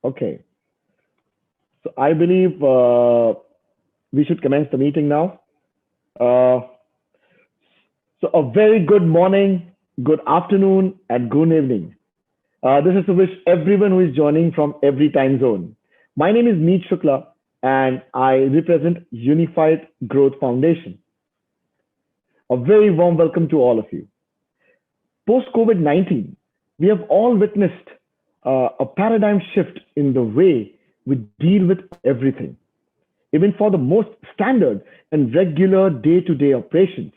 Okay, so I believe we should commence the meeting now. Uh, so a very good morning, good afternoon, and good evening. This is to wish everyone who is joining from every time zone. My name is Neet Shukla, and I represent Unified Growth Foundation. A very warm welcome to all of you. Post COVID-19, we have all witnessed a paradigm shift in the way we deal with everything. Even for the most standard and regular day-to-day operations,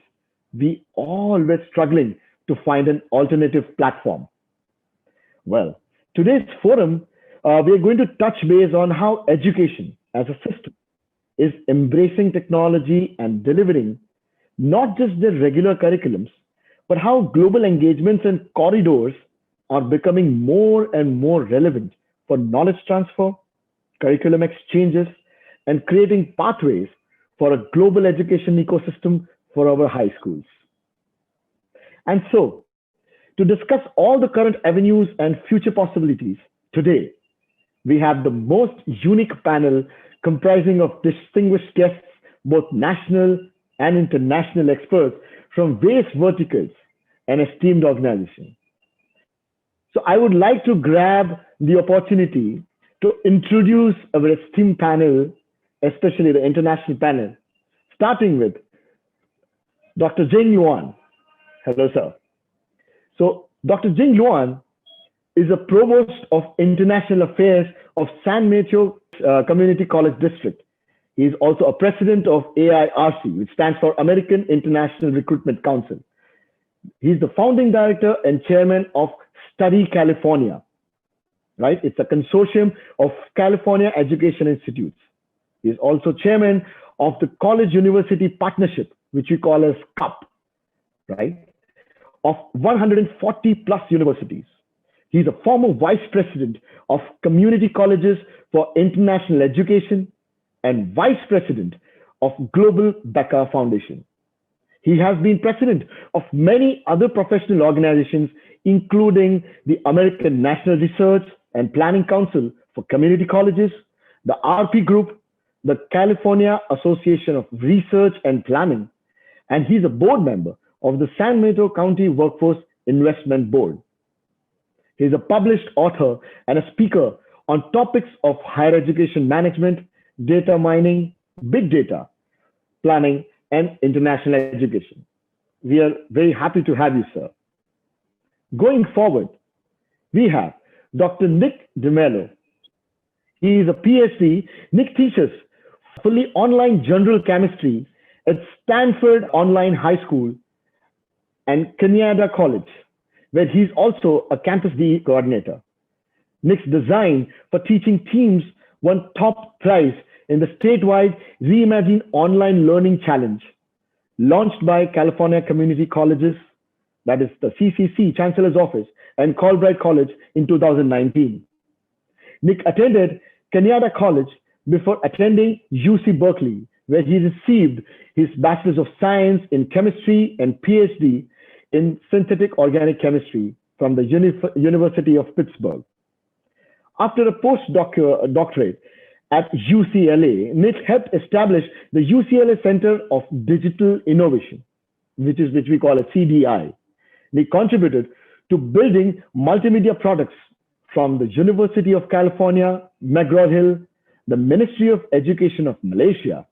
we all were struggling to find an alternative platform. Well, today's forum, we are going to touch base on how education as a system is embracing technology and delivering not just their regular curriculums, but how global engagements and corridors are becoming more and more relevant for knowledge transfer, curriculum exchanges, and creating pathways for a global education ecosystem for our high schools. And so, to discuss all the current avenues and future possibilities, today we have the most unique panel comprising of distinguished guests, both national and international experts from various verticals and esteemed organizations. So I would like to grab the opportunity to introduce our esteemed panel, especially the international panel, starting with Dr. Jing Yuan. Hello, sir. So Dr. Jing Yuan is a provost of international affairs of San Mateo Community College District. He is also a president of AIRC, which stands for American International Recruitment Council. He's the founding director and chairman of Study California, right? It's a consortium of California Education Institutes. He's also chairman of the College University Partnership, which we call as CUP, right? Of 140 plus universities. He's a former vice president of Community Colleges for International Education and vice president of Global Becker Foundation. He has been president of many other professional organizations, including the American National Research and Planning Council for Community Colleges, the RP Group, the California Association of Research and Planning, and he's a board member of the San Mateo County Workforce Investment Board. He's a published author and a speaker on topics of higher education management, data mining, big data, planning, and international education. We are very happy to have you, sir. Going forward, we have Dr. Nick Demelo. He is a PhD. Nick teaches fully online general chemistry at Stanford Online High School and Canada College, where he's also a Campus DE coordinator. Nick's design for teaching teams won top prize in the statewide Reimagine Online Learning Challenge, launched by California Community Colleges, that is the CCC Chancellor's Office, and Colbright College in 2019. Nick attended Canada College before attending UC Berkeley, where he received his Bachelor's of Science in Chemistry and PhD in Synthetic Organic Chemistry from the University of Pittsburgh. After a postdoctorate at UCLA, Nick helped establish the UCLA Center of Digital Innovation, which we call a CDI. Nick contributed to building multimedia products from the University of California, McGraw-Hill, the Ministry of Education of Malaysia,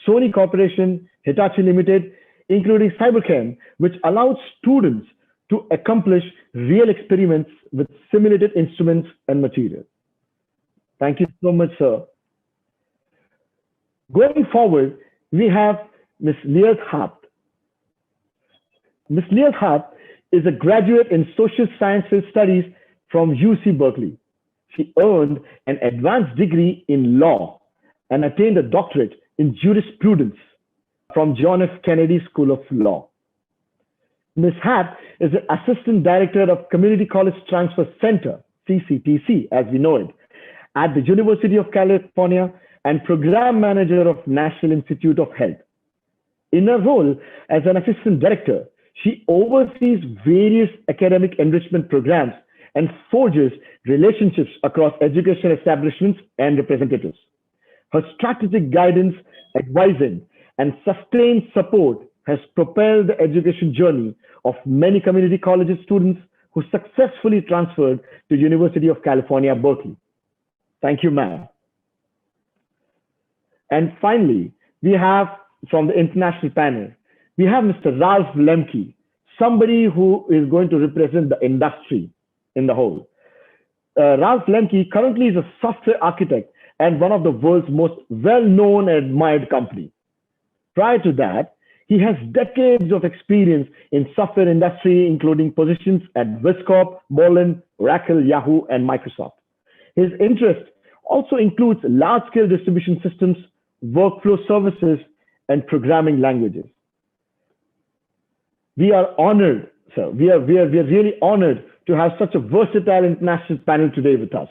Sony Corporation, Hitachi Limited, including Cybercam, which allowed students to accomplish real experiments with simulated instruments and materials. Thank you so much, sir. Going forward, we have Ms. Leah Hart. Ms. Leah Hart is a graduate in Social Sciences Studies from UC Berkeley. She earned an advanced degree in law and attained a doctorate in jurisprudence from John F. Kennedy School of Law. Ms. Hart is the Assistant Director of Community College Transfer Center, CCTC, as we know it, at the University of California and Program Manager of National Institute of Health. In her role as an Assistant Director, she oversees various academic enrichment programs and forges relationships across education establishments and representatives. Her strategic guidance, advising, and sustained support has propelled the education journey of many community colleges students who successfully transferred to University of California, Berkeley. Thank you, ma'am. And finally, we have from the international panel, we have Mr. Ralph Lemke, somebody who is going to represent the industry in the whole. Ralph Lemke currently is a software architect and one of the world's most well-known and admired companies. Prior to that, he has decades of experience in software industry, including positions at Viscorp, Moreland, Oracle, Yahoo, and Microsoft. His interest also includes large-scale distribution systems, workflow services, and programming languages. We are honored, sir. We are really honored to have such a versatile international panel today with us.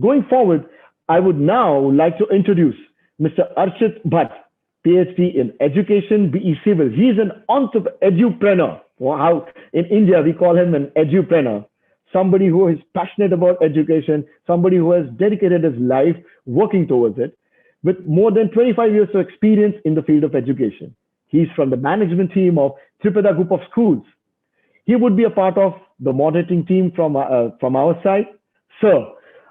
Going forward, I would now like to introduce Mr. Archit Bhatt, PhD in Education, BE Civil. He's an edupreneur. How in India we call him an edupreneur. Somebody who is passionate about education, somebody who has dedicated his life working towards it, with more than 25 years of experience in the field of education. He's from the management team of Tripada Group of Schools. He would be a part of the moderating team from our side. Sir,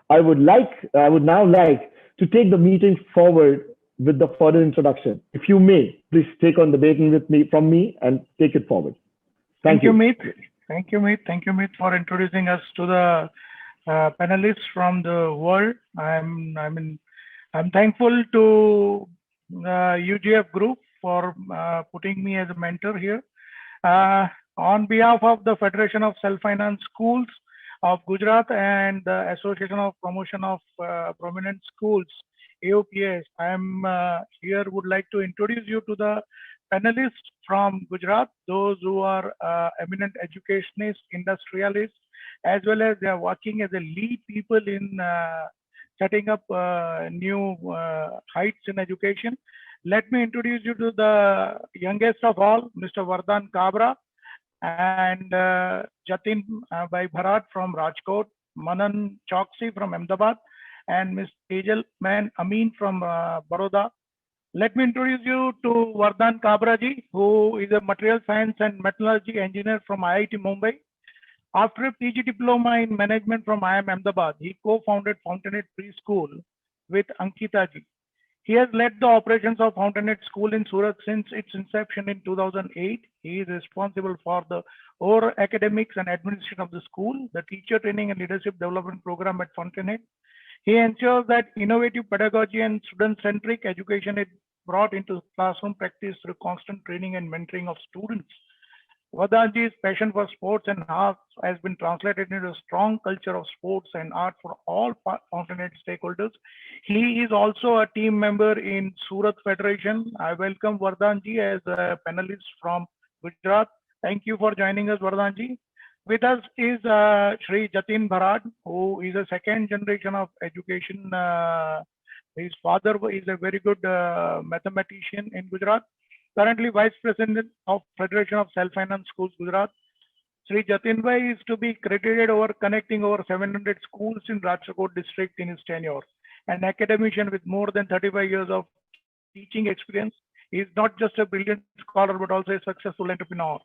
I would now like to take the meeting forward with the further introduction. If you may, please take on the baton from me and take it forward. Thank you. Meet. Thank you, Meet, for introducing us to the panelists from the world. I'm thankful to UGF Group for putting me as a mentor here. On behalf of the Federation of Self-Finance Schools of Gujarat and the Association of Promotion of Prominent Schools, AOPS, would like to introduce you to the panelists from Gujarat, those who are eminent educationists, industrialists, as well as they are working as a lead people in setting up new heights in education. Let me introduce you to the youngest of all, Mr. Vardhan Kabra, and Jatin Bhai Bharat from Rajkot, Manan Choksi from Ahmedabad, and Ms. Tejal Man Amin from Baroda. Let me introduce you to Vardhan Kabra ji, who is a material science and metallurgy engineer from IIT Mumbai. After a PG diploma in management from IIM Ahmedabad, he co-founded Fountainhead Preschool with Ankita ji. He has led the operations of Fountainhead School in Surat since its inception in 2008. He is responsible for the overall academics and administration of the school, the teacher training and leadership development program at Fountainhead. He ensures that innovative pedagogy and student-centric education is brought into classroom practice through constant training and mentoring of students. Vardhanji's passion for sports and arts has been translated into a strong culture of sports and art for all Fountainhead stakeholders. He is also a team member in Surat Federation. I welcome Vardhanji as a panelist from Gujarat. Thank you for joining us, Vardhanji. With us is Shri Jatin Bharat, who is a second generation of education. His father is a very good mathematician in Gujarat. Currently Vice President of Federation of Self-Finance Schools, Gujarat. Sri Jatin Bhai is to be credited over connecting over 700 schools in Rajkot district in his tenure. An academician with more than 35 years of teaching experience. He is not just a brilliant scholar, but also a successful entrepreneur.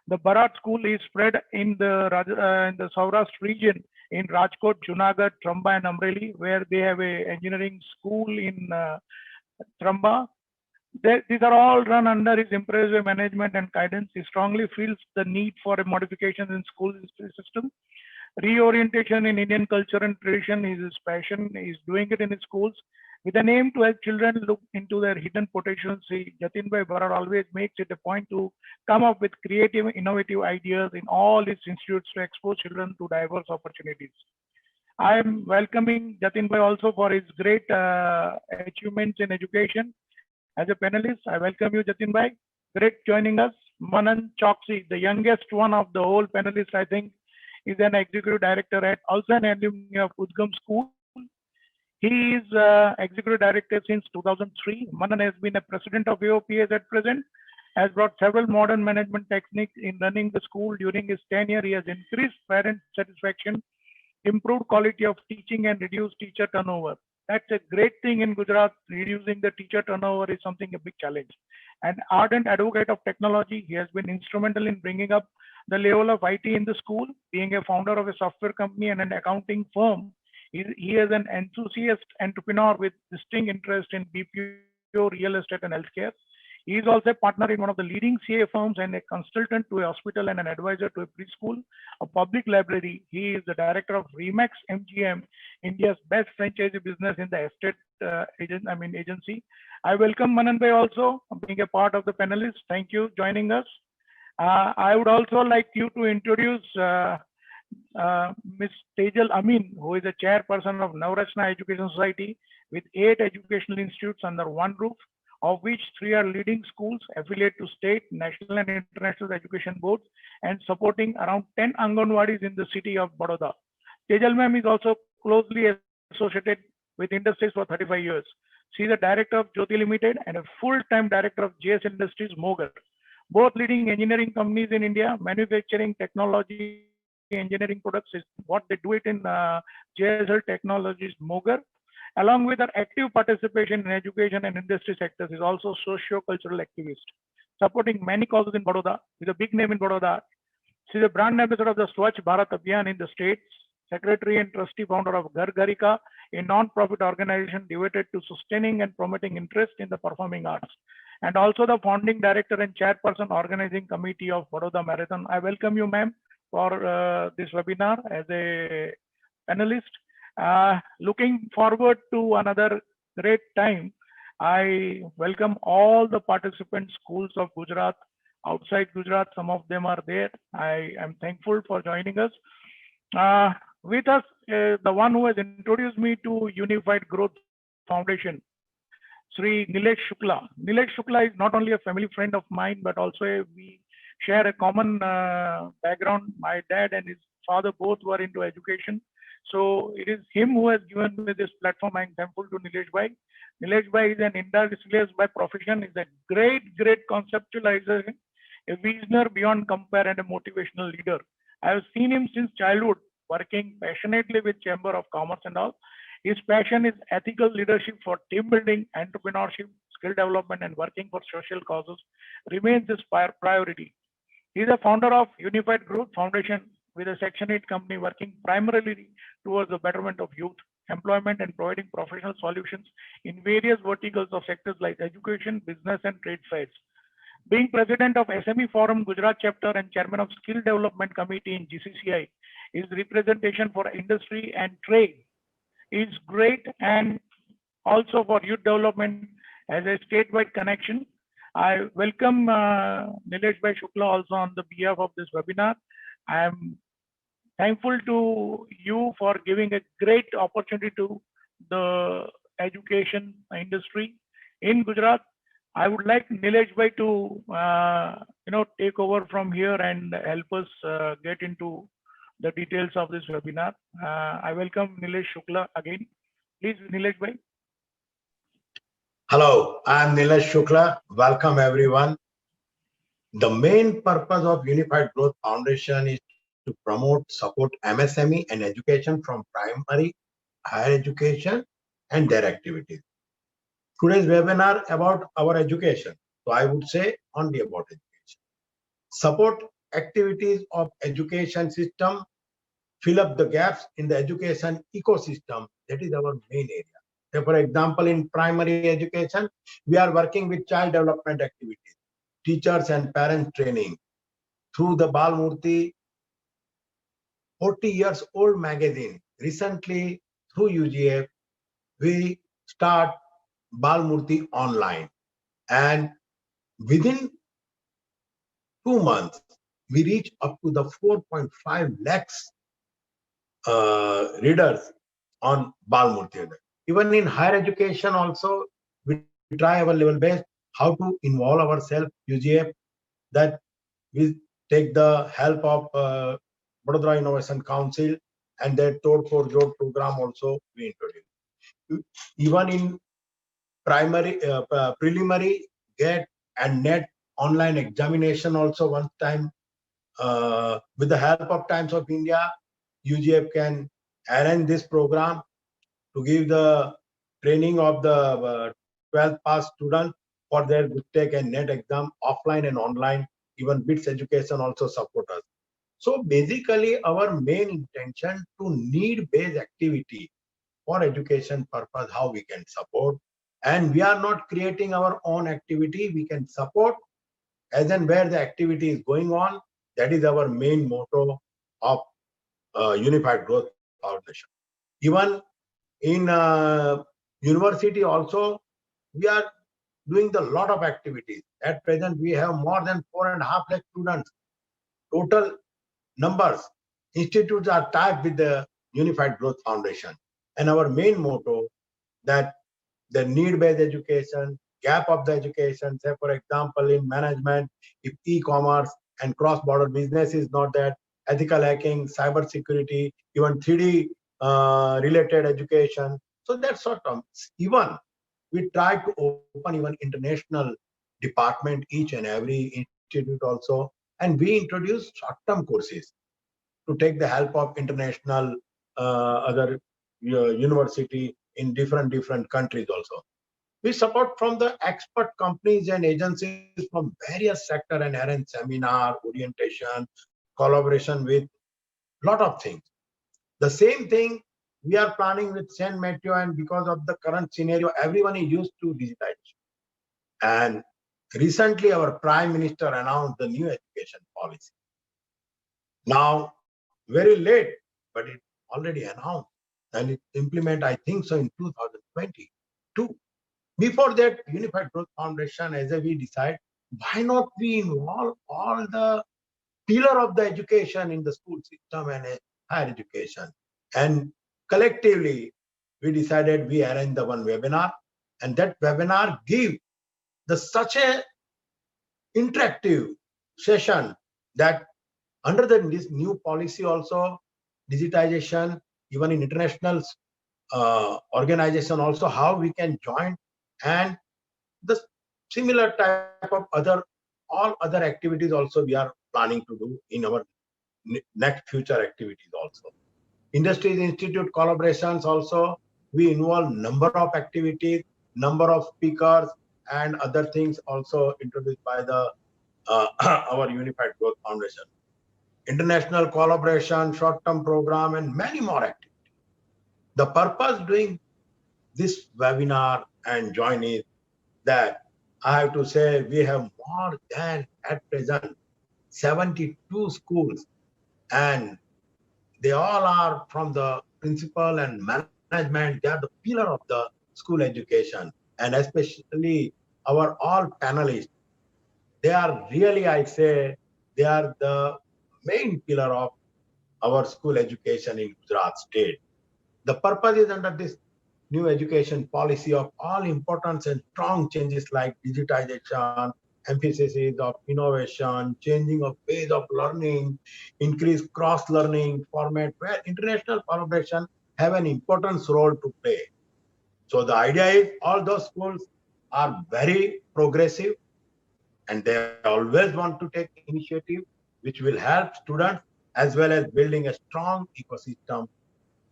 The Bharat School is spread in the Saurashtra region in Rajkot, Junagadh, Tramba and Amreli, where they have an engineering school in Tramba. These are all run under his impressive management and guidance. He strongly feels the need for a modification in school system. Reorientation in Indian culture and tradition is his passion. He is doing it in his schools. With an aim to help children look into their hidden potentials, Jatin Bhai Bharat always makes it a point to come up with creative, innovative ideas in all his institutes to expose children to diverse opportunities. I am welcoming Jatin Bhai also for his great achievements in education. As a panelist, I welcome you, Jatin Bhai. Great joining us. Manan Choksi, the youngest one of the whole panelists, I think, is an executive director at also an alumni of Udgam School. He is executive director since 2003. Manan has been a president of AOPS at present. has brought several modern management techniques in running the school. During his tenure, he has increased parent satisfaction, improved quality of teaching, and reduced teacher turnover. That's a great thing in Gujarat. Reducing the teacher turnover is something a big challenge. An ardent advocate of technology, he has been instrumental in bringing up the level of IT in the school. Being a founder of a software company and an accounting firm, he is an enthusiast entrepreneur with distinct interest in BPO, real estate, and healthcare. He is also a partner in one of the leading CA firms and a consultant to a hospital and an advisor to a preschool, a public library. He is the director of Remax MGM, India's best franchisee business in the estate agency. I welcome Manan Bhai also being a part of the panelists. Thank you joining us. I would also like you to introduce Ms. Tejal Amin, who is the chairperson of Navrachna Education Society with 8 educational institutes under one roof, of which 3 are leading schools affiliate to state, national and international education boards and supporting around 10 Anganwadis in the city of Baroda. Tejal ma'am is also closely associated with industries for 35 years. She is the director of Jyoti Limited and a full-time director of JS Industries Mogar. Both leading engineering companies in India, manufacturing technology, engineering products is what they do it in JSL Technologies Mogar. Along with her active participation in education and industry sectors, is also socio-cultural activist, supporting many causes in Baroda, with a big name in Baroda. She is a brand ambassador of the Swachh Bharat Abhiyan in the states, secretary and trustee founder of Ghar Gharika, a non-profit organization devoted to sustaining and promoting interest in the performing arts, and also the founding director and chairperson organizing committee of Baroda Marathon. I welcome you, ma'am, for this webinar as a panelist. Looking forward to another great time. I welcome all the participant schools of Gujarat, outside Gujarat, some of them are there. I am thankful for joining us. With us, the one who has introduced me to Unified Growth Foundation, Sri Nilesh Shukla. Nilesh Shukla is not only a family friend of mine, but also we share a common background. My dad and his father both were into education. So it is him who has given me this platform. I am thankful to Nilesh Bhai. Nilesh Bhai is an industrialist by profession, is a great conceptualizer, a visionary beyond compare and a motivational leader. I have seen him since childhood, working passionately with Chamber of Commerce and all. His passion is ethical leadership for team building, entrepreneurship, skill development, and working for social causes remains his priority. He is a founder of Unified Growth Foundation with a Section 8 company working primarily towards the betterment of youth, employment, and providing professional solutions in various verticals of sectors like education, business, and trade fairs. Being president of SME Forum Gujarat Chapter and chairman of Skill Development Committee in GCCI, his representation for industry and trade is great, and also for youth development as a statewide connection. I welcome Nilesh Bhai Shukla also on the behalf of this webinar. I am thankful to you for giving a great opportunity to the education industry in Gujarat. I would like Nilesh Bhai to take over from here and help us get into the details of this webinar. I welcome Nilesh Shukla again. Please, Nilesh Bhai. Hello, I am Nilesh Shukla. Welcome everyone. The main purpose of Unified Growth Foundation is to promote, support MSME and education from primary, higher education and their activities. Today's webinar about our education. So I would say only about education. Support activities of education system, fill up the gaps in the education ecosystem. That is our main area. So for example, in primary education, we are working with child development activities, teachers and parents training through the Balmurti 40 years old magazine. Recently, through UGF, we start Balmurti online, and within 2 months, we reach up to the 4.5 lakhs readers on Balmurti. Even in higher education also, we try our level best how to involve ourselves, UGF, that we take the help of Vadodara Innovation Council and their Tod for Jod program also we introduce. Even in primary, preliminary, GATE and NET online examination also one time. With the help of Times of India, UGF can arrange this program to give the training of the 12th pass students for their good take and net exam offline and online. Even BITS Education also support us. So basically, our main intention to need-based activity for education purpose, how we can support. And we are not creating our own activity. We can support as and where the activity is going on. That is our main motto of Unified Growth Foundation. Even in university also, we are doing the lot of activities. At present, we have more than 4.5 lakh students. Total numbers. Institutes are tied with the Unified Growth Foundation. And our main motto that the need-based education, gap of the education, say for example, in management, if e-commerce and cross-border business is not that, ethical hacking, cyber security, even 3D related education. So that sort of, even we try to open even international department, each and every institute also, and we introduce short-term courses to take the help of international other university in different countries also. We support from the expert companies and agencies from various sector and arrange seminar, orientation, collaboration with lot of things. The same thing we are planning with St. Mateo, and because of the current scenario, everyone is used to digitization. And recently our Prime Minister announced the new education policy. Now, very late, but it already announced and it implement, I think so, in 2022. Before that, Unified Growth Foundation, as we decide, why not we involve all the pillar of the education in the school system and higher education. And collectively, we decided we arrange the one webinar, and that webinar give the such a interactive session that under this new policy also, digitization, even in international organization also, how we can join, and the similar type of all other activities also we are planning to do in our next future activities also. Industries Institute collaborations also, we involve number of activities, number of speakers, and other things also introduced by the our Unified Growth Foundation. International collaboration, short-term program, and many more activities. The purpose doing this webinar and join is that I have to say we have more than at present 72 schools, and they all are from the principal and management. They are the pillar of the school education, and especially our all panelists. They are really, I say, they are the main pillar of our school education in Gujarat state. The purpose is under this new education policy of all importance and strong changes like digitization, emphasis of innovation, changing of ways of learning, increased cross-learning format where international collaboration have an important role to play. So the idea is all those schools are very progressive and they always want to take initiative which will help students as well as building a strong ecosystem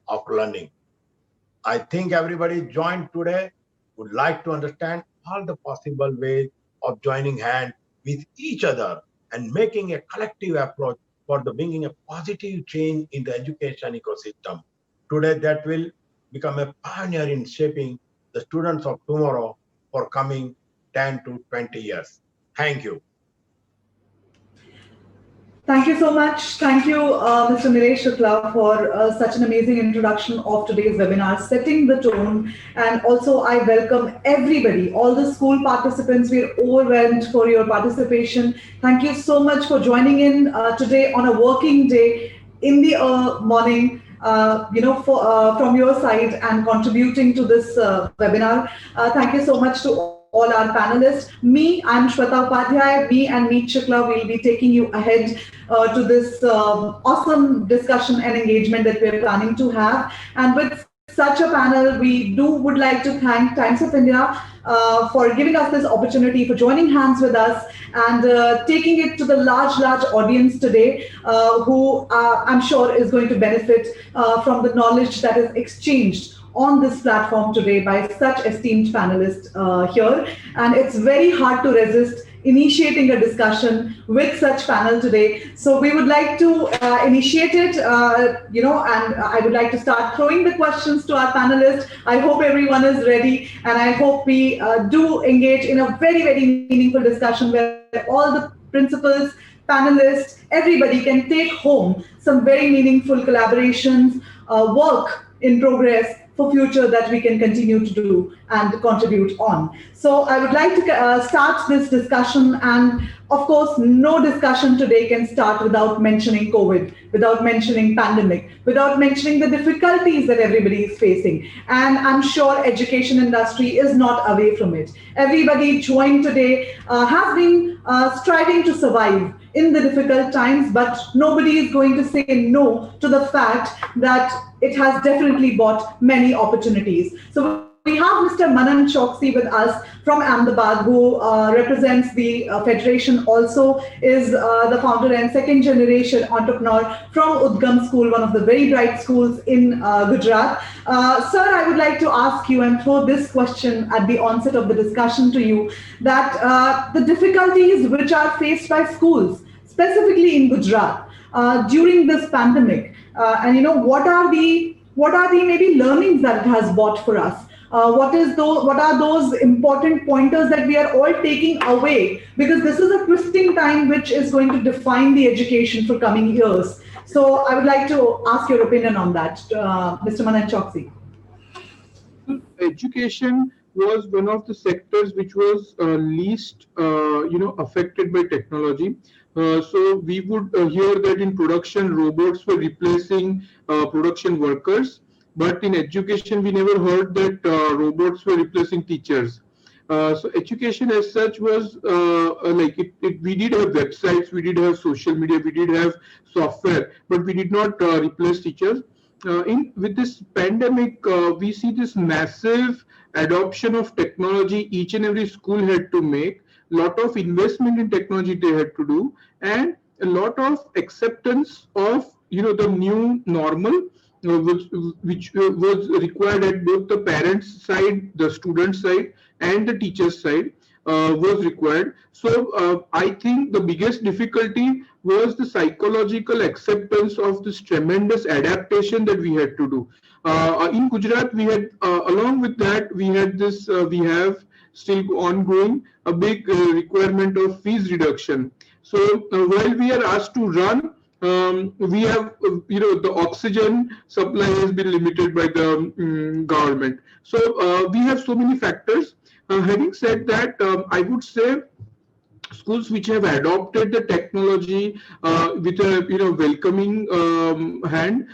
of learning. I think everybody joined today would like to understand all the possible ways of joining hands with each other and making a collective approach for the bringing a positive change in the education ecosystem. Today, that will become a pioneer in shaping the students of tomorrow for coming 10 to 20 years. Thank you. Thank you so much. Thank you, Mr. Nilesh Shukla, for such an amazing introduction of today's webinar, setting the tone. And also, I welcome everybody, all the school participants. We're overwhelmed for your participation. Thank you so much for joining in today on a working day in the morning. From your side and contributing to this webinar. Thank you so much to all our panelists. I'm Shweta Upadhyay. Me and Meet Shukla will be taking you ahead to this awesome discussion and engagement that we're planning to have. And with such a panel, we would like to thank Times of India for giving us this opportunity, for joining hands with us and taking it to the large audience today, who I'm sure is going to benefit from the knowledge that is exchanged on this platform today by such esteemed panelists here. And it's very hard to resist initiating a discussion with such panel today. So we would like to initiate it, and I would like to start throwing the questions to our panelists. I hope everyone is ready, and I hope we do engage in a very meaningful discussion where all the principals, panelists, everybody can take home some very meaningful collaborations, work in progress for future that we can continue to do and contribute on. So I would like to start this discussion, and of course, no discussion today can start without mentioning COVID, without mentioning pandemic, without mentioning the difficulties that everybody is facing. And I'm sure education industry is not away from it. Everybody joined today has been striving to survive in the difficult times, but nobody is going to say no to the fact that it has definitely brought many opportunities. So we have Mr. Manan Choksi with us from Ahmedabad, who represents the federation, also is the founder and second generation entrepreneur from Udgam School, one of the very bright schools in Gujarat. Sir, I would like to ask you and throw this question at the onset of the discussion to you, that the difficulties which are faced by schools, specifically in Gujarat, during this pandemic, and what are the maybe learnings that it has brought for us? What are those important pointers that we are all taking away? Because this is a twisting time which is going to define the education for coming years. So I would like to ask your opinion on that, Mr. Manan Choksi. Education was one of the sectors which was least, affected by technology. So we would hear that in production, robots were replacing production workers. But in education, we never heard that robots were replacing teachers. So education as such was we did have websites, we did have social media, we did have software, but we did not replace teachers. With this pandemic, we see this massive adoption of technology each and every school had to make, lot of investment in technology they had to do, and a lot of acceptance of the new normal, which was required at both the parents' side, the student side, and the teacher's side, was required. So I think the biggest difficulty was the psychological acceptance of this tremendous adaptation that we had to do. In Gujarat, we had, along with that, we had this, we have still ongoing a big requirement of fees reduction. So while we are asked to run, we have, the oxygen supply has been limited by the government. So we have so many factors. Having said that, I would say schools which have adopted the technology with a welcoming hand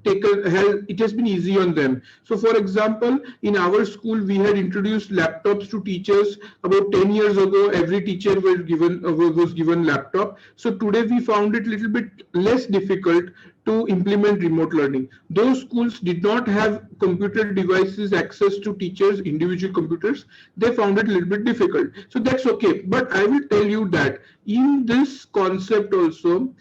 it has been easy on them. So for example, in our school we had introduced laptops to teachers about 10 years ago. Every teacher was given laptop. So today we found it a little bit less difficult to implement remote learning. Those schools did not have computer devices access to teachers, individual computers. They found it a little bit difficult. So that's okay. But I will tell you that in this concept also,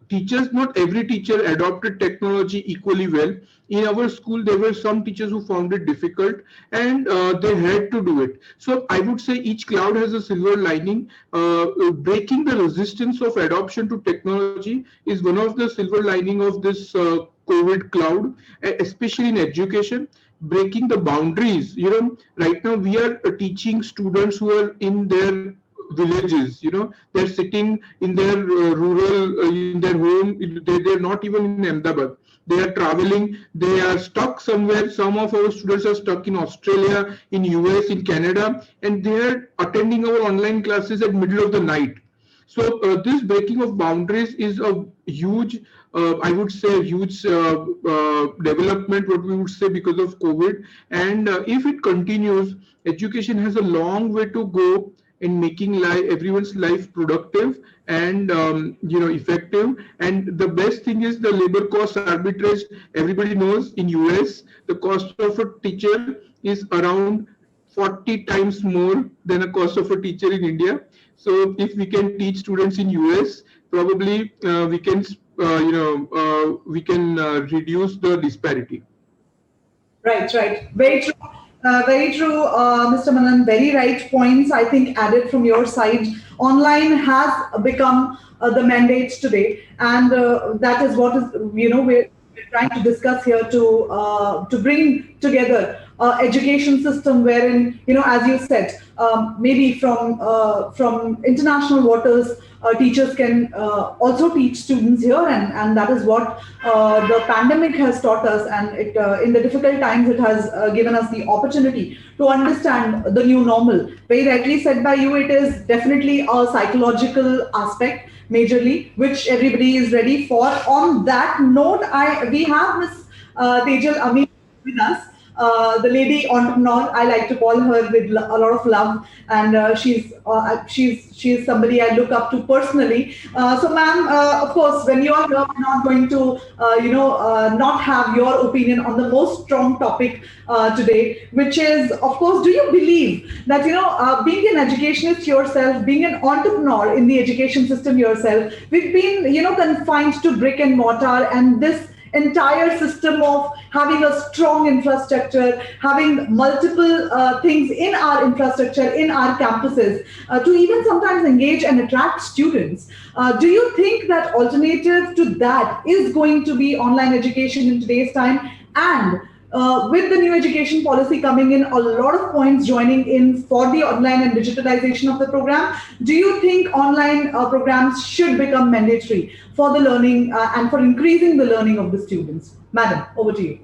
teachers, not every teacher adopted technology equally well. In our school, there were some teachers who found it difficult, and they had to do it. So I would say each cloud has a silver lining. Breaking the resistance of adoption to technology is one of the silver lining of this COVID cloud, especially in education. Breaking the boundaries. Right now we are teaching students who are in their villages, they're sitting in their in their home. They're not even in Ahmedabad. They are traveling. They are stuck somewhere. Some of our students are stuck in Australia, in US, in Canada, and they are attending our online classes at middle of the night. So this breaking of boundaries is a huge, I would say, huge development, what we would say, because of COVID. And if it continues, education has a long way to go and making everyone's life productive and effective. And the best thing is the labor cost arbitrage. Everybody knows in US the cost of a teacher is around 40 times more than a cost of a teacher in India. So if we can teach students in US, probably we can reduce the disparity. Right, right. Very true, Mr. Manan. Very right points, I think, added from your side. Online has become the mandate today, and that is what is, we're trying to discuss here to bring together education system wherein, as you said, maybe from international waters, teachers can also teach students here, and that is what the pandemic has taught us, and in the difficult times it has given us the opportunity to understand the new normal. Very rightly said by you, it is definitely a psychological aspect majorly, which everybody is ready for. On that note, we have Miss Tejal Ami with us. The lady entrepreneur, I like to call her with a lot of love, and she's somebody I look up to personally. So, ma'am, of course, when you are here, we're not going to not have your opinion on the most strong topic today, which is, of course, do you believe that being an educationist yourself, being an entrepreneur in the education system yourself, we've been confined to brick and mortar, and this entire system of having a strong infrastructure, having multiple things in our infrastructure, in our campuses, to even sometimes engage and attract students. Do you think that alternative to that is going to be online education in today's time? And with the new education policy coming in, a lot of points joining in for the online and digitalization of the program, do you think online programs should become mandatory for the learning and for increasing the learning of the students? Madam, over to you.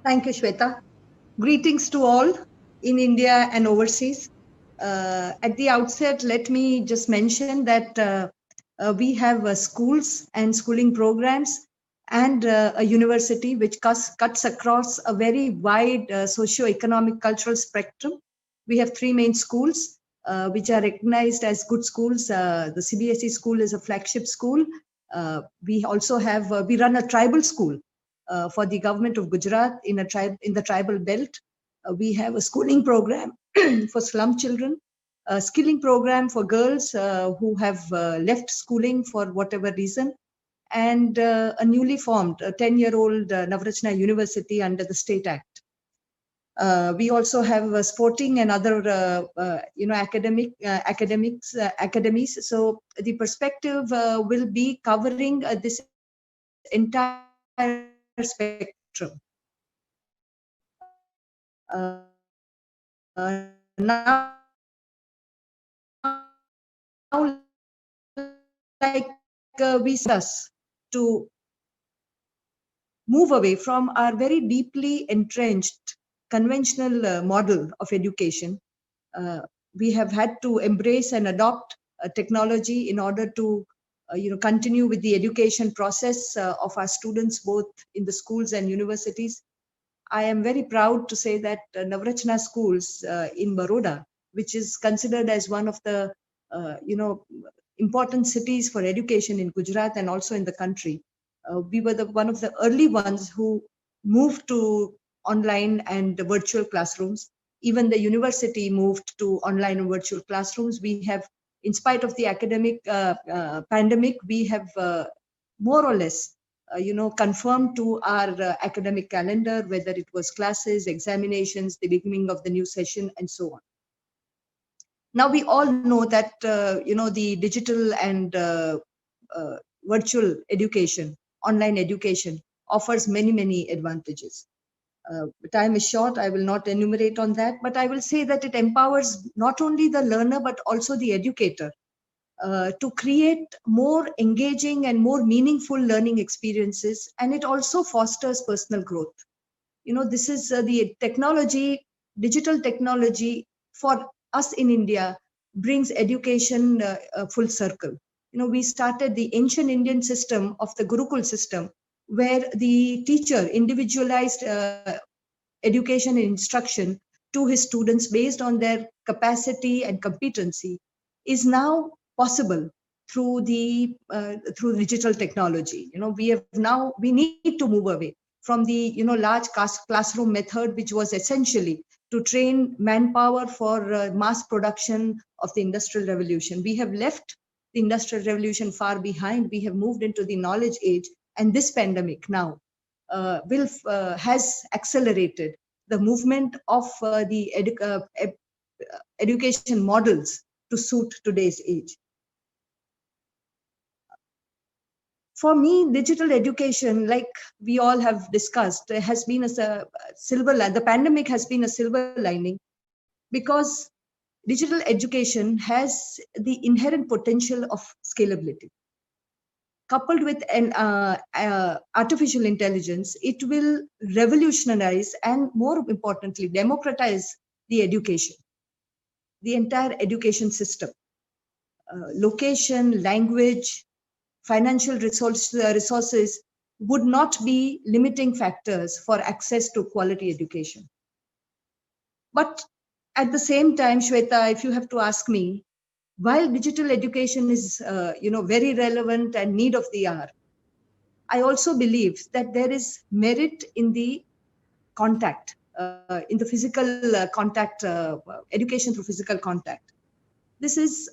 Thank you, Shweta. Greetings to all in India and overseas. At the outset, let me just mention that we have schools and schooling programs and a university which cuts across a very wide socio-economic cultural spectrum. We have three main schools which are recognized as good schools. The CBSE school is a flagship school. We also have, we run a tribal school for the government of Gujarat in the tribal belt. We have a schooling program for slum children, a skilling program for girls who have left schooling for whatever reason, and a newly formed 10-year-old Navrachna University under the State Act. We also have sporting and other, academies. So the perspective will be covering this entire spectrum. Now, like we us to move away from our very deeply entrenched conventional model of education. We have had to embrace and adopt technology in order to continue with the education process of our students, both in the schools and universities. I am very proud to say that Navrachna schools in Baroda, which is considered as one of the important cities for education in Gujarat and also in the country, we were one of the early ones who moved to online and virtual classrooms. Even the university moved to online and virtual classrooms. We have, in spite of the academic pandemic, we have more or less confirmed to our academic calendar, whether it was classes, examinations, the beginning of the new session, and so on. Now we all know that the digital and virtual education, online education, offers many advantages. Time is short, I will not enumerate on that, but I will say that it empowers not only the learner but also the educator to create more engaging and more meaningful learning experiences, and it also fosters personal growth. This is the technology, digital technology for us in India brings education full circle. We started the ancient Indian system of the Gurukul system, where the teacher individualized education and instruction to his students based on their capacity and competency is now possible through the through digital technology. We need to move away from the large classroom method, which was essentially to train manpower for mass production of the Industrial Revolution. We have left the Industrial Revolution far behind. We have moved into the knowledge age, and this pandemic now has accelerated the movement of the education models to suit today's age. For me, digital education, like we all have discussed, has been a silver lining. The pandemic has been a silver lining because digital education has the inherent potential of scalability. Coupled with an artificial intelligence, it will revolutionize and, more importantly, democratize the education, the entire education system. Location, language, financial resources would not be limiting factors for access to quality education. But at the same time, Shweta, if you have to ask me, while digital education is very relevant and need of the hour, I also believe that there is merit in the contact, in the physical contact, education through physical contact. This is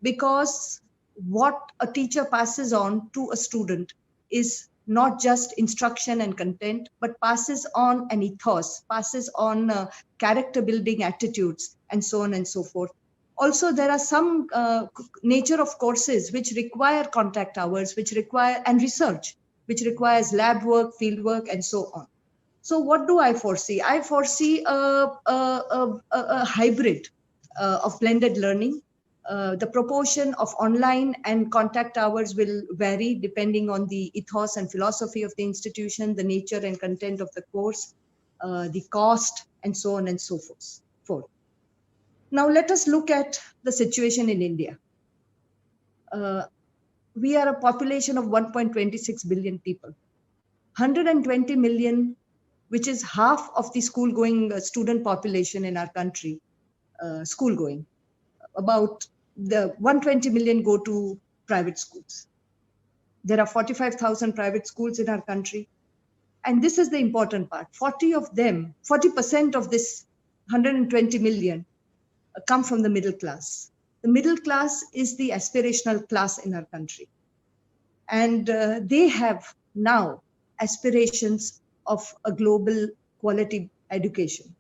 because what a teacher passes on to a student is not just instruction and content, but passes on an ethos, passes on character building attitudes, and so on and so forth. Also, there are some nature of courses which require contact hours, which require, and research, which requires lab work, field work, and so on. So what do I foresee? I foresee a hybrid of blended learning. The proportion of online and contact hours will vary depending on the ethos and philosophy of the institution, the nature and content of the course, the cost, and so on and so forth. Now let us look at the situation in India. We are a population of 1.26 billion people. 120 million, which is half of the school-going student population in our country, school-going. About the 120 million go to private schools. There are 45,000 private schools in our country. And this is the important part. 40% of this 120 million come from the middle class. The middle class is the aspirational class in our country. And they have now aspirations of a global quality education,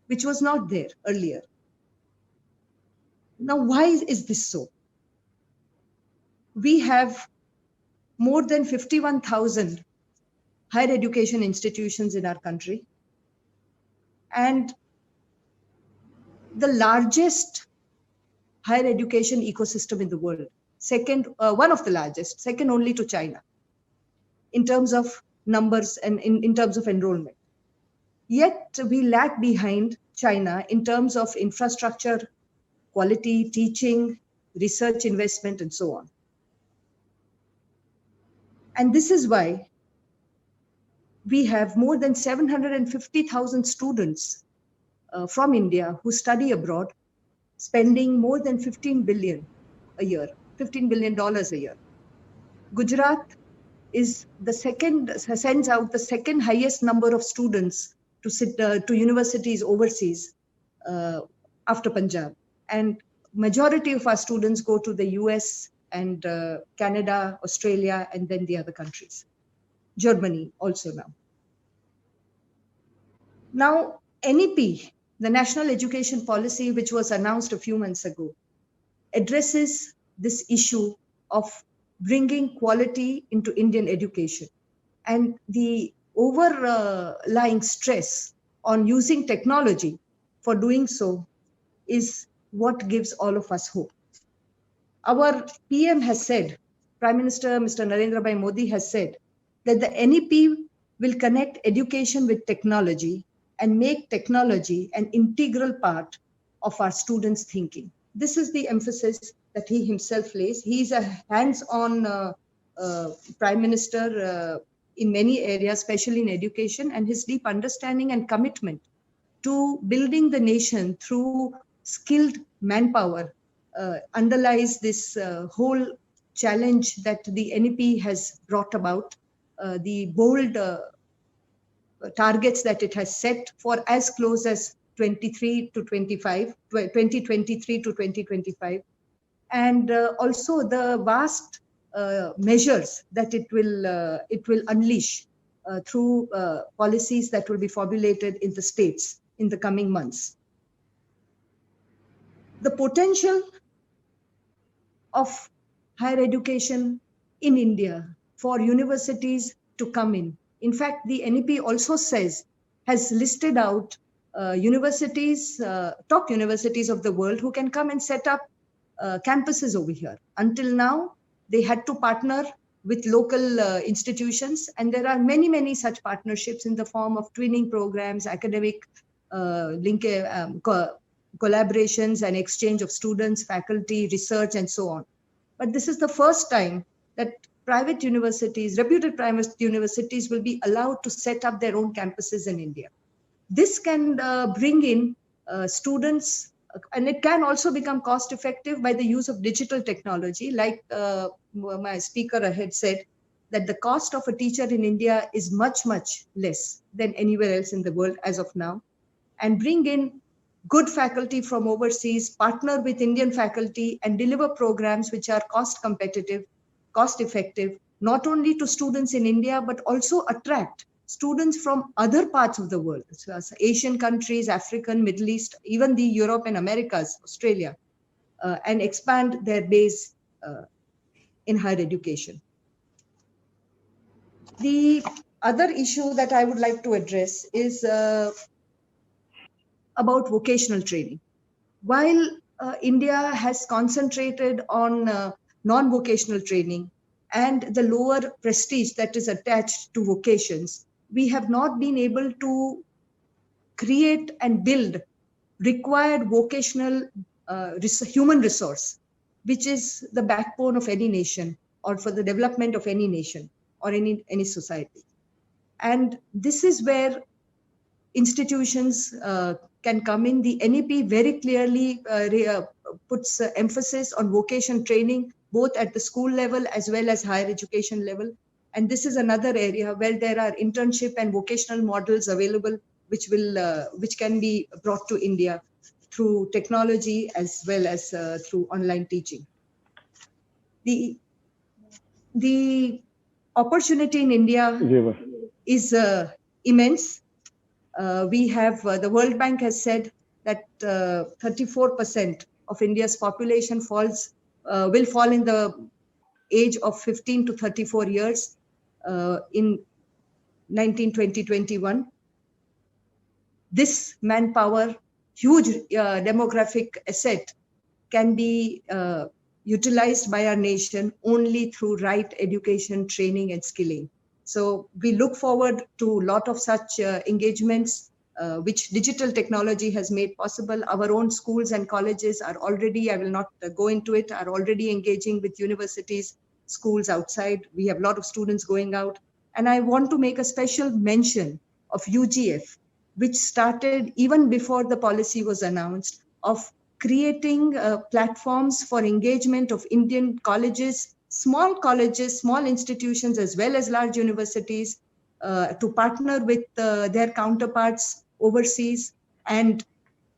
which was not there earlier. Now, why is this so? We have more than 51,000 higher education institutions in our country. And the largest higher education ecosystem in the world, one of the largest, second only to China, in terms of numbers and in terms of enrollment. Yet we lag behind China in terms of infrastructure, quality, teaching, research investment, and so on. And this is why we have more than 750,000 students from India who study abroad, spending more than $15 billion a year. Gujarat is sends out the second highest number of students to universities overseas after Punjab. And majority of our students go to the US and Canada, Australia, and then the other countries. Germany also now. Now, NEP, the National Education Policy, which was announced a few months ago, addresses this issue of bringing quality into Indian education. And the overlying stress on using technology for doing so is what gives all of us hope. Our PM has said, Prime Minister Mr. Narendra Bhai Modi has said that the NEP will connect education with technology and make technology an integral part of our students' thinking. This is the emphasis that he himself lays. He is a hands-on Prime Minister in many areas, especially in education, and his deep understanding and commitment to building the nation through skilled manpower underlies this whole challenge that the NEP has brought about, the bold targets that it has set for as close as 2023 to 2025, and also the vast measures that it will unleash through policies that will be formulated in the states in the coming months. The potential of higher education in India for universities to come in. In fact, the NEP also has listed out universities, top universities of the world who can come and set up campuses over here. Until now, they had to partner with local institutions, and there are many, many such partnerships in the form of twinning programs, academic collaborations and exchange of students, faculty, research, and so on. But this is the first time that private universities, reputed private universities, will be allowed to set up their own campuses in India. This can bring in students, and it can also become cost effective by the use of digital technology. Like my speaker ahead said, that the cost of a teacher in India is much, much less than anywhere else in the world as of now, and bring in good faculty from overseas, partner with Indian faculty, and deliver programs which are cost competitive, cost effective, not only to students in India, but also attract students from other parts of the world, so as Asian countries, African, Middle East, even the Europe and Americas, Australia, and expand their base in higher education. The other issue that I would like to address is about vocational training. While India has concentrated on non-vocational training and the lower prestige that is attached to vocations, we have not been able to create and build required vocational human resource, which is the backbone of any nation or for the development of any nation or any society. And this is where institutions can come in. The NEP very clearly puts emphasis on vocation training, both at the school level as well as higher education level. And this is another area where there are internship and vocational models available, which can be brought to India through technology as well as through online teaching. The opportunity in India is immense. We have the World Bank has said that 34% of India's population will fall in the age of 15 to 34 years in 2021. This manpower, huge demographic asset, can be utilized by our nation only through right education, training, and skilling. So we look forward to a lot of such engagements, which digital technology has made possible. Our own schools and colleges are already, I will not go into it, are already engaging with universities, schools outside. We have a lot of students going out. And I want to make a special mention of UGF, which started even before the policy was announced, of creating platforms for engagement of Indian colleges, small institutions, as well as large universities, to partner with their counterparts overseas and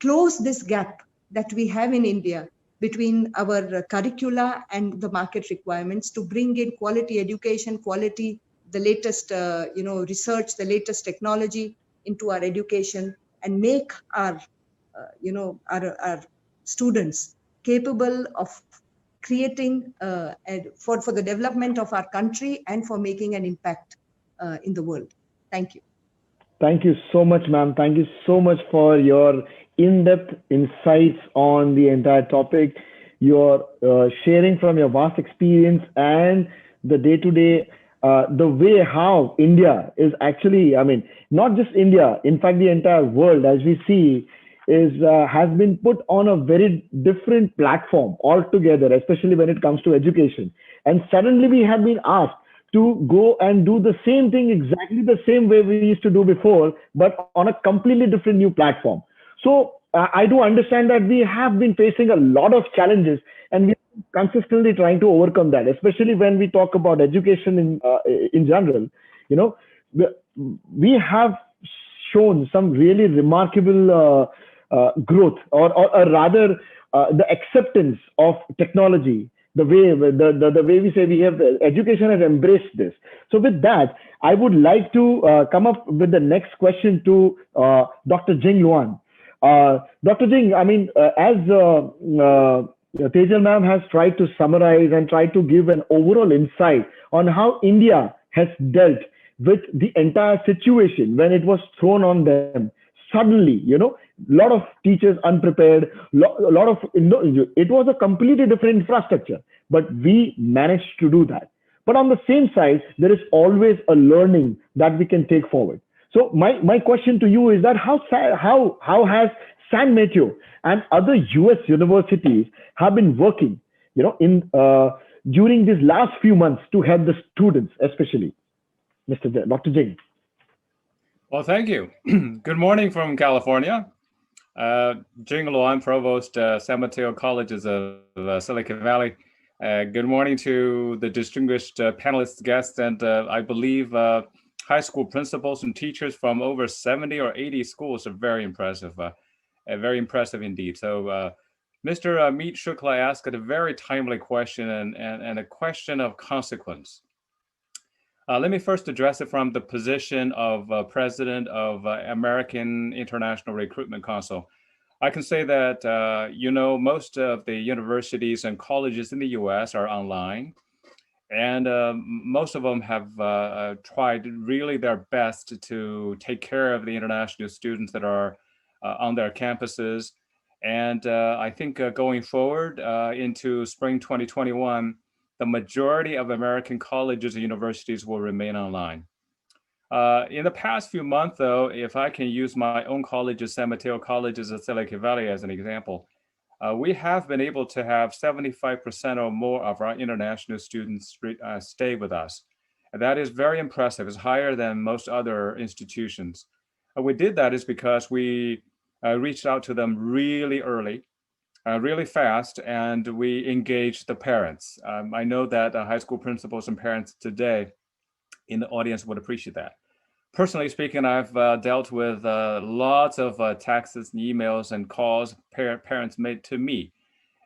close this gap that we have in India between our curricula and the market requirements, to bring in quality education, the latest research, the latest technology into our education, and make our students capable of creating for the development of our country and for making an impact in the world. Thank you. Thank you so much, ma'am. Thank you so much for your in-depth insights on the entire topic, your sharing from your vast experience and the day-to-day, the way how India is actually, not just India, in fact, the entire world, as we see, has been put on a very different platform altogether, especially when it comes to education. And suddenly we have been asked to go and do the same thing exactly the same way we used to do before, but on a completely different new platform. So I do understand that we have been facing a lot of challenges, and we are consistently trying to overcome that, especially when we talk about education in general. You know, we have shown some really remarkable growth, or rather the acceptance of technology. The way we say we have, education has embraced this. So with that, I would like to come up with the next question to Dr. Jing Luan. Dr. Jing, I mean, as Tejal ma'am has tried to summarize and try to give an overall insight on how India has dealt with the entire situation when it was thrown on them suddenly, you know, a lot of teachers unprepared, lot of, it was a completely different infrastructure, but we managed to do that. But on the same side, there is always a learning that we can take forward. So my question to you is that how has San Mateo and other US universities have been working, you know, in during these last few months to help the students, especially, Dr. Jing? Well, thank you. Good morning from California. Jing Luan, Provost, San Mateo Colleges of Silicon Valley. Good morning to the distinguished panelists, guests, and I believe high school principals and teachers from over 70 or 80 schools are very impressive indeed. So Mr. Meet Shukla asked a very timely question and a question of consequence. Let me first address it from the position of president of American International Recruitment Council. I can say that, you know, most of the universities and colleges in the US are online, and most of them have tried really their best to take care of the international students that are on their campuses. And I think going forward into spring 2021, the majority of American colleges and universities will remain online. In the past few months, though, if I can use my own colleges, San Mateo Colleges of Silicon Valley as an example, we have been able to have 75% or more of our international students stay with us. And that is very impressive. It's higher than most other institutions. We did that is because we reached out to them really early, really fast, and we engaged the parents. I know that high school principals and parents today in the audience would appreciate that. Personally speaking, I've dealt with lots of texts and emails and calls parents made to me.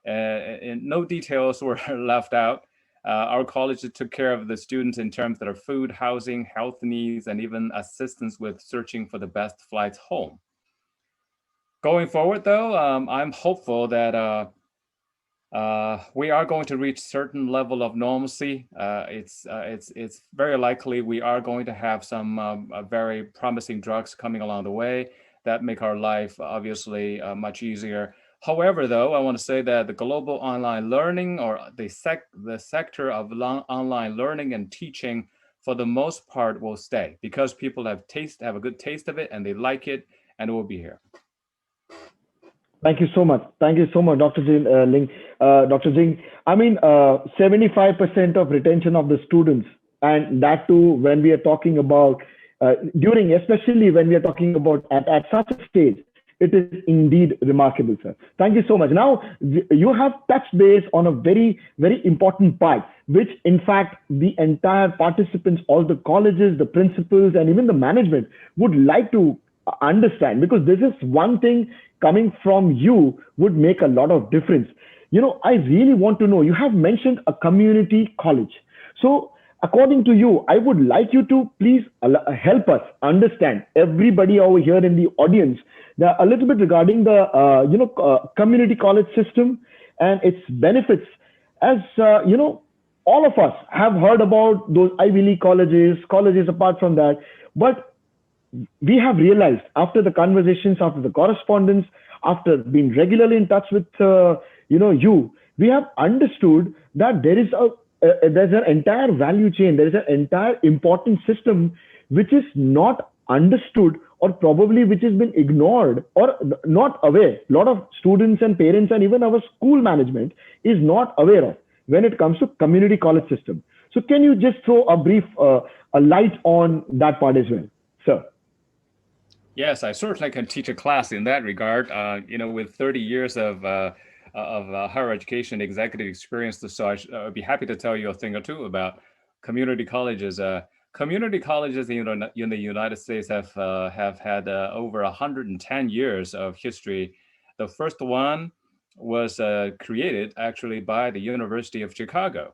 And no details were left out. Our college took care of the students in terms of their food, housing, health needs, and even assistance with searching for the best flights home. Going forward, though, I'm hopeful that we are going to reach certain level of normalcy. It's very likely we are going to have some very promising drugs coming along the way that make our life obviously much easier. However, though, I want to say that the global online learning, or the sector of online learning and teaching, for the most part will stay because people have a good taste of it and they like it, and it will be here. Thank you so much. Thank you so much, Dr. Jing. Dr. Jing, I mean, 75% of retention of the students, and that too when we are talking about especially when we are talking about at such a stage, it is indeed remarkable, sir. Thank you so much. Now, you have touched base on a very, very important part, which in fact the entire participants, all the colleges, the principals, and even the management would like to understand, because this is one thing coming from you would make a lot of difference. You know, I really want to know, you have mentioned a community college. So according to you, I would like you to please help us understand, everybody over here in the audience, a little bit regarding the community college system and its benefits. As you know, all of us have heard about those Ivy League colleges apart from that, but we have realized after the conversations, after the correspondence, after being regularly in touch with we have understood that there's an entire value chain, there is an entire important system which is not understood, or probably which has been ignored or not aware. A lot of students and parents and even our school management is not aware of when it comes to community college system. So can you just throw a brief a light on that part as well, sir? Yes, I certainly can teach a class in that regard. With 30 years of higher education executive experience, so I'd be happy to tell you a thing or two about community colleges. Community colleges in the United States have had over 110 years of history. The first one was created actually by the University of Chicago.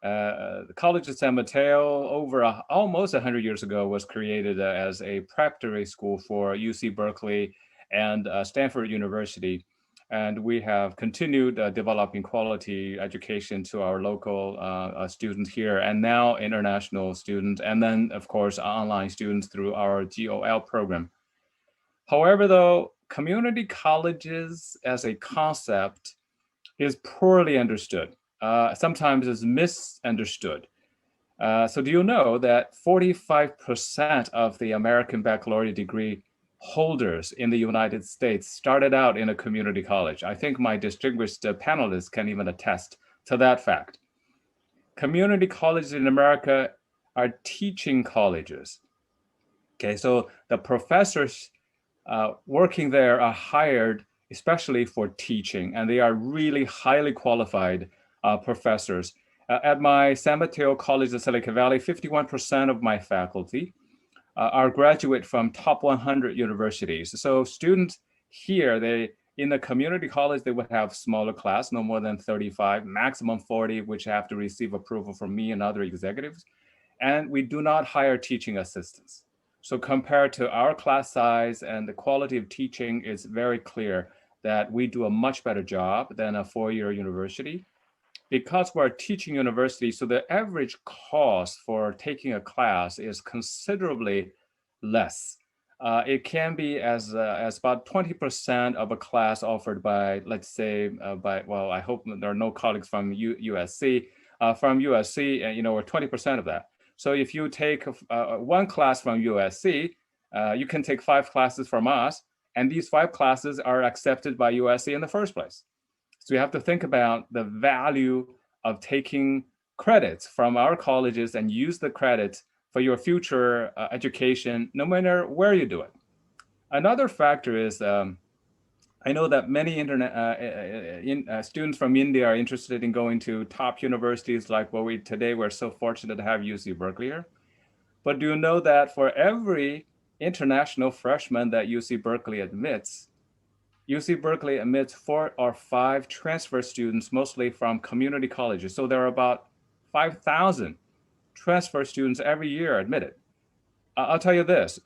The College of San Mateo, almost 100 years ago, was created as a preparatory school for UC Berkeley and Stanford University. And we have continued developing quality education to our local students here, and now international students, and then, of course, online students through our GOL program. However, though, community colleges as a concept is poorly understood. Sometimes is misunderstood. So do you know that 45% of the American baccalaureate degree holders in the United States started out in a community college? I think my distinguished panelists can even attest to that fact. Community colleges in America are teaching colleges. Okay, so the professors working there are hired especially for teaching, and they are really highly qualified professors. At my San Mateo College of Silicon Valley, 51% of my faculty are graduate from top 100 universities. So students here, in the community college, they would have smaller class, no more than 35, maximum 40, which have to receive approval from me and other executives. And we do not hire teaching assistants. So compared to our class size and the quality of teaching, it's very clear that we do a much better job than a four-year university. Because we're a teaching university, so the average cost for taking a class is considerably less. It can be as about 20% of a class offered by, let's say, I hope there are no colleagues from USC, or 20% of that. So if you take one class from USC, you can take 5 classes from us, and these 5 classes are accepted by USC in the first place. So you have to think about the value of taking credits from our colleges and use the credits for your future education, no matter where you do it. Another factor is, I know that many students from India are interested in going to top universities like today we're so fortunate to have UC Berkeley here. But do you know that for every international freshman that UC Berkeley admits, UC Berkeley admits 4 or 5 transfer students, mostly from community colleges. So there are about 5,000 transfer students every year admitted. I'll tell you this,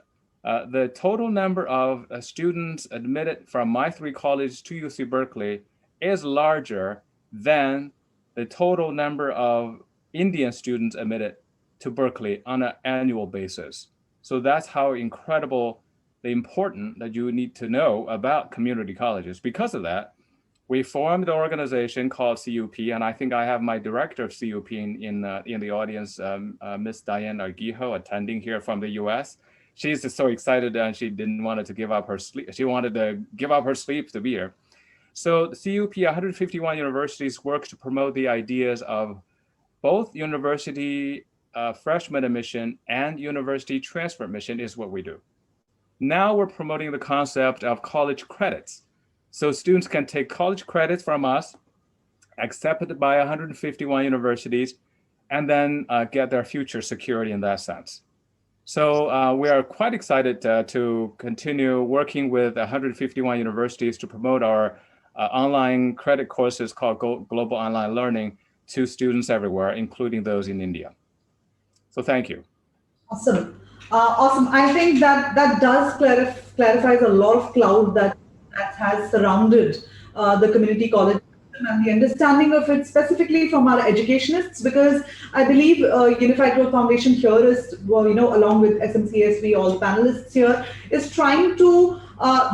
the total number of students admitted from my 3 colleges to UC Berkeley is larger than the total number of Indian students admitted to Berkeley on an annual basis. So that's how incredible important that you need to know about community colleges. Because of that, we formed an organization called CUP, and I think I have my director of CUP in the audience, Miss Diane Arguijo, attending here from the US. She's just so excited and she didn't want to give up her sleep. She wanted to give up her sleep to be here. So the CUP, 151 universities work to promote the ideas of both university freshman admission and university transfer admission is what we do. Now we're promoting the concept of college credits. So students can take college credits from us, accepted by 151 universities, and then get their future security in that sense. So we are quite excited to continue working with 151 universities to promote our online credit courses called Global Online Learning to students everywhere, including those in India. So thank you. Awesome. Awesome. I think that does clarifies a lot of cloud that has surrounded the community college and the understanding of it specifically from our educationists, because I believe Unified Growth Foundation here is, along with SMCSV, all the panelists here, is trying to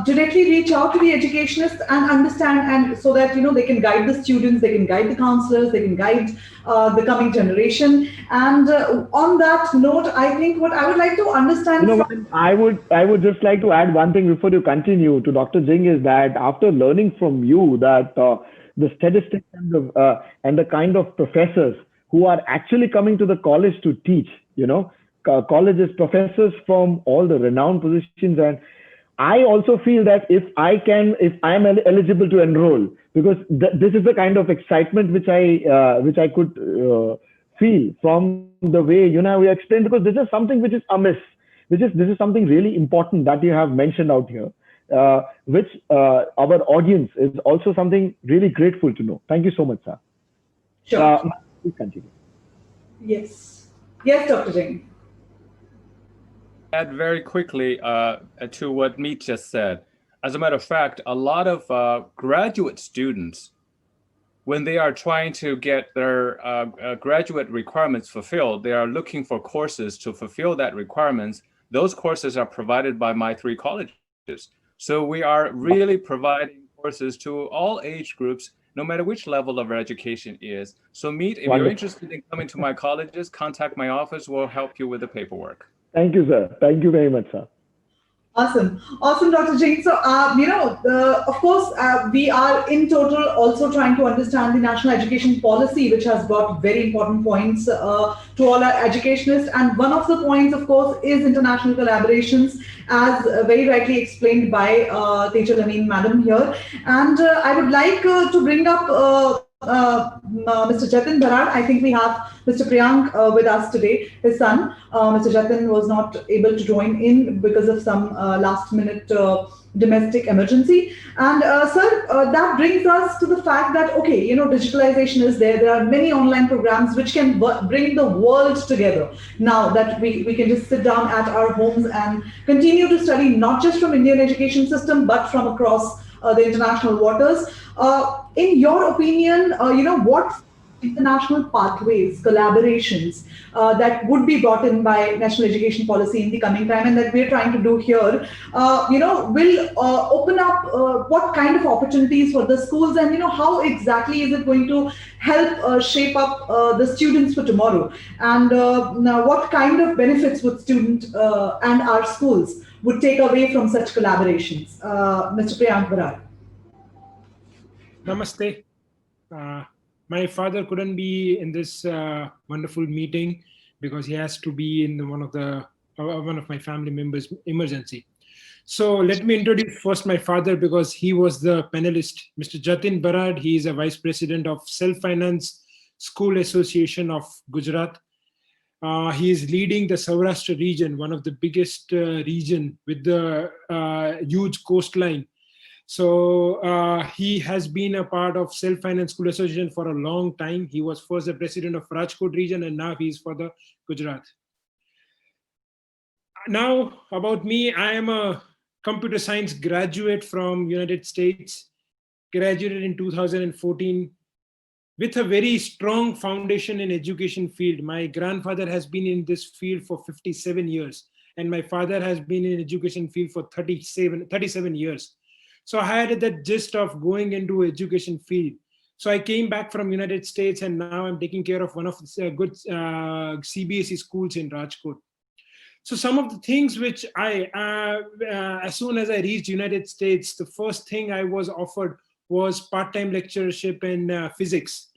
directly reach out to the educationists and understand, and so that they can guide the students, they can guide the counselors, they can guide the coming generation. And on that note, I think what I would like to understand, I would just like to add one thing before you continue to Dr. Jing, is that after learning from you that the statistics and the kind of professors who are actually coming to the college to teach, colleges, professors from all the renowned positions. And I also feel that if I am eligible to enroll, because this is the kind of excitement which I could feel from the way we explained, because this is something which is amiss, this is something really important that you have mentioned out here, which our audience is also something really grateful to know. Thank you so much, sir. Sure. Please continue. Yes, Dr. Jain. Add very quickly to what Meet just said. As a matter of fact, a lot of graduate students, when they are trying to get their graduate requirements fulfilled, they are looking for courses to fulfill that requirements. Those courses are provided by my 3 colleges. So we are really providing courses to all age groups, no matter which level of education is. So Meet, if you're interested in coming to my colleges, contact my office. We'll help you with the paperwork. Thank you, sir. Thank you very much, sir. Awesome, Dr. Jain. So, of course, we are in total also trying to understand the national education policy, which has got very important points to all our educationists. And one of the points, of course, is international collaborations, as very rightly explained by Tejal Amin Madam here. And I would like to bring up Mr. Jatin Bharad. I think we have Mr. Priyank with us today, his son. Mr. Jatin was not able to join in because of some last minute domestic emergency. And sir, that brings us to the fact that, okay, digitalization is there. There are many online programs which can bring the world together. Now that we can just sit down at our homes and continue to study, not just from Indian education system, but from across the international waters. In your opinion, what international pathways, collaborations that would be brought in by national education policy in the coming time, and that we're trying to do here, will open up what kind of opportunities for the schools, and how exactly is it going to help shape up the students for tomorrow, and now what kind of benefits would student and our schools would take away from such collaborations? Mr. Priyank Bharad. Namaste. My father couldn't be in this wonderful meeting because he has to be in one of my family members' emergency. So let me introduce first my father, because he was the panelist, Mr. Jatin Bharad. He is a vice president of Self-Finance School Association of Gujarat. He is leading the Saurashtra region, one of the biggest region with the huge coastline. So he has been a part of Self-Finance School Association for a long time. He was first the president of Rajkot region, and now he is for the Gujarat. Now about me, I am a computer science graduate from United States, graduated in 2014 with a very strong foundation in education field. My grandfather has been in this field for 57 years, and my father has been in education field for 37 years. So I had that gist of going into education field. So I came back from United States, and now I'm taking care of one of the good CBSE schools in Rajkot. So some of the things which as soon as I reached United States, the first thing I was offered was part-time lectureship in physics.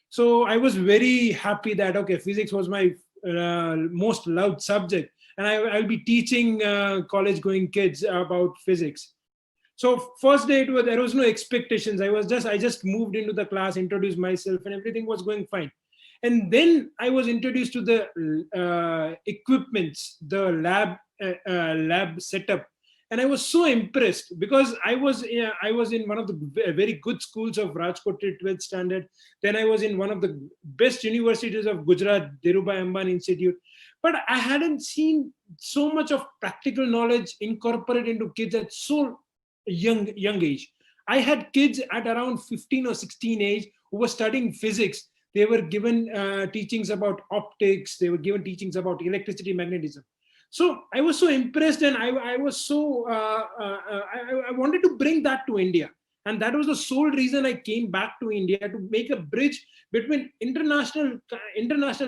So I was very happy that, okay, physics was my most loved subject, and I'll be teaching college-going kids about physics. So first day there was no expectations. I just moved into the class, introduced myself, and everything was going fine. And then I was introduced to the equipments, the lab setup, and I was so impressed because I was in one of the very good schools of Rajkot till 12th standard. Then I was in one of the best universities of Gujarat, Dhirubhai Ambani Institute. But I hadn't seen so much of practical knowledge incorporated into kids at so young age. I had kids at around 15 or 16 age who were studying physics. They were given teachings about optics. They were given teachings about electricity, magnetism. So I was so impressed, and I was so I wanted to bring that to India, and that was the sole reason I came back to India, to make a bridge between international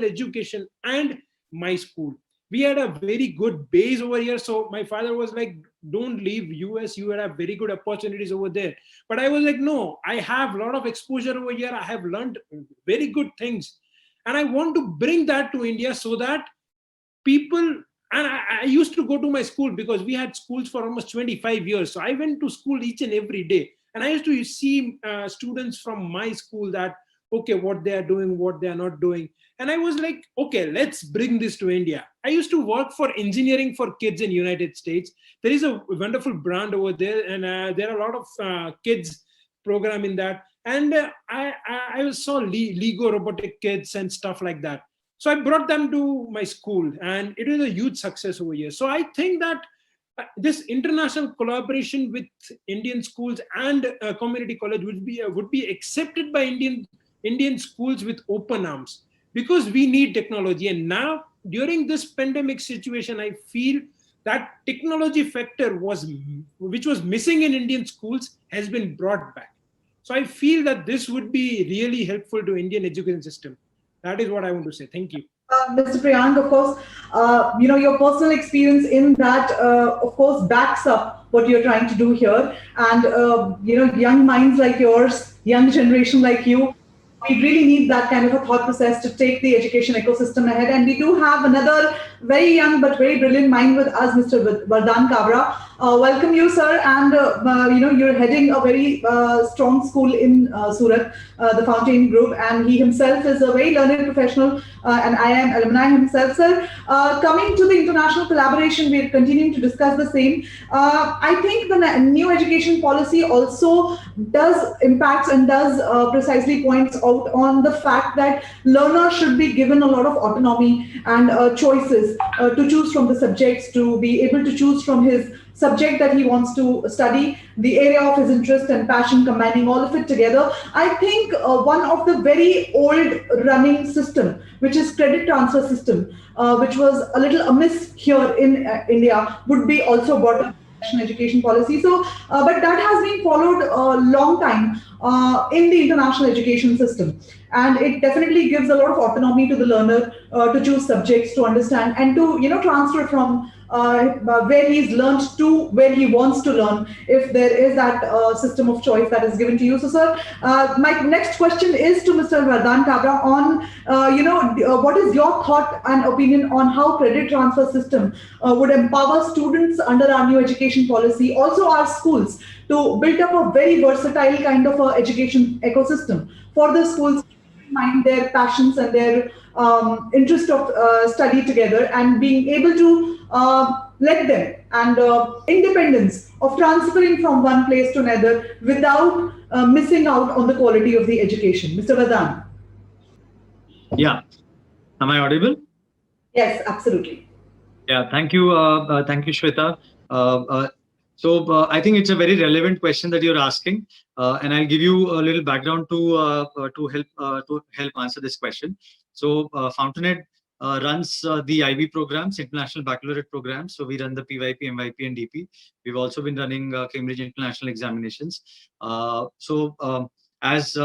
education and my school. We had a very good base over here. So my father was like, don't leave US, you will have very good opportunities over there. But I was like, no, I have a lot of exposure over here. I have learned very good things. And I want to bring that to India so that people, and I used to go to my school because we had schools for almost 25 years. So I went to school each and every day. And I used to see students from my school that, okay, what they are doing, what they are not doing. And I was like, okay, let's bring this to India. I used to work for engineering for kids in United States. There is a wonderful brand over there, and there are a lot of kids program in that. And I saw Lego robotic kids and stuff like that. So I brought them to my school, and it was a huge success over here. So I think that this international collaboration with Indian schools and community college would be accepted by Indian schools with open arms, because we need technology. And now during this pandemic situation, I feel that technology factor which was missing in Indian schools has been brought back. So I feel that this would be really helpful to Indian education system. That is what I want to say. Thank you. Mr. Priyank, of course, your personal experience in that, of course, backs up what you're trying to do here. And, young minds like yours, young generation like you, we really need that kind of a thought process to take the education ecosystem ahead. And we do have another very young but very brilliant mind with us, Mr. Vardhan Kabra. Welcome you, sir. And, you're heading a very strong school in Surat, the Fountain Group. And he himself is a very learned professional, and I am alumni himself, sir. Coming to the international collaboration, we're continuing to discuss the same. I think the new education policy also does impacts and does precisely points out on the fact that learners should be given a lot of autonomy and choices to choose from the subjects, to be able to choose from his subject that he wants to study, the area of his interest and passion, combining all of it together. I think one of the very old running system, which is credit transfer system, which was a little amiss here in India, would be also brought up in education policy. So, but that has been followed a long time in the international education system. And it definitely gives a lot of autonomy to the learner to choose subjects, to understand, and to transfer from where he's learned to where he wants to learn, if there is that system of choice that is given to you. So, sir, my next question is to Mr. Vardhan Kabra on, what is your thought and opinion on how credit transfer system would empower students under our new education policy, also our schools, to build up a very versatile kind of education ecosystem for the schools to mind their passions and their interest of study together, and being able to let them, and independence of transferring from one place to another without missing out on the quality of the education. Mr. Vardhan. Yeah. Am I audible? Yes, absolutely. Yeah, thank you, Shweta. So I think it's a very relevant question that you're asking, and I'll give you a little background to help answer this question. So Fountainhead runs the IB programs, International Baccalaureate programs. So we run the PYP, MYP, and DP. We've also been running Cambridge International Examinations. As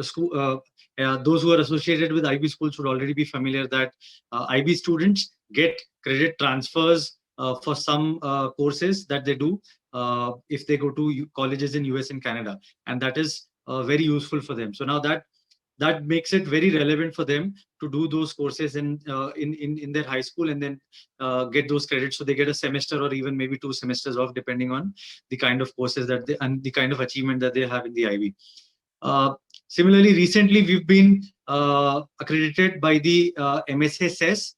school, those who are associated with IB schools would already be familiar that IB students get credit transfers for some courses that they do if they go to colleges in US and Canada, and that is very useful for them. So now that makes it very relevant for them to do those courses in their high school, and then get those credits. So they get a semester or even maybe 2 semesters off, depending on the kind of courses that they and the kind of achievement that they have in the IB. Similarly, recently we've been accredited by the MSSS,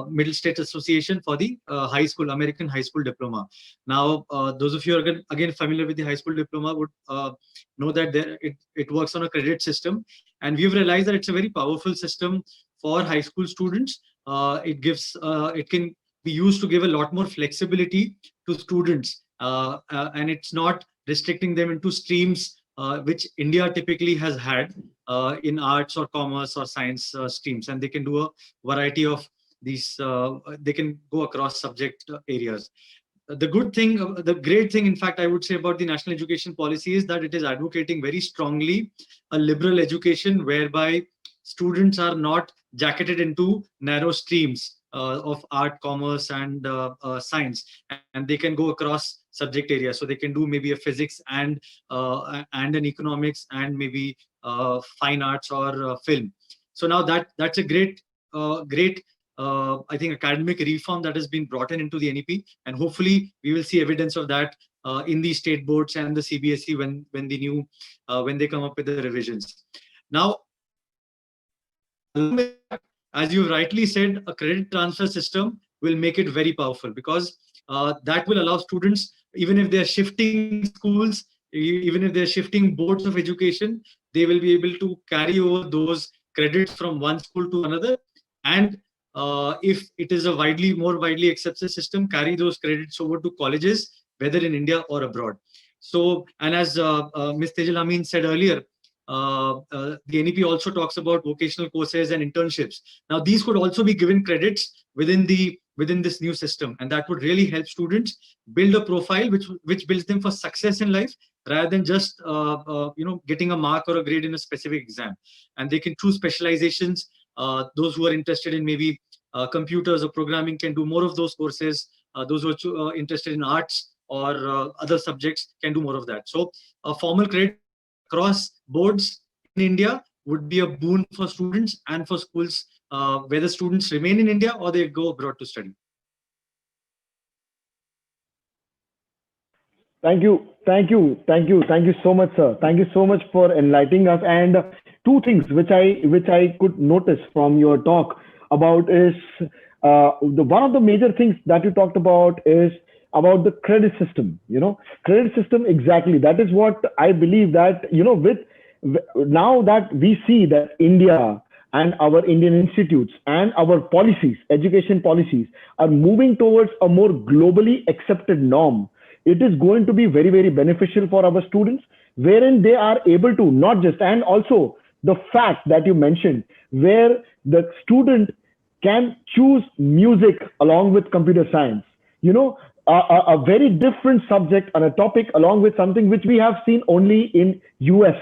Middle State Association, for the American High School Diploma. Now, those of you are again familiar with the high school diploma would know that it works on a credit system, and we've realized that it's a very powerful system for high school students. It can be used to give a lot more flexibility to students, and it's not restricting them into streams which India typically has had in arts or commerce or science streams, and they can do a variety of these. They can go across subject areas. The great thing, in fact, I would say about the national education policy is that it is advocating very strongly a liberal education whereby students are not jacketed into narrow streams of art, commerce, and science, and they can go across subject areas. So they can do maybe a physics and an economics and maybe fine arts or film. So now that's a great, I think, academic reform that has been brought into the NEP, and hopefully we will see evidence of that in the state boards and the CBSE when they come up with the revisions. Now, as you rightly said, a credit transfer system will make it very powerful, because that will allow students, even if they're shifting schools, even if they're shifting boards of education, they will be able to carry over those credits from one school to another. And if it is a more widely accepted system, carry those credits over to colleges, whether in India or abroad. So, and as Ms. Tejal Amin said earlier, the NEP also talks about vocational courses and internships. Now, these could also be given credits within this new system, and that would really help students build a profile which builds them for success in life, rather than just getting a mark or a grade in a specific exam. And they can choose specializations. Those who are interested in maybe computers or programming can do more of those courses. Those who are interested in arts or other subjects can do more of that. So a formal credit across boards in India would be a boon for students and for schools, whether students remain in India or they go abroad to study. Thank you so much, sir. Thank you so much for enlightening us. And two things which I could notice from your talk about is one of the major things that you talked about is about the credit system. Credit system, exactly. That is what I believe that, with now that we see that India and our Indian institutes and our policies, education policies, are moving towards a more globally accepted norm, it is going to be very, very beneficial for our students, wherein they are able to not just, and also the fact that you mentioned, where the student can choose music along with computer science, a very different subject and a topic along with something which we have seen only in US,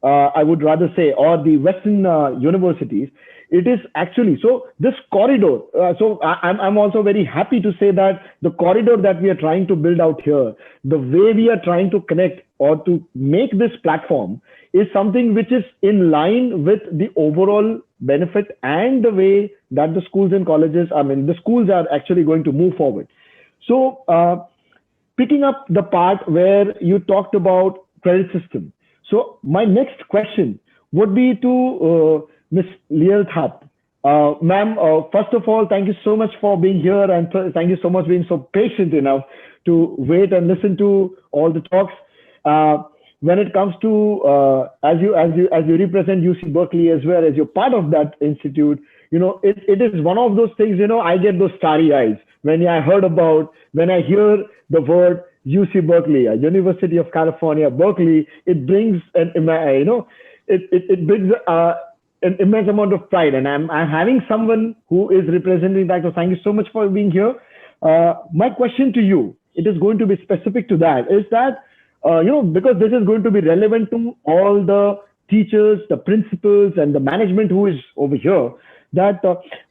I would rather say, or the Western universities. It is actually, so this corridor, so I'm also very happy to say that the corridor that we are trying to build out here, the way we are trying to connect or to make this platform is something which is in line with the overall benefit and the way that the schools and colleges, the schools are actually going to move forward. So picking up the part where you talked about credit system. So my next question would be to Ms. Lielthap. Ma'am, first of all, thank you so much for being here, and thank you so much for being so patient enough to wait and listen to all the talks. When it comes to as you represent UC Berkeley as well, as you're part of that institute, it is one of those things. I get those starry eyes when I hear the word UC Berkeley, University of California, Berkeley. It brings it brings an immense amount of pride, and I'm having someone who is representing that. So thank you so much for being here. My question to you, it is going to be specific to that, is that because this is going to be relevant to all the teachers, the principals, and the management who is over here, that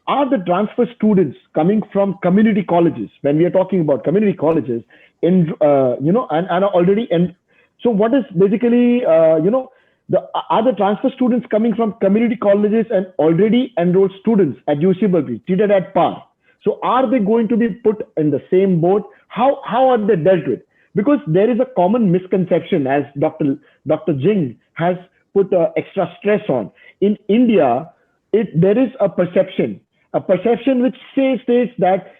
are the transfer students coming from community colleges, when we are talking about community colleges, and are already in. So what is basically, are the transfer students coming from community colleges and already enrolled students at UC Berkeley treated at par? So are they going to be put in the same boat? How are they dealt with? Because there is a common misconception, as Dr. Jing has put extra stress on. In India, there is a perception which states that,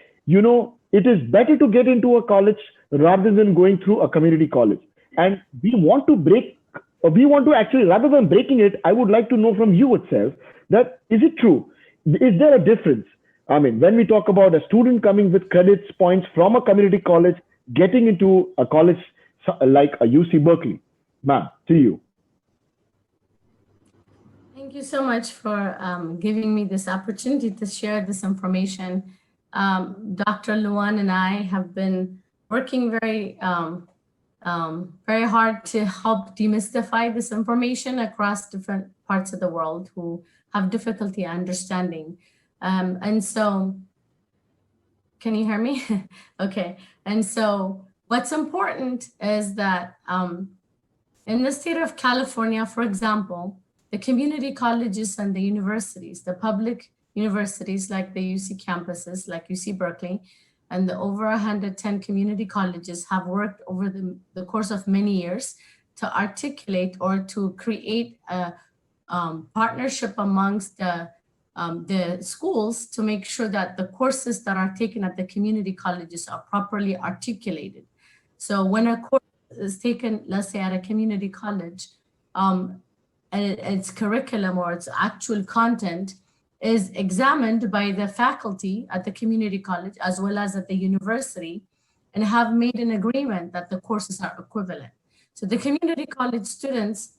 it is better to get into a college rather than going through a community college. And we want to actually, rather than breaking it, I would like to know from you itself that, is it true? Is there a difference? When we talk about a student coming with credits points from a community college, getting into a college like a UC Berkeley. Ma'am, to you. Thank you so much for giving me this opportunity to share this information. Dr. Luan and I have been working very hard to help demystify this information across different parts of the world who have difficulty understanding. And so, can you hear me? Okay. And so what's important is that in the state of California, for example, the community colleges and the universities, the public universities like the UC campuses, like UC Berkeley, and the over 110 community colleges have worked over the course of many years to articulate or to create a partnership amongst the schools to make sure that the courses that are taken at the community colleges are properly articulated. So when a course is taken, let's say at a community college, and its curriculum or its actual content is examined by the faculty at the community college as well as at the university, and have made an agreement that the courses are equivalent. So the community college students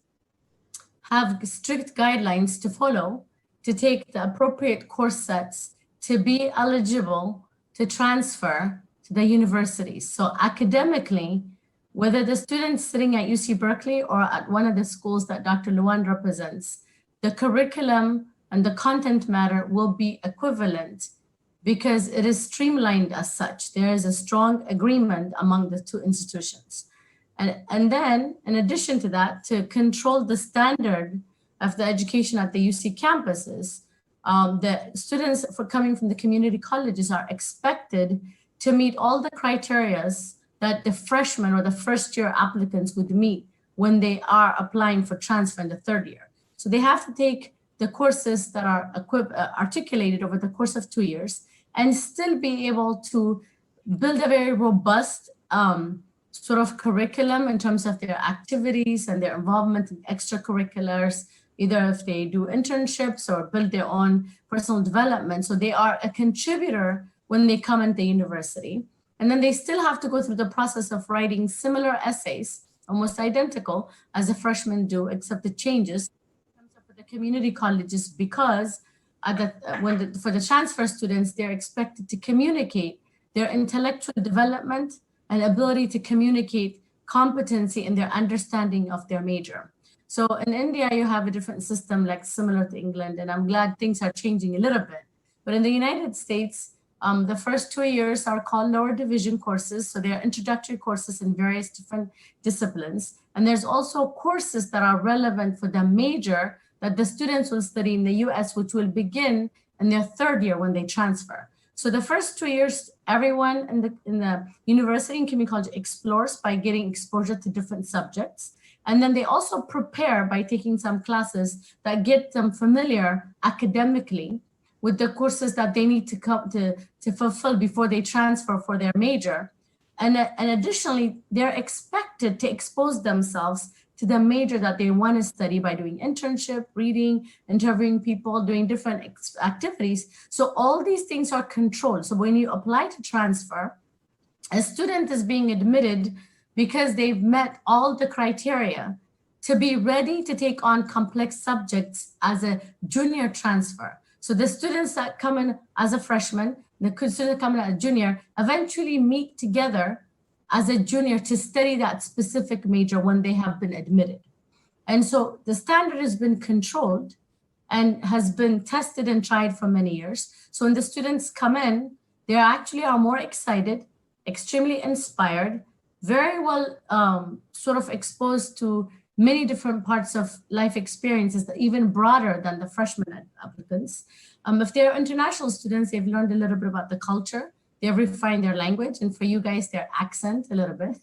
have strict guidelines to follow to take the appropriate course sets to be eligible to transfer to the universities. So academically, whether the student's sitting at UC Berkeley or at one of the schools that Dr. Luan represents, the curriculum and the content matter will be equivalent because it is streamlined as such. There is a strong agreement among the two institutions. And then, in addition to that, to control the standard of the education at the UC campuses, the students coming from the community colleges are expected to meet all the criterias that the freshmen or the first year applicants would meet when they are applying for transfer in the third year. So they have to take the courses that are articulated over the course of 2 years and still be able to build a very robust sort of curriculum in terms of their activities and their involvement in extracurriculars, either if they do internships or build their own personal development. So they are a contributor when they come into the university. And then they still have to go through the process of writing similar essays, almost identical as the freshmen do, except the changes for the community colleges, because for the transfer students, they're expected to communicate their intellectual development and ability to communicate competency in their understanding of their major. So in India, you have a different system like similar to England, and I'm glad things are changing a little bit. But in the United States, the first 2 years are called lower division courses. So they're introductory courses in various different disciplines. And there's also courses that are relevant for the major that the students will study in the US, which will begin in their third year when they transfer. So the first 2 years, everyone in the university and community college explores by getting exposure to different subjects. And then they also prepare by taking some classes that get them familiar academically with the courses that they need to come to fulfill before they transfer for their major. And additionally, they're expected to expose themselves to the major that they want to study by doing internship, reading, interviewing people, doing different activities. So all these things are controlled. So when you apply to transfer, a student is being admitted because they've met all the criteria to be ready to take on complex subjects as a junior transfer. So the students that come in as a freshman, the students come in as a junior, eventually meet together as a junior to study that specific major when they have been admitted. And so the standard has been controlled and has been tested and tried for many years. So when the students come in, they actually are more excited, extremely inspired, very well sort of exposed to many different parts of life experiences that even broader than the freshman applicants. If they're international students, they've learned a little bit about the culture. They've refined their language, and for you guys, their accent a little bit.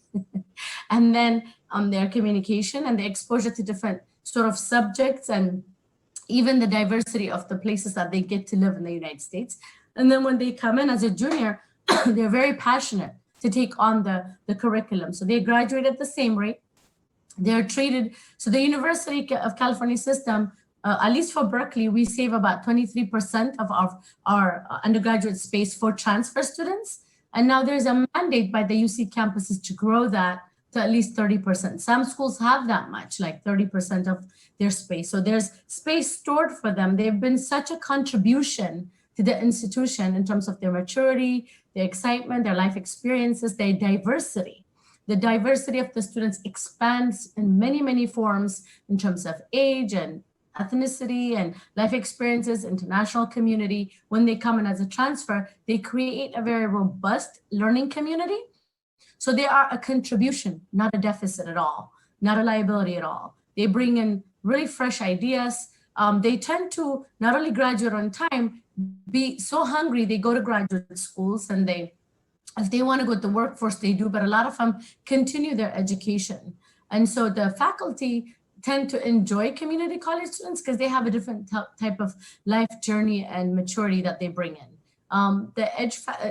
And then their communication and the exposure to different sort of subjects and even the diversity of the places that they get to live in the United States. And then when they come in as a junior, they're very passionate to take on the curriculum. So they graduate at the same rate. They're treated, so the University of California system, at least for Berkeley, we save about 23% of our undergraduate space for transfer students. And now there's a mandate by the UC campuses to grow that to at least 30%. Some schools have that much, like 30% of their space. So there's space stored for them. They've been such a contribution to the institution in terms of their maturity, their excitement, their life experiences, their diversity. The diversity of the students expands in many, many forms in terms of age and ethnicity and life experiences, international community. When they come in as a transfer, they create a very robust learning community. So they are a contribution, not a deficit at all, not a liability at all. They bring in really fresh ideas. They tend to not only graduate on time, be so hungry, they go to graduate schools, and if they want to go to the workforce, they do, but a lot of them continue their education. And so the faculty tend to enjoy community college students because they have a different type of life journey and maturity that they bring in.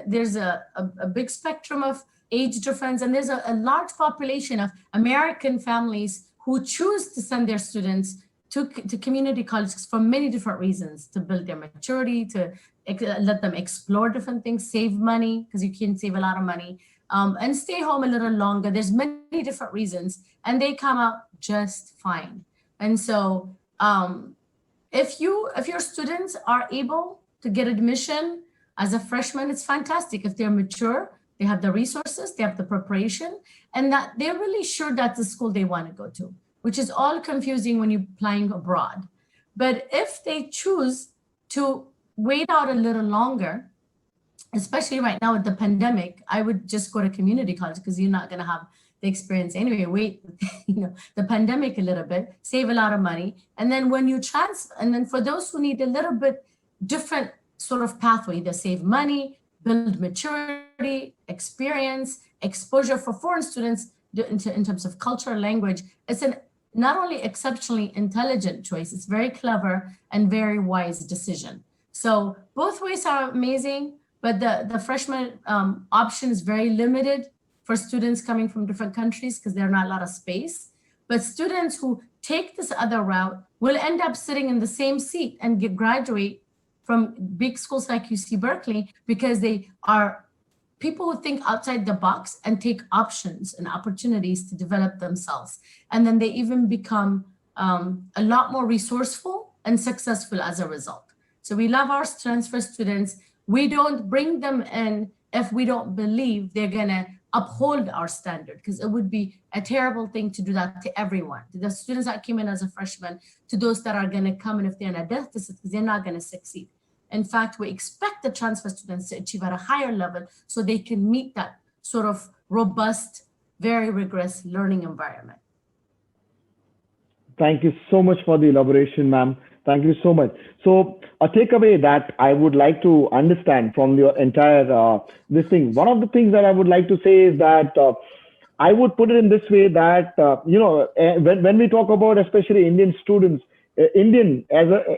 There's a big spectrum of age difference, and there's a large population of American families who choose to send their students to community colleges for many different reasons: to build their maturity, to let them explore different things, save money, because you can save a lot of money, and stay home a little longer. There's many different reasons, and they come out just fine. And so if your students are able to get admission as a freshman, it's fantastic. If they're mature, they have the resources, they have the preparation, and that they're really sure that's the school they want to go to, which is all confusing when you're applying abroad. But if they choose to wait out a little longer, especially right now with the pandemic, I would just go to community college because you're not going to have the experience anyway. Wait, the pandemic a little bit, save a lot of money. And then when you and then for those who need a little bit different sort of pathway, they save money, build maturity, experience, exposure for foreign students in terms of culture, language. It's not only exceptionally intelligent choice, it's very clever and very wise decision. So both ways are amazing, but the freshman option is very limited for students coming from different countries because there's not a lot of space. But students who take this other route will end up sitting in the same seat and graduate from big schools like UC Berkeley because they are people who think outside the box and take options and opportunities to develop themselves. And then they even become a lot more resourceful and successful as a result. So we love our transfer students. We don't bring them in if we don't believe they're gonna uphold our standard, because it would be a terrible thing to do that to everyone, to the students that came in as a freshman, to those that are gonna come in if they're in a deficit, because they're not gonna succeed. In fact, we expect the transfer students to achieve at a higher level so they can meet that sort of robust, very rigorous learning environment. Thank you so much for the elaboration, ma'am. Thank you so much. So a takeaway that I would like to understand from your entire this thing. One of the things that I would like to say is that I would put it in this way that when we talk about especially Indian students, Indian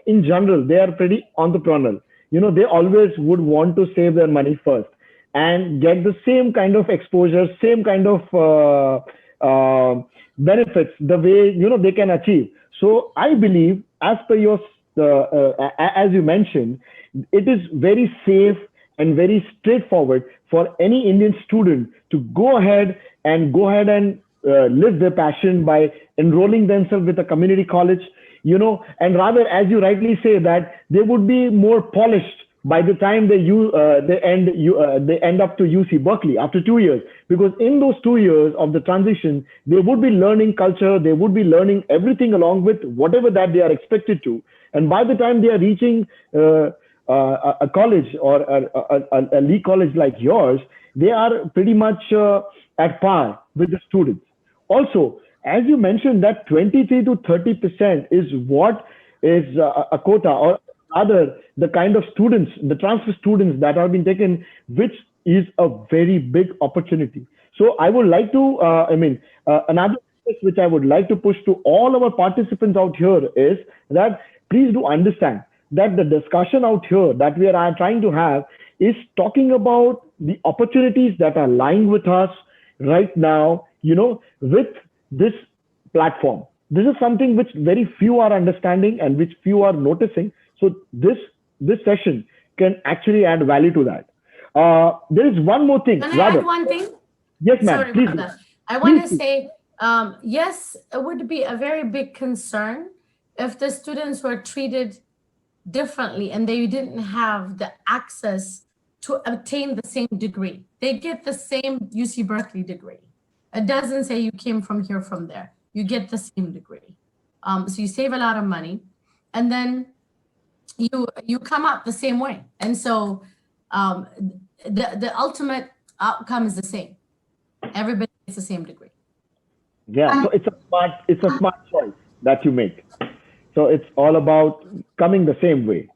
in general, they are pretty entrepreneurial. They always would want to save their money first and get the same kind of exposure, same kind of benefits the way they can achieve. So I believe, as per your as you mentioned, it is very safe and very straightforward for any Indian student to go ahead and live their passion by enrolling themselves with a community college, and rather, as you rightly say, that they would be more polished by the time they end up to UC Berkeley after 2 years, because in those 2 years of the transition, they would be learning culture, they would be learning everything along with whatever that they are expected to. And by the time they are reaching a college or a elite college like yours, they are pretty much at par with the students. Also, as you mentioned, that 23 to 30% is what is a quota, or rather the kind of students, the transfer students that have been taken, which is a very big opportunity. So I would like to, another which I would like to push to all our participants out here is that please do understand that the discussion out here that we are trying to have is talking about the opportunities that are lying with us right now, with this platform. This is something which very few are understanding and which few are noticing. So this session can actually add value to that. There is one more thing. Can I add one thing? Yes, ma'am. Sorry please. about that. I want to say, yes, it would be a very big concern if the students were treated differently and they didn't have the access to obtain the same degree. They get the same UC Berkeley degree. It doesn't say you came from here, from there. You get the same degree. So you save a lot of money, and then you come out the same way. And so the ultimate outcome is the same. Everybody gets the same degree. Yeah, so it's a smart choice. that you make. So it's all about coming the same way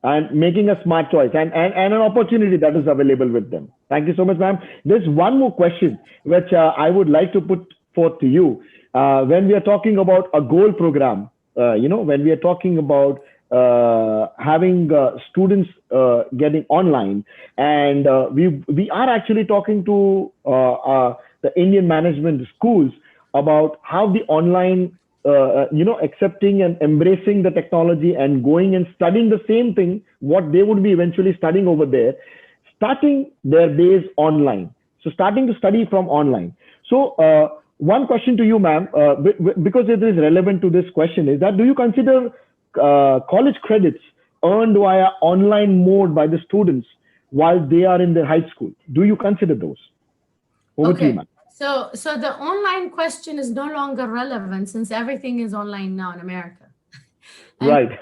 and making a smart choice and an opportunity that is available with them. Thank you so much, ma'am. There's one more question which I would like to put forth to you. When we are talking about a goal program, when we are talking about having students getting online, and we are actually talking to the Indian management schools about how the online accepting and embracing the technology and going and studying the same thing what they would be eventually studying over there, starting their days online, so starting to study from online. So one question to you, ma'am, because it is relevant to this question, is that do you consider college credits earned via online mode by the students while they are in their high school? Do you consider those? Over to you, ma'am. So the online question is no longer relevant since everything is online now in America. Right.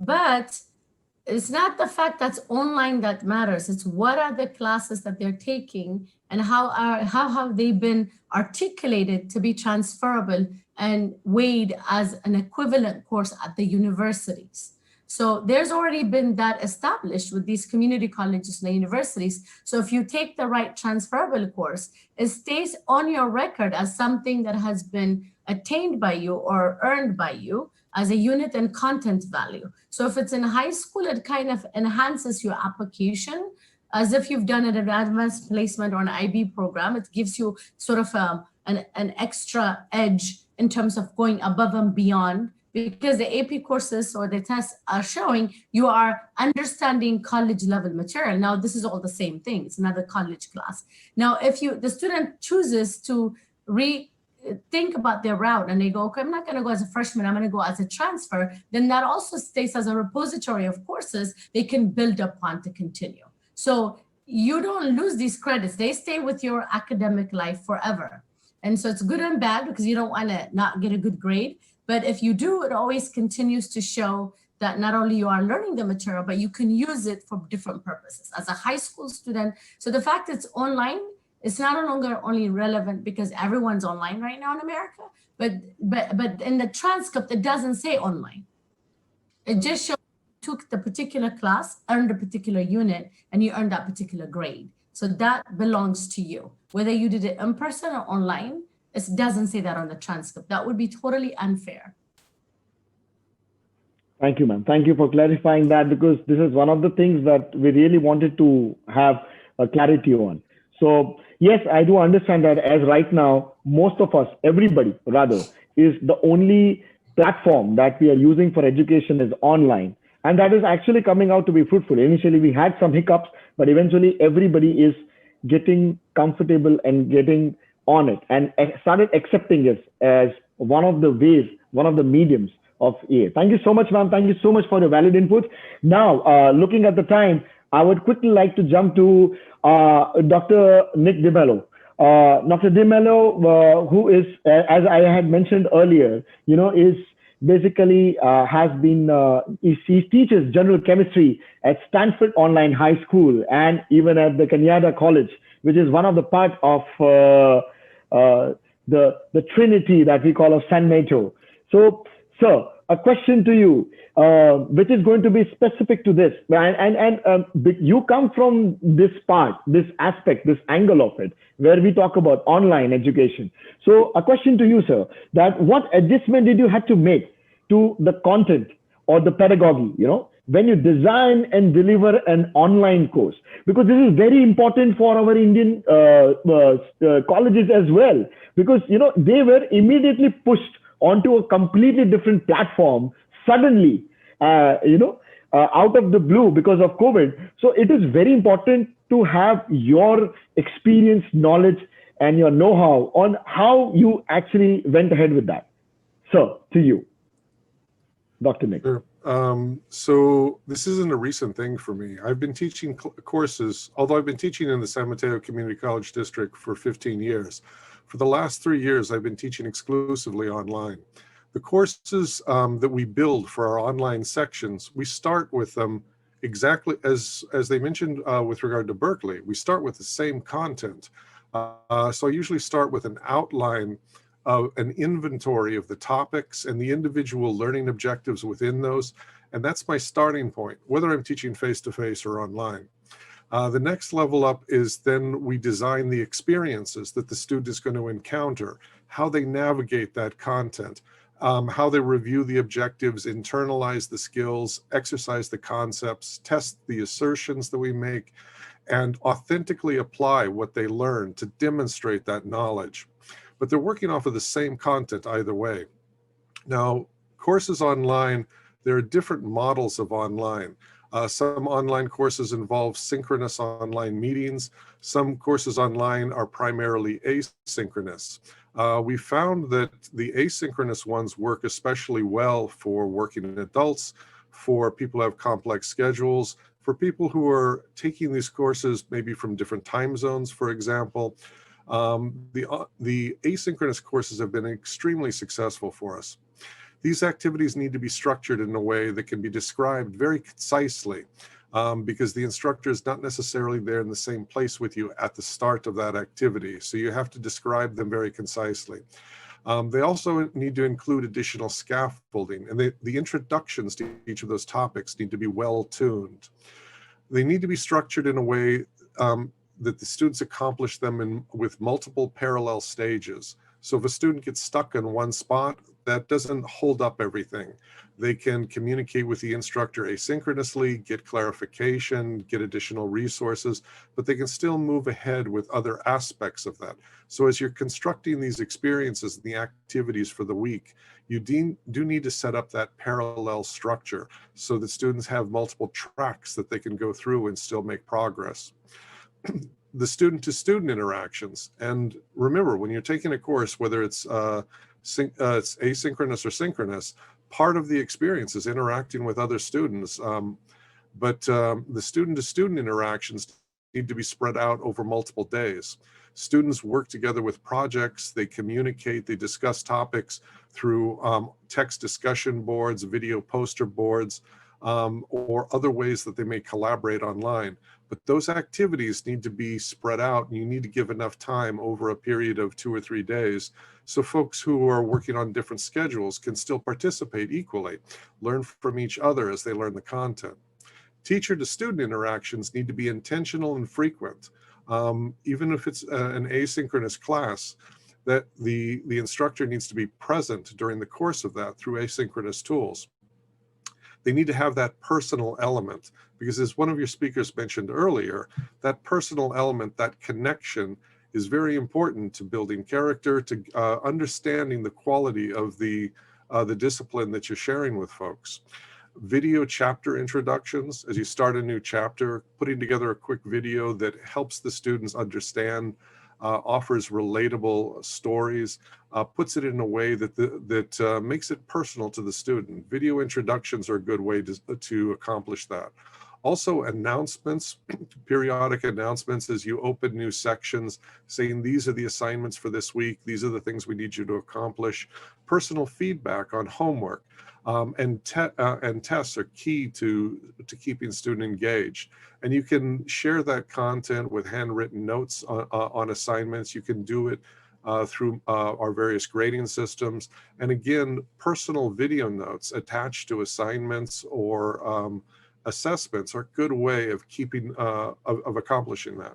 but it's not the fact that's online that matters. It's what are the classes that they're taking and how have they been articulated to be transferable and weighed as an equivalent course at the universities. So there's already been that established with these community colleges and the universities. So if you take the right transferable course, it stays on your record as something that has been attained by you or earned by you as a unit and content value. So if it's in high school, it kind of enhances your application as if you've done an advanced placement or an IB program. It gives you sort of an extra edge in terms of going above and beyond, because the AP courses or the tests are showing you are understanding college level material. Now, this is all the same thing. It's another college class. Now, if the student chooses to think about their route and they go, okay, I'm not going to go as a freshman, I'm going to go as a transfer, then that also stays as a repository of courses they can build upon to continue. So you don't lose these credits. They stay with your academic life forever. And so it's good and bad because you don't want to not get a good grade. But if you do, it always continues to show that not only you are learning the material, but you can use it for different purposes as a high school student. So the fact it's online, it's no longer only relevant because everyone's online right now in America, but in the transcript, it doesn't say online. It just shows you took the particular class, earned a particular unit, and you earned that particular grade. So that belongs to you. Whether you did it in person or online, it doesn't say that on the transcript. That would be totally unfair. Thank you, ma'am. Thank you for clarifying that, because this is one of the things that we really wanted to have a clarity on. So yes, I do understand that as right now, most of us, everybody rather, is the only platform that we are using for education is online. And that is actually coming out to be fruitful. Initially, we had some hiccups, but eventually everybody is getting comfortable and getting on it and started accepting it as one of the ways, one of the mediums of EA. Thank you so much, ma'am. Thank you so much for your valid input. Now, looking at the time, I would quickly like to jump to Dr. Nick Demelo. Dr. Demelo, who is, as I had mentioned earlier, is basically has been, he teaches general chemistry at Stanford Online High School and even at the Kenyatta College, which is one of the part of the Trinity that we call of San Mateo. So, sir, a question to you, which is going to be specific to this, and you come from this part, this aspect, this angle of it, where we talk about online education. So a question to you, sir, that what adjustment did you have to make to the content or the pedagogy, when you design and deliver an online course? Because this is very important for our Indian colleges as well, because, they were immediately pushed onto a completely different platform suddenly, out of the blue because of COVID. So it is very important to have your experience, knowledge, and your know-how on how you actually went ahead with that. So to you, Dr. Nick. Sure. So this isn't a recent thing for me. I've been teaching courses, although I've been teaching in the San Mateo Community College District for 15 years. For the last 3 years, I've been teaching exclusively online. The courses that we build for our online sections, we start with them exactly as they mentioned with regard to Berkeley. We start with the same content. So I usually start with an outline an inventory of the topics and the individual learning objectives within those. And that's my starting point, whether I'm teaching face-to-face or online. The next level up is then we design the experiences that the student is going to encounter, how they navigate that content, how they review the objectives, internalize the skills, exercise the concepts, test the assertions that we make, and authentically apply what they learn to demonstrate that knowledge. But they're working off of the same content either way. Now, courses online, there are different models of online. Some online courses involve synchronous online meetings. Some courses online are primarily asynchronous. We found that the asynchronous ones work especially well for working adults, for people who have complex schedules, for people who are taking these courses maybe from different time zones, for example. The asynchronous courses have been extremely successful for us. These activities need to be structured in a way that can be described very concisely, because the instructor is not necessarily there in the same place with you at the start of that activity. So you have to describe them very concisely. They also need to include additional scaffolding, and the introductions to each of those topics need to be well tuned. They need to be structured in a way that the students accomplish them with multiple parallel stages. So if a student gets stuck in one spot, that doesn't hold up everything. They can communicate with the instructor asynchronously, get clarification, get additional resources, but they can still move ahead with other aspects of that. So as you're constructing these experiences and the activities for the week, you do need to set up that parallel structure so that students have multiple tracks that they can go through and still make progress. The student-to-student interactions. And remember, when you're taking a course, whether it's asynchronous or synchronous, part of the experience is interacting with other students. But the student-to-student interactions need to be spread out over multiple days. Students work together with projects, they communicate, they discuss topics through text discussion boards, video poster boards, or other ways that they may collaborate online. But those activities need to be spread out, and you need to give enough time over a period of 2 or 3 days so folks who are working on different schedules can still participate equally, learn from each other as they learn the content. Teacher-to-student interactions need to be intentional and frequent. Even if it's an asynchronous class, that the instructor needs to be present during the course of that through asynchronous tools. They need to have that personal element, because as one of your speakers mentioned earlier, that personal element, that connection is very important to building character, to understanding the quality of the discipline that you're sharing with folks. Video chapter introductions, as you start a new chapter, putting together a quick video that helps the students understand, offers relatable stories, puts it in a way that makes it personal to the student. Video introductions are a good way to accomplish that. Also, announcements, periodic announcements as you open new sections, saying these are the assignments for this week, these are the things we need you to accomplish. Personal feedback on homework and tests are key to keeping student engaged. And you can share that content with handwritten notes on assignments. You can do it through our various grading systems. And again, personal video notes attached to assignments or assessments are a good way of keeping of accomplishing that.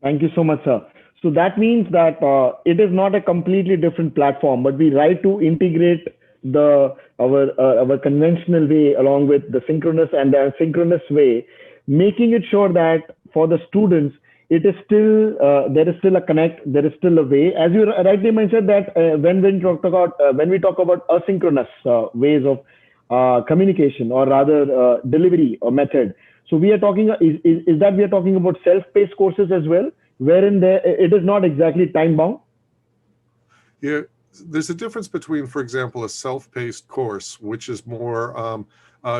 Thank you so much, sir. So that means that it is not a completely different platform, but we try to integrate our conventional way along with the synchronous and the asynchronous way, making it sure that for the students, it is still there is still a connect, there is still a way. As you rightly mentioned that when we talk about asynchronous ways of communication, or rather delivery or method. So we are talking, is that we are talking about self-paced courses as well, wherein it is not exactly time-bound? Yeah, there's a difference between, for example, a self-paced course, which is more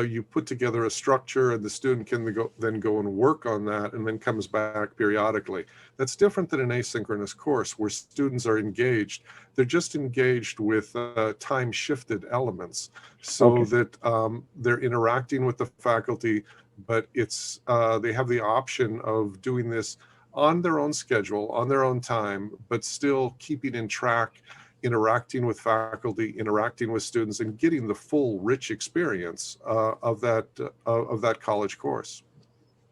you put together a structure and the student can then go and work on that and then comes back periodically. That's different than an asynchronous course where students are engaged. They're just engaged with time-shifted elements so that they're interacting with the faculty, but it's they have the option of doing this on their own schedule, on their own time, but still keeping in track, interacting with faculty, interacting with students, and getting the full rich experience of that college course.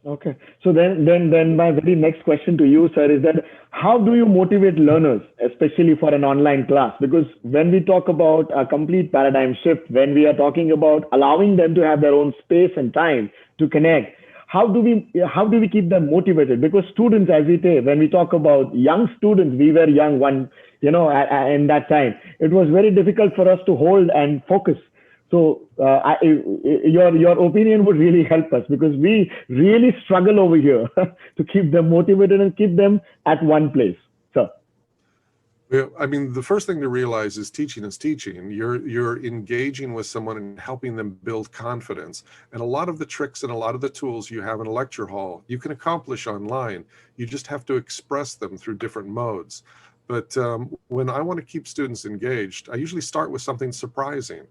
Okay. So then my very next question to you, sir, is that how do you motivate learners, especially for an online class? Because when we talk about a complete paradigm shift, when we are talking about allowing them to have their own space and time to connect, how do we keep them motivated? Because students, as we say, when we talk about young students, we were young in that time. It was very difficult for us to hold and focus. So your opinion would really help us, because we really struggle over here to keep them motivated and keep them at one place. So, yeah, I mean, the first thing to realize is teaching is teaching. You're engaging with someone and helping them build confidence. And a lot of the tricks and a lot of the tools you have in a lecture hall, you can accomplish online. You just have to express them through different modes. But when I want to keep students engaged, I usually start with something surprising.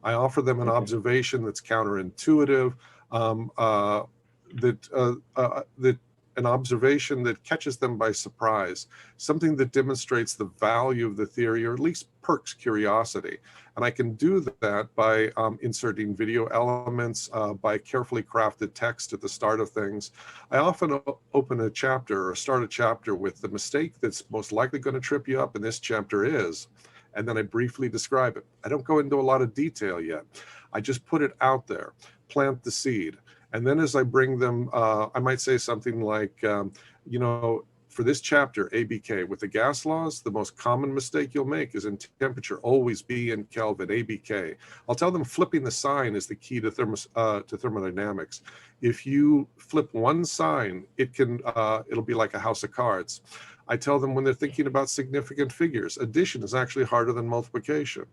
I offer them an observation that's counterintuitive, an observation that catches them by surprise, something that demonstrates the value of the theory, or at least perks curiosity. And I can do that by inserting video elements, by carefully crafted text at the start of things. I often open a chapter or start a chapter with the mistake that's most likely going to trip you up in this chapter is, and then I briefly describe it. I don't go into a lot of detail yet. I just put it out there, plant the seed. And then as I bring them, I might say something like, for this chapter, ABK, with the gas laws, the most common mistake you'll make is in temperature, always be in Kelvin, ABK. I'll tell them flipping the sign is the key to thermodynamics. If you flip one sign, it'll be like a house of cards. I tell them when they're thinking about significant figures, addition is actually harder than multiplication.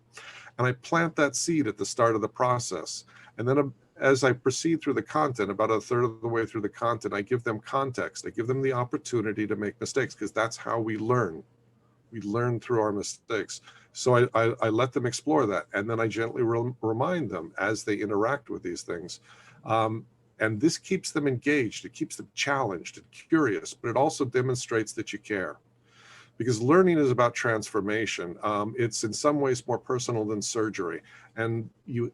And I plant that seed at the start of the process. And then as I proceed through the content, about a third of the way through the content, I give them context. I give them the opportunity to make mistakes, because that's how we learn. We learn through our mistakes. So I let them explore that. And then I gently remind them as they interact with these things. And this keeps them engaged. It keeps them challenged and curious, but it also demonstrates that you care. Because learning is about transformation. It's in some ways more personal than surgery. And the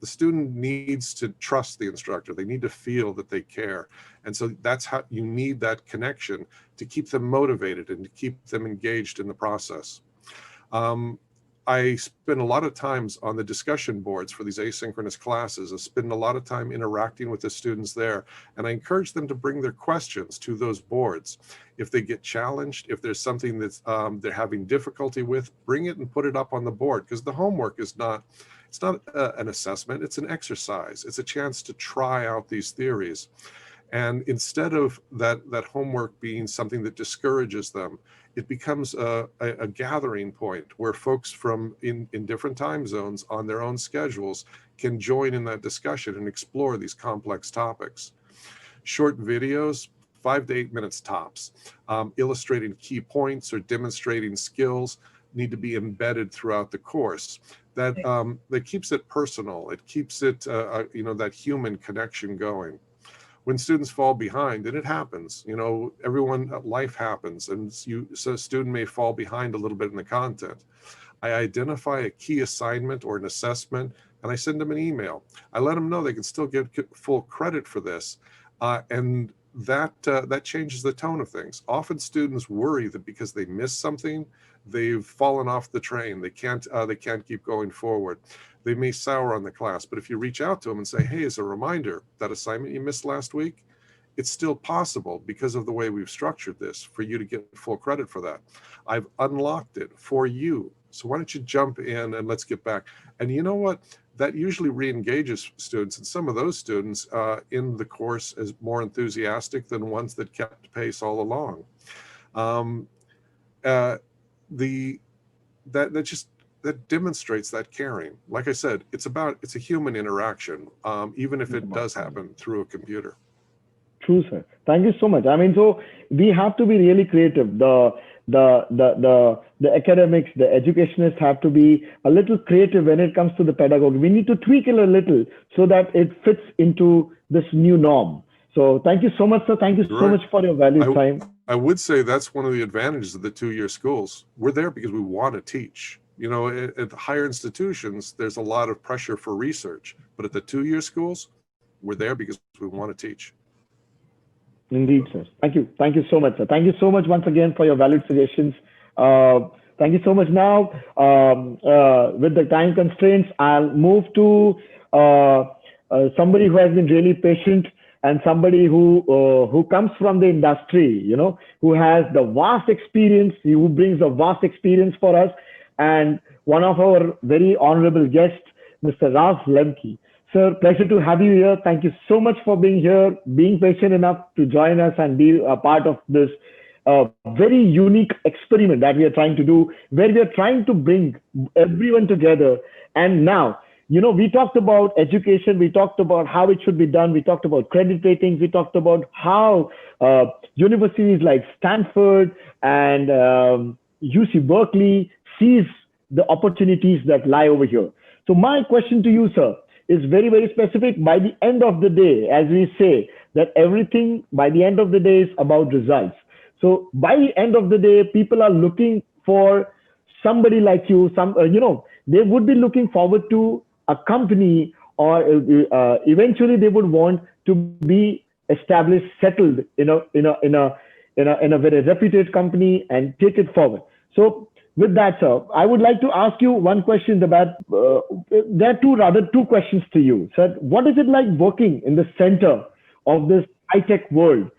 student needs to trust the instructor. They need to feel that they care. And so that's how you need that connection to keep them motivated and to keep them engaged in the process. I spend a lot of times on the discussion boards for these asynchronous classes. I spend a lot of time interacting with the students there, and I encourage them to bring their questions to those boards. If they get challenged, if there's something that's they're having difficulty with, bring it and put it up on the board, because the homework is not an assessment, it's an exercise. It's a chance to try out these theories. And instead of that homework being something that discourages them, it becomes a gathering point where folks from in different time zones on their own schedules can join in that discussion and explore these complex topics. Short videos, 5 to 8 minutes tops, illustrating key points or demonstrating skills need to be embedded throughout the course. That keeps it personal. It keeps it, that human connection going. When students fall behind, and it happens, life happens, and so a student may fall behind a little bit in the content. I identify a key assignment or an assessment, and I send them an email. I let them know they can still get full credit for this, and that changes the tone of things. Often students worry that because they missed something, they've fallen off the train. They can't keep going forward. They may sour on the class, but if you reach out to them and say, hey, as a reminder, that assignment you missed last week, it's still possible because of the way we've structured this for you to get full credit for that. I've unlocked it for you. So why don't you jump in and let's get back. And you know what? That usually re-engages students, and some of those students in the course is more enthusiastic than ones that kept pace all along. That demonstrates that caring. Like I said, it's a human interaction, even if it does happen through a computer. True, sir. Thank you so much. I mean, so we have to be really creative. The academics, the educationists have to be a little creative when it comes to the pedagogy. We need to tweak it a little so that it fits into this new norm. So thank you so much, sir. Thank you so much for your valuable time. I would say that's one of the advantages of the two-year schools. We're there because we want to teach. You know, at higher institutions, there's a lot of pressure for research, but at the two-year schools, we're there because we want to teach. Indeed, sir. Thank you. Thank you so much, sir. Thank you so much once again for your valued suggestions. Thank you so much. Now, with the time constraints, I'll move to somebody who has been really patient and somebody who comes from the industry, you know, who has the vast experience, who brings a vast experience for us, and one of our very honorable guests, Mr. Lemke. Sir, pleasure to have you here. Thank you so much for being here, being patient enough to join us and be a part of this very unique experiment that we are trying to do, where we are trying to bring everyone together. And now, you know, we talked about education, we talked about how it should be done, we talked about credit ratings, we talked about how universities like Stanford and UC Berkeley sees the opportunities that lie over here. So my question to you, sir, is very, very specific. By the end of the day, as we say, that everything by the end of the day is about results. So by the end of the day, people are looking for somebody like you, you know, they would be looking forward to a company, or eventually they would want to be established, settled in a very reputed company and take it forward. So with that, sir, I would like to ask you one question about, there are two questions to you. Sir, what is it like working in the center of this high-tech world?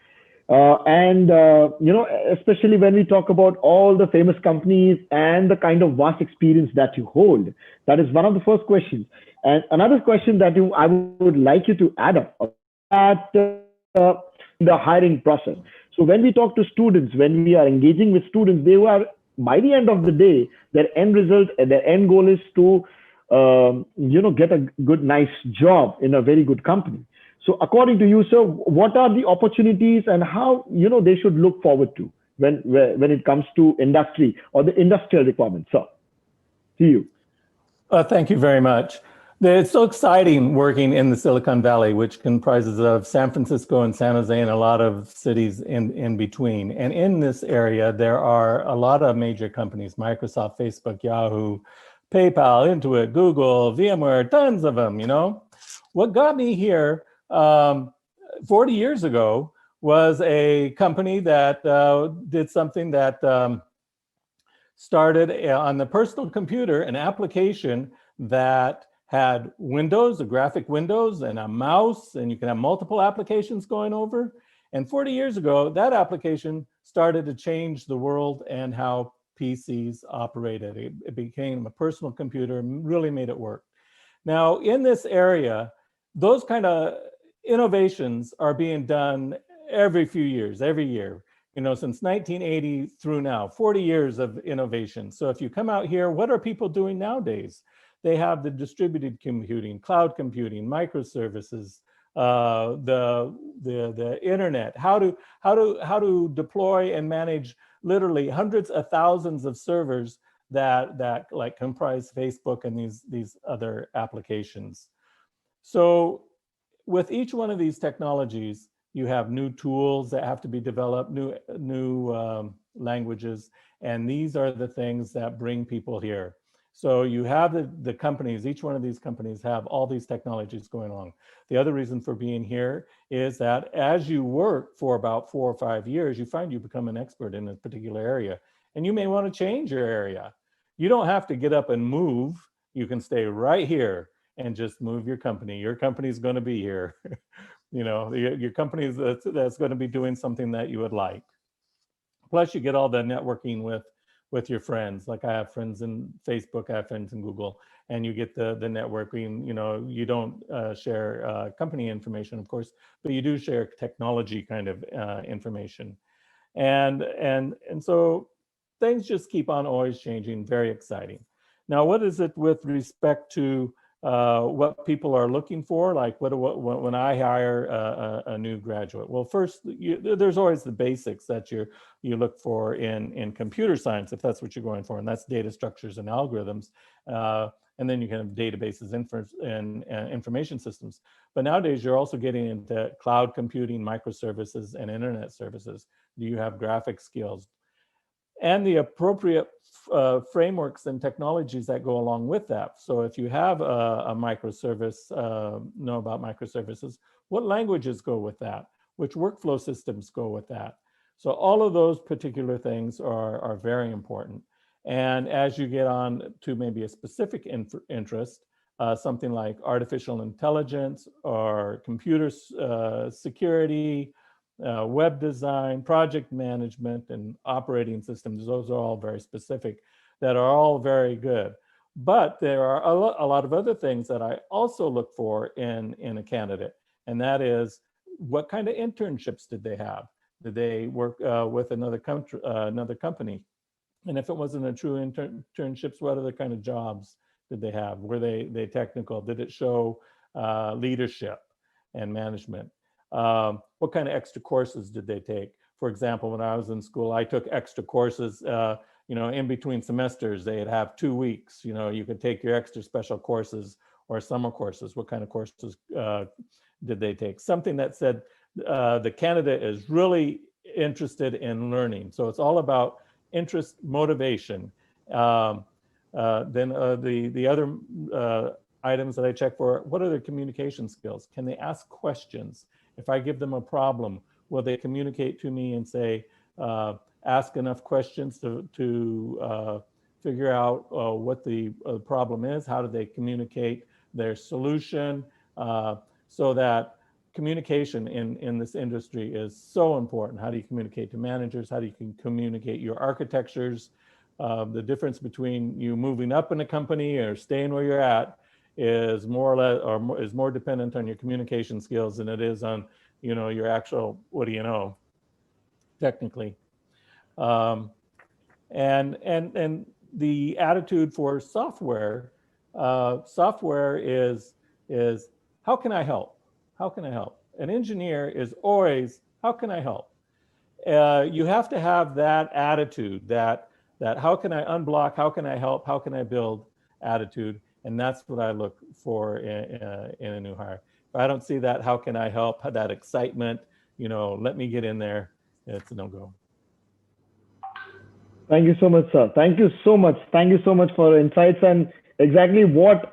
You know, especially when we talk about all the famous companies and the kind of vast experience that you hold. That is one of the first questions. And another question that I would like you to add up at the hiring process. So when we talk to students, when we are engaging with students, they are, by the end of the day, their end result, their end goal is to, you know, get a good, nice job in a very good company. So according to you, sir, what are the opportunities and how, you know, they should look forward to when it comes to industry or the industrial requirements, sir? To you. Thank you very much. It's so exciting working in the Silicon Valley, which comprises of San Francisco and San Jose and a lot of cities in between. And in this area, there are a lot of major companies: Microsoft, Facebook, Yahoo, PayPal, Intuit, Google, VMware, tons of them, you know. What got me here 40 years ago was a company that did something that started on the personal computer, an application that had windows, a graphic windows and a mouse, and you can have multiple applications going over. And 40 years ago, that application started to change the world and how PCs operated. It became a personal computer and really made it work. Now, in this area, those kind of innovations are being done every few years, every year, you know, since 1980 through now, 40 years of innovation. So if you come out here, what are people doing nowadays? They have the distributed computing, cloud computing, microservices, the internet, how to deploy and manage literally hundreds of thousands of servers that like comprise Facebook and these other applications. So with each one of these technologies, you have new tools that have to be developed, new languages, and these are the things that bring people here. So you have the companies, each one of these companies have all these technologies going on. The other reason for being here is that as you work for about 4 or 5 years, you find you become an expert in a particular area, and you may want to change your area. You don't have to get up and move. You can stay right here and just move your company. Your company is going to be here. You know, your company is that's going to be doing something that you would like. Plus, you get all the networking with your friends. Like I have friends in Facebook, I have friends in Google, and you get the networking. You know, you don't share company information, of course, but you do share technology kind of information. And so things just keep on always changing, very exciting. Now, what is it with respect to what people are looking for? Like when I hire a new graduate? Well, first, there's always the basics that you look for in computer science, if that's what you're going for, and that's data structures and algorithms. And then you can have databases and information systems. But nowadays, you're also getting into cloud computing, microservices, and internet services. Do you have graphic skills? And the appropriate frameworks and technologies that go along with that. So if you have a microservice, know about microservices, what languages go with that? Which workflow systems go with that? So all of those particular things are very important. And as you get on to maybe a specific interest, something like artificial intelligence or computer security, web design, project management, and operating systems, those are all very specific that are all very good. But there are a lot of other things that I also look for in a candidate, and that is, what kind of internships did they have? Did they work with another company? And if it wasn't a true internships, what other kind of jobs did they have? Were they technical? Did it show leadership and management? What kind of extra courses did they take? For example, when I was in school, I took extra courses, in between semesters. They'd have 2 weeks, you could take your extra special courses or summer courses. What kind of courses did they take? Something that said the candidate is really interested in learning. So it's all about interest, motivation. Then the other items that I check for, what are their communication skills? Can they ask questions? If I give them a problem, will they communicate to me and say, ask enough questions to figure out what the problem is? How do they communicate their solution? So that communication in this industry is so important. How do you communicate to managers? How do you communicate your architectures? The difference between you moving up in a company or staying where you're at is more or less, or is more dependent on your communication skills than it is on, your actual, what do you know, technically. And the attitude for software, software is how can I help? How can I help? An engineer is always, how can I help? You have to have that attitude, that how can I unblock, how can I help, how can I build attitude. And that's what I look for in a new hire. If I don't see that, how can I help, that excitement, let me get in there, it's a no-go. Thank you so much, sir. Thank you so much. Thank you so much for insights and exactly what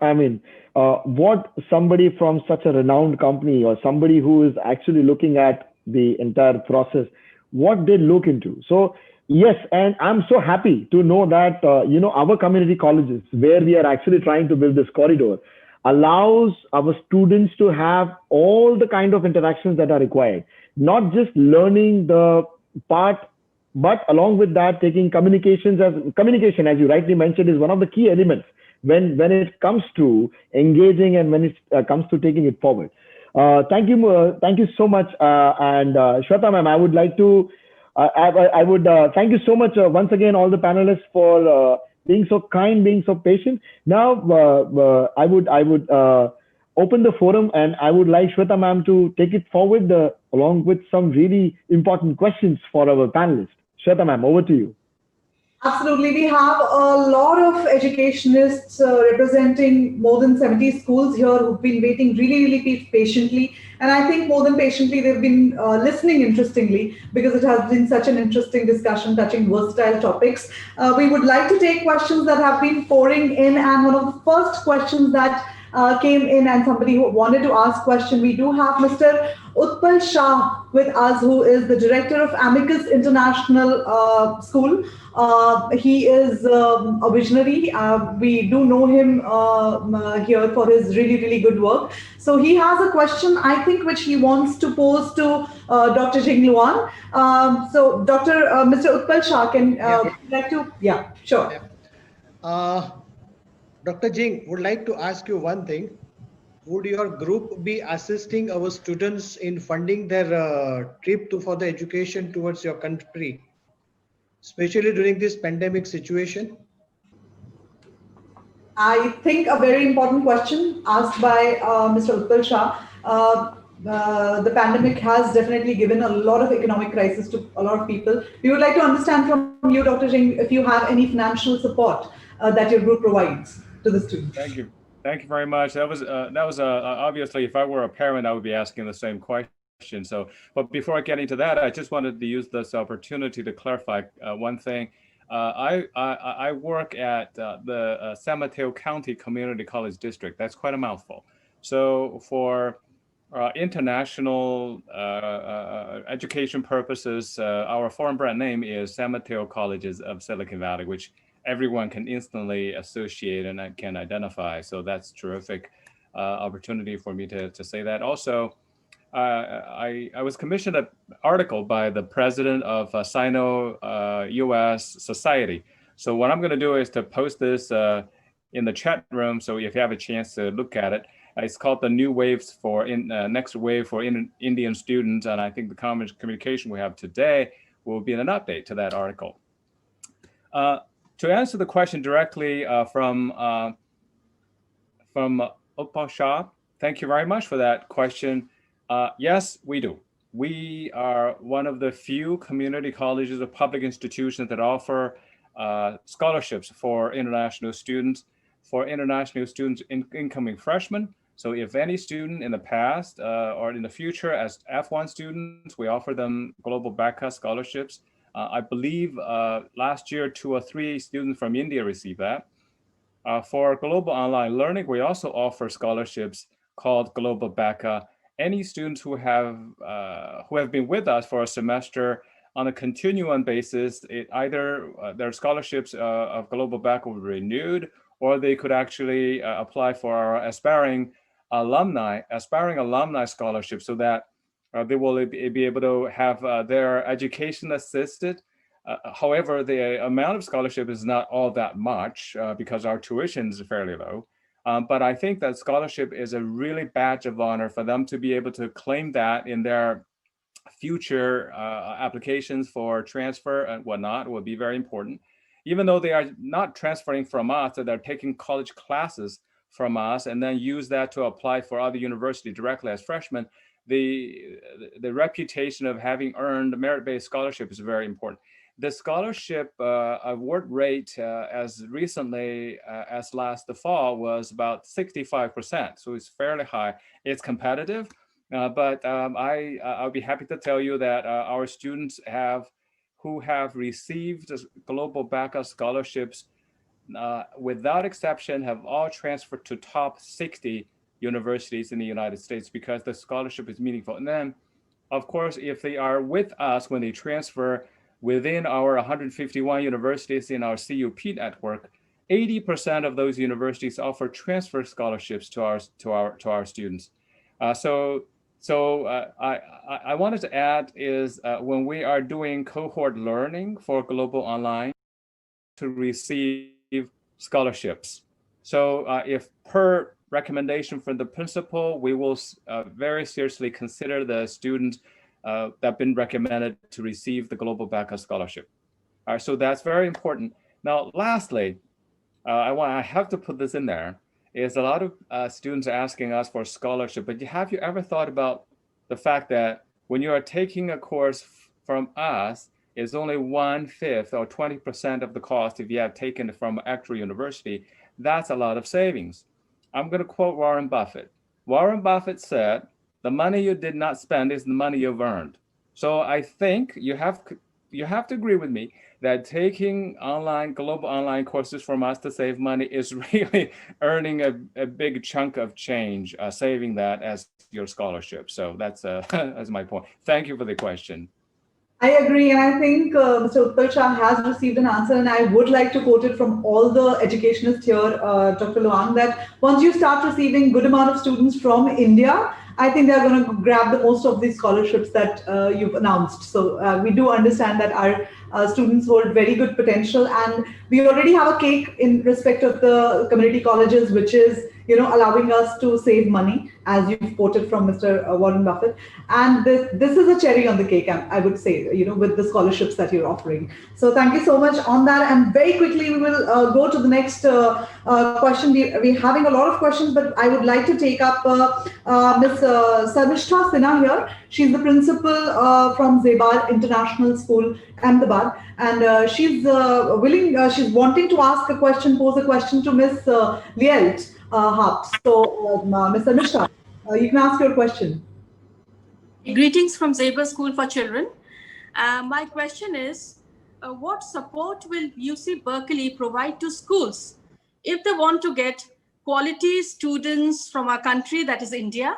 somebody from such a renowned company or somebody who is actually looking at the entire process, what they look into. So yes, and I'm so happy to know that, our community colleges, where we are actually trying to build this corridor, allows our students to have all the kind of interactions that are required, not just learning the part, but along with that, taking communication, as you rightly mentioned, is one of the key elements when it comes to engaging and when it comes to taking it forward. Thank you so much. And Shweta ma'am, I would like to, I would thank you so much once again, all the panelists for being so kind, being so patient. Now, I would open the forum and I would like Shweta ma'am to take it forward along with some really important questions for our panelists. Shweta ma'am, over to you. Absolutely. We have a lot of educationists representing more than 70 schools here who've been waiting really patiently. And I think more than patiently, they've been listening interestingly, because it has been such an interesting discussion touching versatile topics. We would like to take questions that have been pouring in. And one of the first questions that came in, and somebody who wanted to ask question, we do have Mr. Utpal Shah with us, who is the director of Amicus International School. He is a visionary. We do know him here for his really good work. So he has a question, I think, which he wants to pose to Dr. Jing Luan. So Mr. Utpal Shah, can like to? Yeah, sure. Yeah. Dr. Jing, would like to ask you one thing. Would your group be assisting our students in funding their trip for the education towards your country, especially during this pandemic situation? I think a very important question asked by Mr. Utpal Shah. The pandemic has definitely given a lot of economic crisis to a lot of people. We would like to understand from you, Dr. Jing, if you have any financial support that your group provides. to the students. Thank you. Thank you very much. That was obviously, if I were a parent, I would be asking the same question. So, but before I get into that, I just wanted to use this opportunity to clarify one thing. I work at the San Mateo County Community College District. That's quite a mouthful. So for international education purposes, our foreign brand name is San Mateo Colleges of Silicon Valley, which everyone can instantly associate and can identify. So that's terrific opportunity for me to say that. Also, I was commissioned an article by the president of Sino-US Society. So what I'm going to do is to post this in the chat room. So if you have a chance to look at it, it's called the New Waves for Next Wave for Indian Students. And I think the communication we have today will be an update to that article. To answer the question directly from Upal Shah, thank you very much for that question. Yes, we do. We are one of the few community colleges or public institutions that offer scholarships for international students, incoming freshmen. So if any student in the past or in the future as F1 students, we offer them global BACA scholarships. I believe last year, 2 or 3 students from India received that. For global online learning, we also offer scholarships called Global BACA. Any students who have been with us for a semester on a continuum basis, either their scholarships of Global BACA will be renewed, or they could actually apply for our aspiring alumni scholarship, so that they will be able to have their education assisted. However, the amount of scholarship is not all that much because our tuition is fairly low. But I think that scholarship is a really badge of honor for them to be able to claim that in their future applications for transfer and whatnot will be very important. Even though they are not transferring from us, they're taking college classes from us and then use that to apply for other university directly as freshmen. The reputation of having earned merit-based scholarship is very important. The scholarship award rate as recently as last fall was about 65%. So it's fairly high. It's competitive, but I'll be happy to tell you that our students who have received global BACA scholarships without exception have all transferred to top 60 universities in the United States because the scholarship is meaningful. And then, of course, if they are with us when they transfer within our 151 universities in our CUP network, 80% of those universities offer transfer scholarships to our students. So I wanted to add is when we are doing cohort learning for global online to receive scholarships. So if per recommendation from the principal, we will very seriously consider the students that have been recommended to receive the Global BACA scholarship. All right, so that's very important. Now, lastly, I have to put this in there, is a lot of students are asking us for scholarship, but have you ever thought about the fact that when you are taking a course from us, it's only 1/5 or 20% of the cost if you have taken it from an actual university? That's a lot of savings. I'm going to quote Warren Buffett. Warren Buffett said, "The money you did not spend is the money you've earned." So I think you have to agree with me that taking global online courses from us to save money is really earning a big chunk of change, saving that as your scholarship. So that's my point. Thank you for the question. I agree, and I think Mr. Utpal Shah has received an answer, and I would like to quote it from all the educationists here, Dr. Luang, that once you start receiving good amount of students from India, I think they're going to grab the most of these scholarships that you've announced. So we do understand that our students hold very good potential, and we already have a cake in respect of the community colleges, which is allowing us to save money. as you've quoted from Mr. Warren Buffett. And this is a cherry on the cake, I would say, with the scholarships that you're offering. So thank you so much on that. And very quickly, we will go to the next question. We're having a lot of questions, but I would like to take up Ms. Sarmishta Sinha here. She's the principal from Zebar International School, Ahmedabad, and she's she's wanting to ask a question, pose a question to Ms. Lielt Haupt. So, Ms. Sarmishta, you can ask your question. Greetings from Zebar School for Children. My question is, what support will UC Berkeley provide to schools if they want to get quality students from our country, that is India,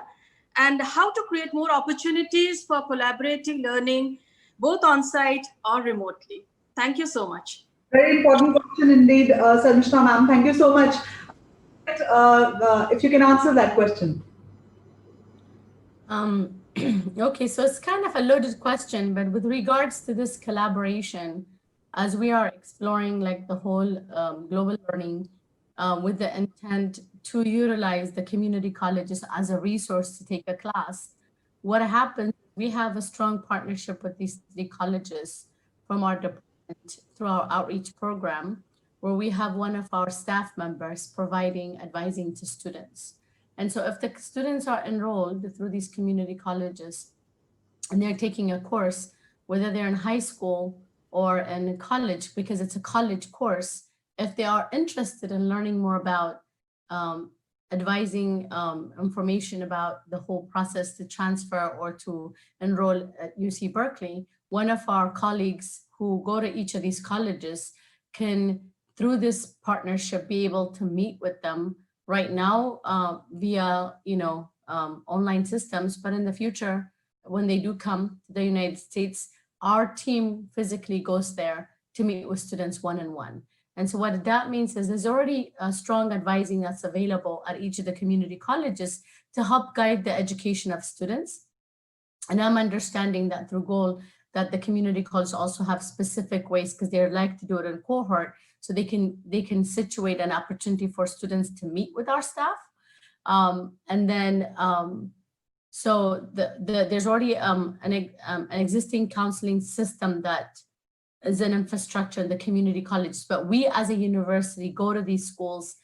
and how to create more opportunities for collaborating learning, both on-site or remotely? Thank you so much. Very important question indeed, Sarmishta ma'am. Thank you so much. If you can answer that question. Okay, so it's kind of a loaded question, but with regards to this collaboration, as we are exploring like the whole global learning with the intent to utilize the community colleges as a resource to take a class, what happens, we have a strong partnership with these three colleges from our department through our outreach program, where we have one of our staff members providing advising to students. And so if the students are enrolled through these community colleges and they're taking a course, whether they're in high school or in college, because it's a college course, if they are interested in learning more about advising information about the whole process to transfer or to enroll at UC Berkeley, one of our colleagues who go to each of these colleges can, through this partnership, be able to meet with them right now via online systems, but in the future, when they do come to the United States, our team physically goes there to meet with students one-on-one. And so what that means is there's already a strong advising that's available at each of the community colleges to help guide the education of students. And I'm understanding that through goal that the community colleges also have specific ways, because they like to do it in cohort, so they can situate an opportunity for students to meet with our staff. So there's already an existing counseling system that is an infrastructure in the community colleges, but we as a university go to these schools,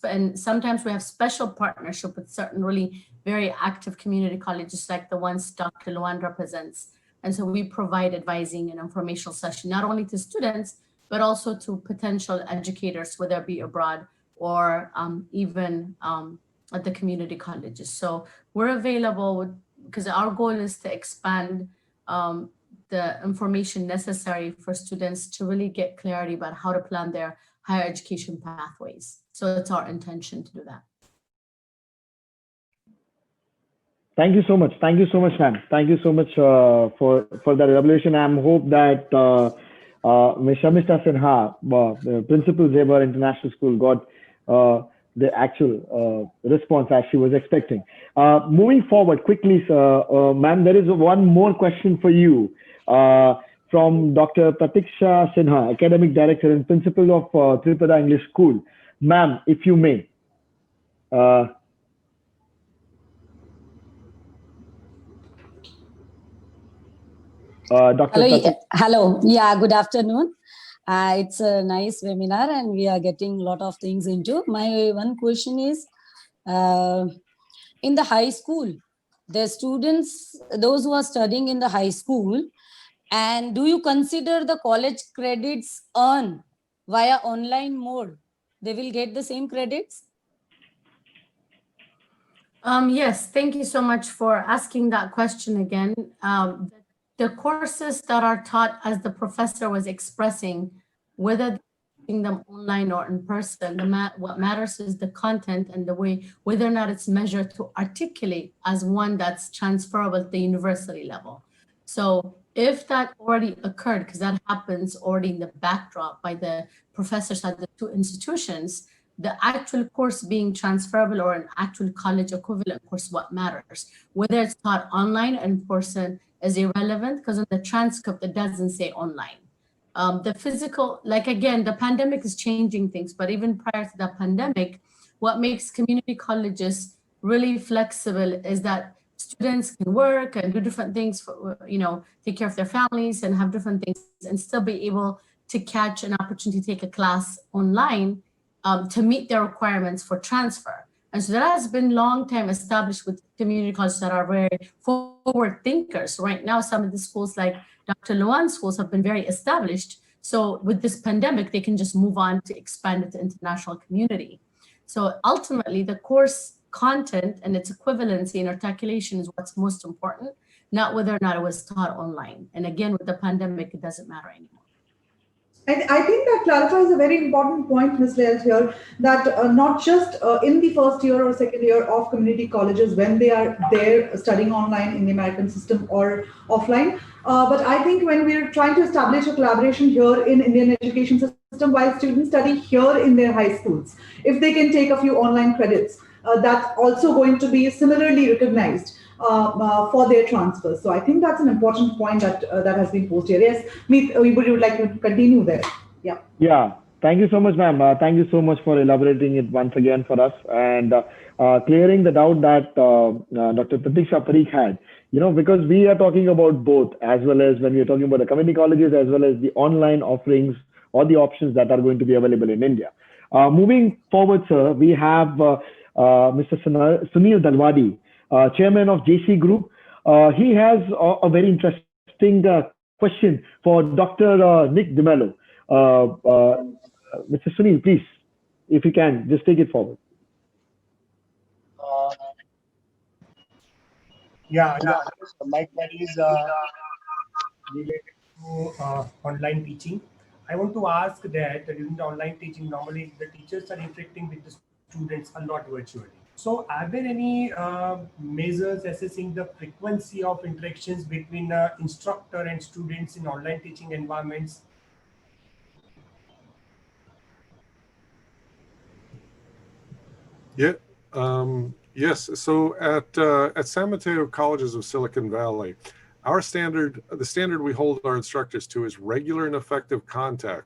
and sometimes we have special partnership with certain really very active community colleges like the ones Dr. Luan represents. And so we provide advising and informational session, not only to students, but also to potential educators, whether it be abroad or even at the community colleges. So we're available because our goal is to expand the information necessary for students to really get clarity about how to plan their higher education pathways. So it's our intention to do that. Thank you so much. Thank you so much, ma'am. Thank you so much for the revelation. I hope that Ms. Shamishta Sinha, the principal Zebar International School, got the actual response as she was expecting. Moving forward quickly, ma'am, there is one more question for you from Dr. Pratiksha Sinha, Academic Director and Principal of Tripada English School. Ma'am, if you may. Dr. Hello. Yeah, good afternoon. It's a nice webinar and we are getting a lot of things into. My one question is, in the high school, the students, those who are studying in the high school, and do you consider the college credits earned via online mode? They will get the same credits? Yes, thank you so much for asking that question again. The courses that are taught, as the professor was expressing, whether teaching them online or in person, what matters is the content and the way, whether or not it's measured to articulate as one that's transferable at the university level. So if that already occurred, because that happens already in the backdrop by the professors at the two institutions, the actual course being transferable or an actual college equivalent course, what matters, whether it's taught online or in person, is irrelevant, because in the transcript, it doesn't say online. The physical, like again, the pandemic is changing things, but even prior to the pandemic, what makes community colleges really flexible is that students can work and do different things, for, take care of their families and have different things and still be able to catch an opportunity to take a class online to meet their requirements for transfer. And so that has been long time established with community colleges that are very forward thinkers. Right now, some of the schools like Dr. Luan's schools have been very established. So with this pandemic, they can just move on to expand it to international community. So ultimately, the course content and its equivalency and articulation is what's most important, not whether or not it was taught online. And again, with the pandemic, it doesn't matter anymore. I think that clarifies a very important point, Ms. Lael, here, that not just in the first year or second year of community colleges, when they are there studying online in the American system or offline, but I think when we're trying to establish a collaboration here in Indian education system, while students study here in their high schools, if they can take a few online credits, that's also going to be similarly recognized for their transfers. So I think that's an important point that has been posed here. Yes, Meet, we would like to continue there. Yeah. Yeah. Thank you so much, ma'am. Thank you so much for elaborating it once again for us and clearing the doubt that Dr. Pratiksha Parikh had. Because we are talking about both, as well as when we are talking about the community colleges, as well as the online offerings or the options that are going to be available in India. Moving forward, sir, we have Mr. Sunil Dalwadi, Chairman of JC Group. He has a very interesting question for Dr. Nick Demelo. Mr. Sunil, please, if you can, just take it forward. My query is related to online teaching. I want to ask that during the online teaching, normally the teachers are interacting with the students a lot virtually. So are there any measures assessing the frequency of interactions between instructor and students in online teaching environments? Yeah. Yes. So at San Mateo Colleges of Silicon Valley, the standard we hold our instructors to is regular and effective contact.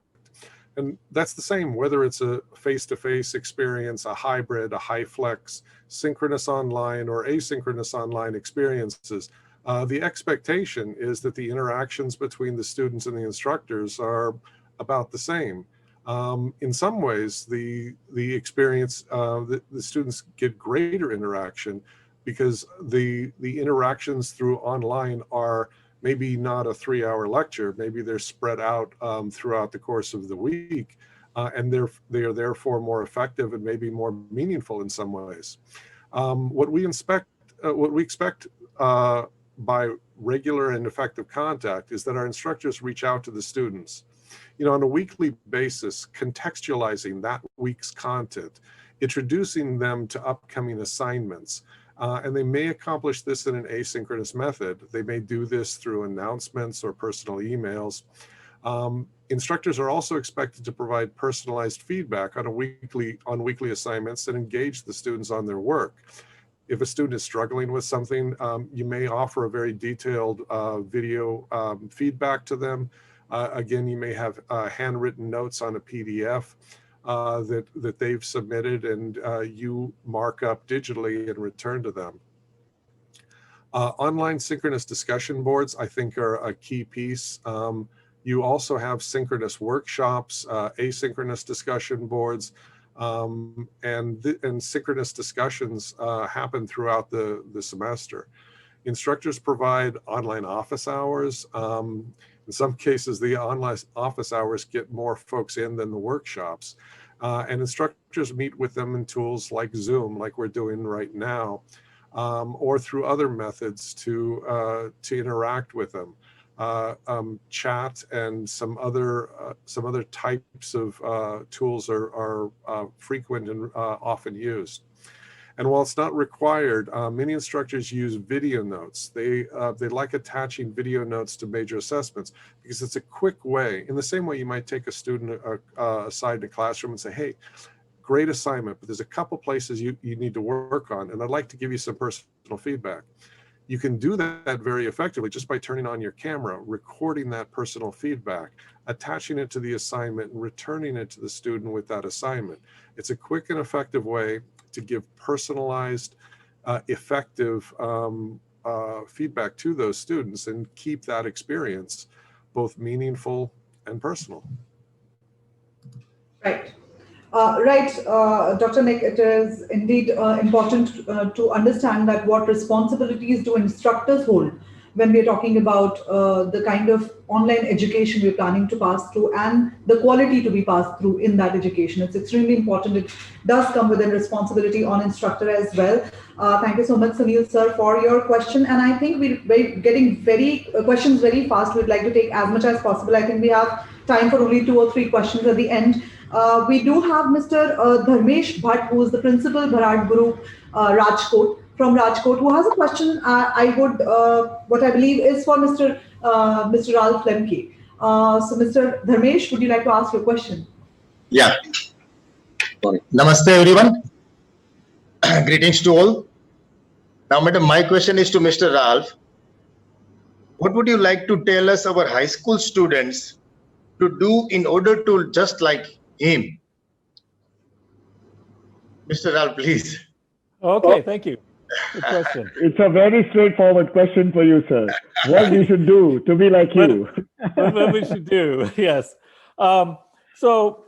And that's the same, whether it's a face-to-face experience, a hybrid, a high flex, synchronous online or asynchronous online experiences. The expectation is that the interactions between the students and the instructors are about the same. In some ways, the experience, the students get greater interaction because the interactions through online are maybe not a 3-hour lecture, maybe they're spread out throughout the course of the week, and they are therefore more effective and maybe more meaningful in some ways. What we expect by regular and effective contact is that our instructors reach out to the students, on a weekly basis, contextualizing that week's content, introducing them to upcoming assignments. And they may accomplish this in an asynchronous method. They may do this through announcements or personal emails. Instructors are also expected to provide personalized feedback on weekly assignments and engage the students on their work. If a student is struggling with something, you may offer a very detailed video feedback to them. Again, you may have handwritten notes on a PDF that they've submitted, and you mark up digitally and return to them. Online synchronous discussion boards, I think, are a key piece. You also have synchronous workshops, asynchronous discussion boards, and synchronous discussions happen throughout the semester. Instructors provide online office hours. In some cases, the online office hours get more folks in than the workshops. And instructors meet with them in tools like Zoom, like we're doing right now, or through other methods to interact with them. Chat and some other types of tools are frequent and often used. And while it's not required, many instructors use video notes. They like attaching video notes to major assessments because it's a quick way. In the same way you might take a student aside in a classroom and say, hey, great assignment, but there's a couple places you need to work on, and I'd like to give you some personal feedback. You can do that very effectively just by turning on your camera, recording that personal feedback, attaching it to the assignment, and returning it to the student with that assignment. It's a quick and effective way to give personalized effective feedback to those students and keep that experience both meaningful and personal. Right. Dr. Nick, it is indeed important to understand that what responsibilities do instructors hold when we're talking about the kind of online education we're planning to pass through and the quality to be passed through in that education. It's extremely important. It does come with a responsibility on instructor as well. Thank you so much, Sunil sir, for your question. And I think we're getting questions very fast. We'd like to take as much as possible. I think we have time for only 2 or 3 questions at the end. We do have Mr. Dharmesh Bhatt, who is the principal, Bharat Group, Rajkot, from Rajkot, who has a question. What I believe is for Mr. Ralph Lemke. So, Mr. Dharmesh, would you like to ask your question? Yeah. Sorry. Namaste, everyone. Greetings to all. Now, madam, my question is to Mr. Ralph. What would you like to tell us, our high school students, to do in order to just like him? Mr. Ralph, please. Okay, thank you. Good question. It's a very straightforward question for you, sir. What you should do to be like you? What we should do, yes. So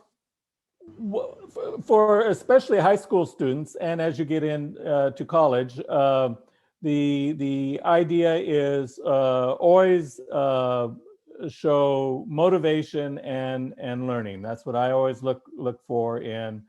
for especially high school students, and as you get in to college, the idea is always show motivation and learning. That's what I always look for in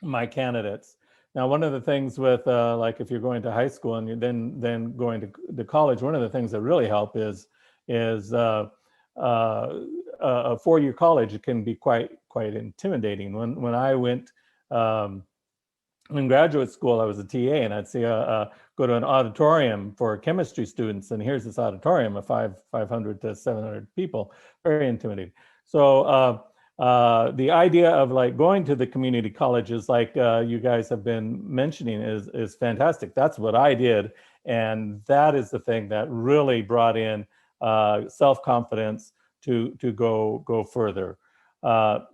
my candidates. Now, one of the things with like if you're going to high school and you're then going to college, one of the things that really help is a 4-year college. It can be quite intimidating. When I went in graduate school, I was a TA, and I'd see go to an auditorium for chemistry students, and here's this auditorium of 500 to 700 people. Very intimidating. So the idea of like going to the community colleges, like you guys have been mentioning, is fantastic. That's what I did, and that is the thing that really brought in self-confidence to go further.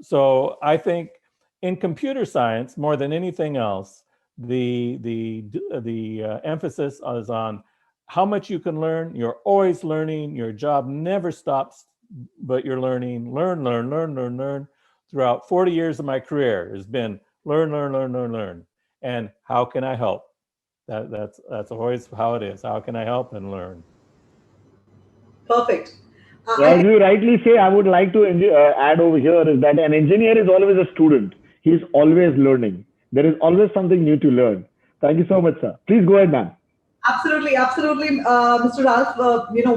So I think in computer science, more than anything else, the emphasis is on how much you can learn. You're always learning. Your job never stops, but you're learning. Learn. Throughout 40 years of my career has been learn. And how can I help? That's always how it is. How can I help and learn? Perfect. As you rightly say, I would like to add over here is that an engineer is always a student. He's always learning. There is always something new to learn. Thank you so much, sir. Please go ahead, ma'am. Absolutely. Mr. Ralph,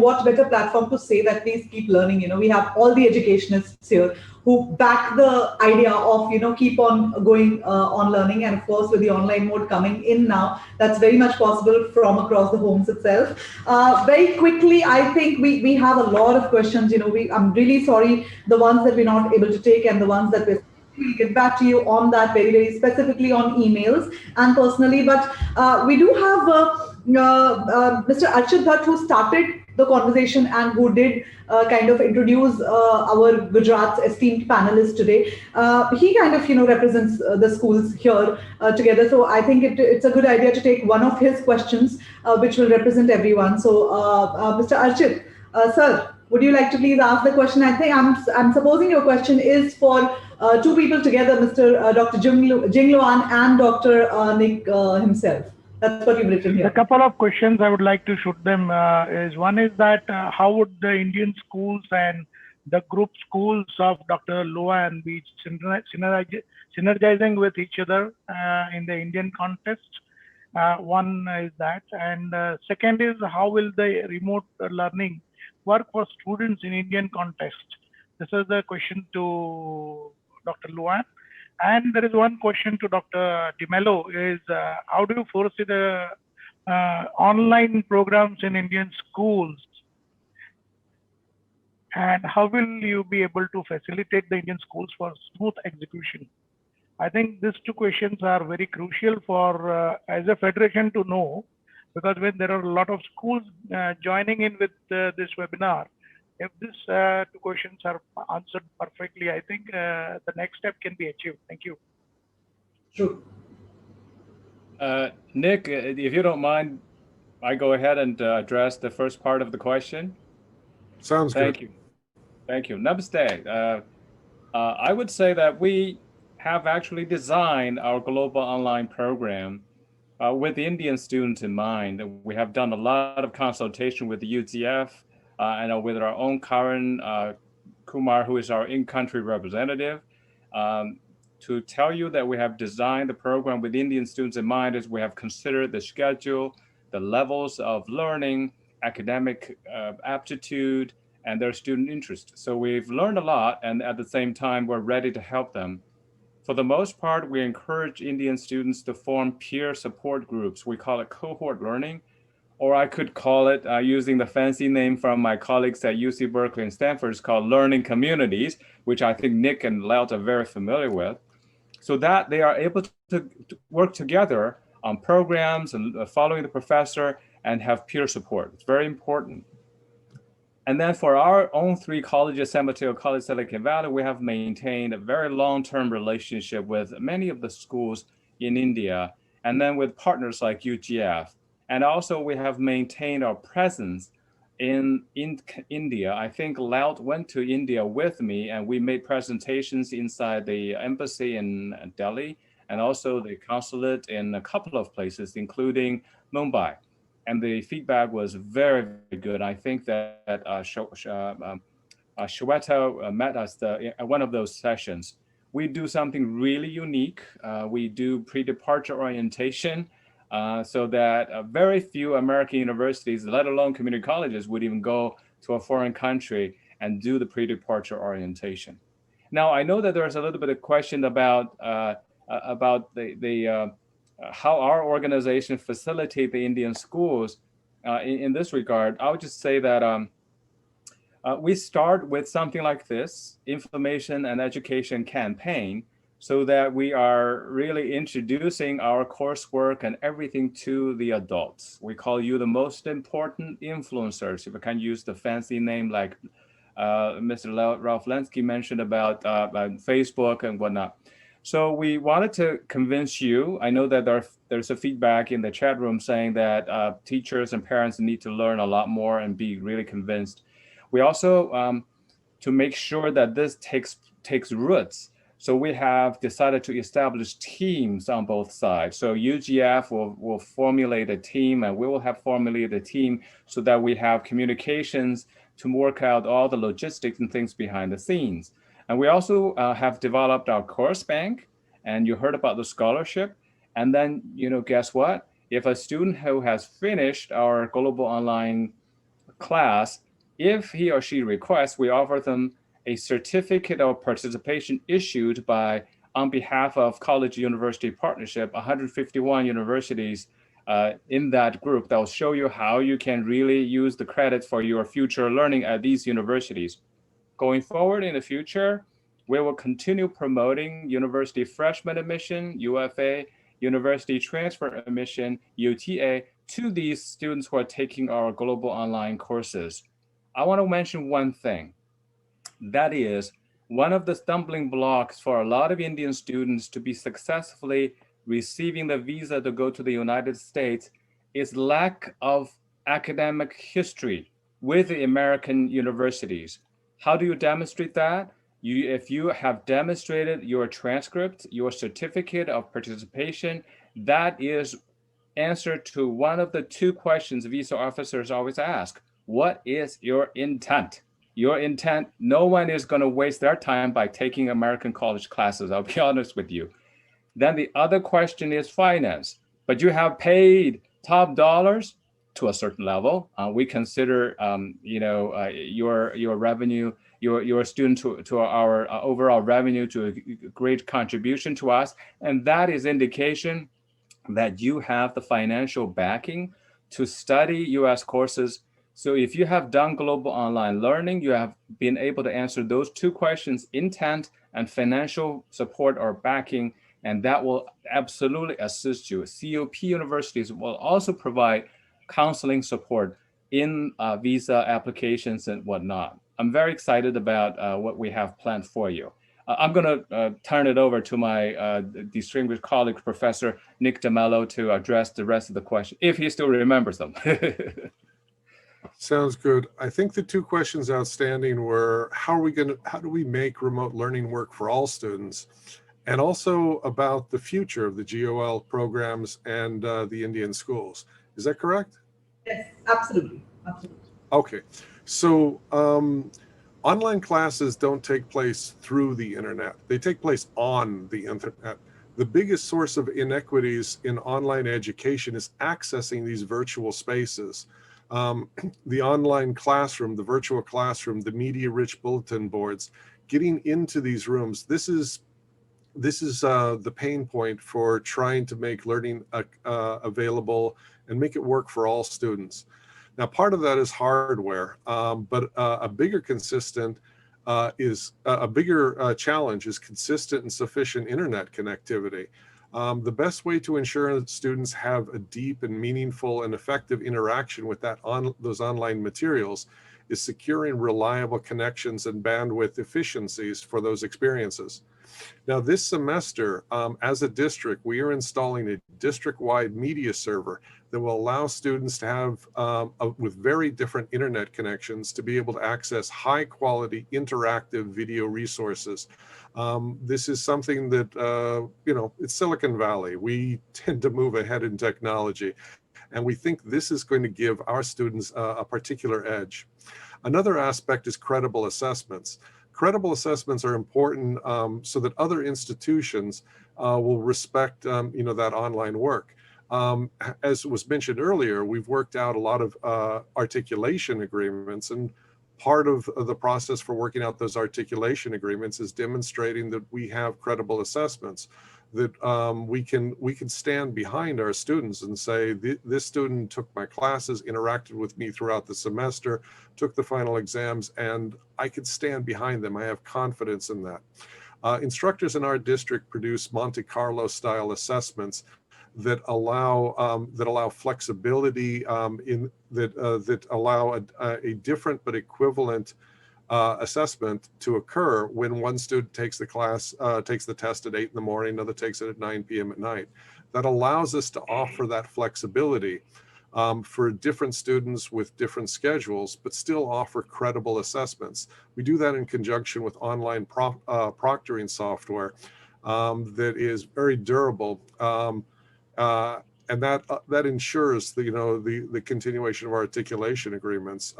what better platform to say that please keep learning. We have all the educationists here who back the idea of, keep on going on learning. And of course, with the online mode coming in now, that's very much possible from across the homes itself. Very quickly, I think we have a lot of questions. I'm really sorry, the ones that we're not able to take and the ones that we'll get back to you on that very specifically on emails and personally. But we do have Mr. Archit Bhatt, who started the conversation and who did kind of introduce our Gujarat's esteemed panelists today. He kind of, represents the schools here together. So I think it's a good idea to take one of his questions, which will represent everyone. So Mr. Archit, sir, would you like to please ask the question? I think I'm supposing your question is for 2 people together, Mr. Dr. Jingluan and Dr. Nick himself. That's what you've written here. A couple of questions I would like to shoot them is one is that how would the Indian schools and the group schools of Dr. Luan be synergizing with each other in the Indian context? One is that. And second is how will the remote learning work for students in Indian context? This is the question to Dr. Luan. And there is one question to Dr. Demelo is how do you foresee the online programs in Indian schools? And how will you be able to facilitate the Indian schools for smooth execution? I think these 2 questions are very crucial for as a federation to know, because when there are a lot of schools joining in with this webinar, if these 2 questions are answered perfectly, I think the next step can be achieved. Thank you. True. Nick, if you don't mind, I go ahead and address the first part of the question. Sounds Thank good. you. Thank you. Namaste. I would say that we have actually designed our global online program with Indian students in mind. We have done a lot of consultation with the UGF and with our own Karan Kumar, who is our in-country representative. To tell you that we have designed the program with Indian students in mind is we have considered the schedule, the levels of learning, academic aptitude, and their student interest. So we've learned a lot, and at the same time, we're ready to help them. For the most part, we encourage Indian students to form peer support groups. We call it Cohort Learning, or I could call it, using the fancy name from my colleagues at UC Berkeley and Stanford, it's called learning communities, which I think Nick and Laut are very familiar with, so that they are able to work together on programs and following the professor and have peer support. It's very important. And then for our own three colleges, San Mateo College, Silicon Valley, we have maintained a very long-term relationship with many of the schools in India, and then with partners like UGF. And also we have maintained our presence in India. I think Laut went to India with me, and we made presentations inside the embassy in Delhi, and also the consulate in a couple of places, including Mumbai. And the feedback was very, very good. I think that Shweta met us at one of those sessions. We do something really unique. We do pre-departure orientation so that very few American universities, let alone community colleges, would even go to a foreign country and do the pre-departure orientation. Now, I know that there's a little bit of question about how our organization facilitate the Indian schools in this regard. I would just say that we start with something like this, information and education campaign, so that we are really introducing our coursework and everything to the adults. We call you the most important influencers, if I can use the fancy name like Mr. Ralph Lemke mentioned about Facebook and whatnot. So we wanted to convince you. I know that there's a feedback in the chat room saying that teachers and parents need to learn a lot more and be really convinced. We also, to make sure that this takes roots, so we have decided to establish teams on both sides. So UGF will formulate a team, and we will have formulated a team so that we have communications to work out all the logistics and things behind the scenes. And we also have developed our course bank, and you heard about the scholarship. And then, guess what? If a student who has finished our global online class, if he or she requests, we offer them a certificate of participation issued by, on behalf of College University Partnership, 151 universities in that group that will show you how you can really use the credit for your future learning at these universities. Going forward in the future, we will continue promoting university freshman admission, UFA, university transfer admission, UTA, to these students who are taking our global online courses. I want to mention one thing. That is, one of the stumbling blocks for a lot of Indian students to be successfully receiving the visa to go to the United States is lack of academic history with the American universities. How do you demonstrate that? If you have demonstrated your transcript, your certificate of participation, that is answer to one of the two questions visa officers always ask. What is your intent? Your intent, no one is going to waste their time by taking American college classes, I'll be honest with you. Then the other question is finance, but you have paid top dollars to a certain level. We consider, your revenue, your student to our overall revenue to a great contribution to us. And that is indication that you have the financial backing to study US courses. So if you have done global online learning, you have been able to answer those two questions, intent and financial support or backing, and that will absolutely assist you. COP universities will also provide counseling support in visa applications and whatnot. I'm very excited about what we have planned for you. I'm going to turn it over to my distinguished colleague, Professor Nick Demelo, to address the rest of the question, if he still remembers them. Sounds good. I think the two questions outstanding were how do we make remote learning work for all students? And also about the future of the GOL programs and the Indian schools. Is that correct? Yes, absolutely. Absolutely. Okay. So online classes don't take place through the internet. They take place on the internet. The biggest source of inequities in online education is accessing these virtual spaces. The online classroom, the virtual classroom, the media-rich bulletin boards, getting into these rooms. This is the pain point for trying to make learning available and make it work for all students. Now, part of that is hardware, but a bigger challenge is consistent and sufficient internet connectivity. The best way to ensure that students have a deep and meaningful and effective interaction with those online materials is securing reliable connections and bandwidth efficiencies for those experiences. Now, this semester, as a district, we are installing a district-wide media server that will allow students to have, with very different internet connections, to be able to access high-quality interactive video resources. This is something that, it's Silicon Valley. We tend to move ahead in technology, and we think this is going to give our students a particular edge. Another aspect is credible assessments. Credible assessments are important so that other institutions will respect, that online work. As was mentioned earlier, we've worked out a lot of articulation agreements, and part of the process for working out those articulation agreements is demonstrating that we have credible assessments, that we can stand behind our students and say, this student took my classes, interacted with me throughout the semester, took the final exams, and I could stand behind them. I have confidence in that. Instructors in our district produce Monte Carlo style assessments that allow flexibility that allow a different but equivalent assessment to occur when one student takes the test at 8 in the morning, another takes it at 9 p.m. at night. That allows us to offer that flexibility for different students with different schedules, but still offer credible assessments. We do that in conjunction with online proctoring software that is very durable. And that ensures the continuation of our articulation agreements.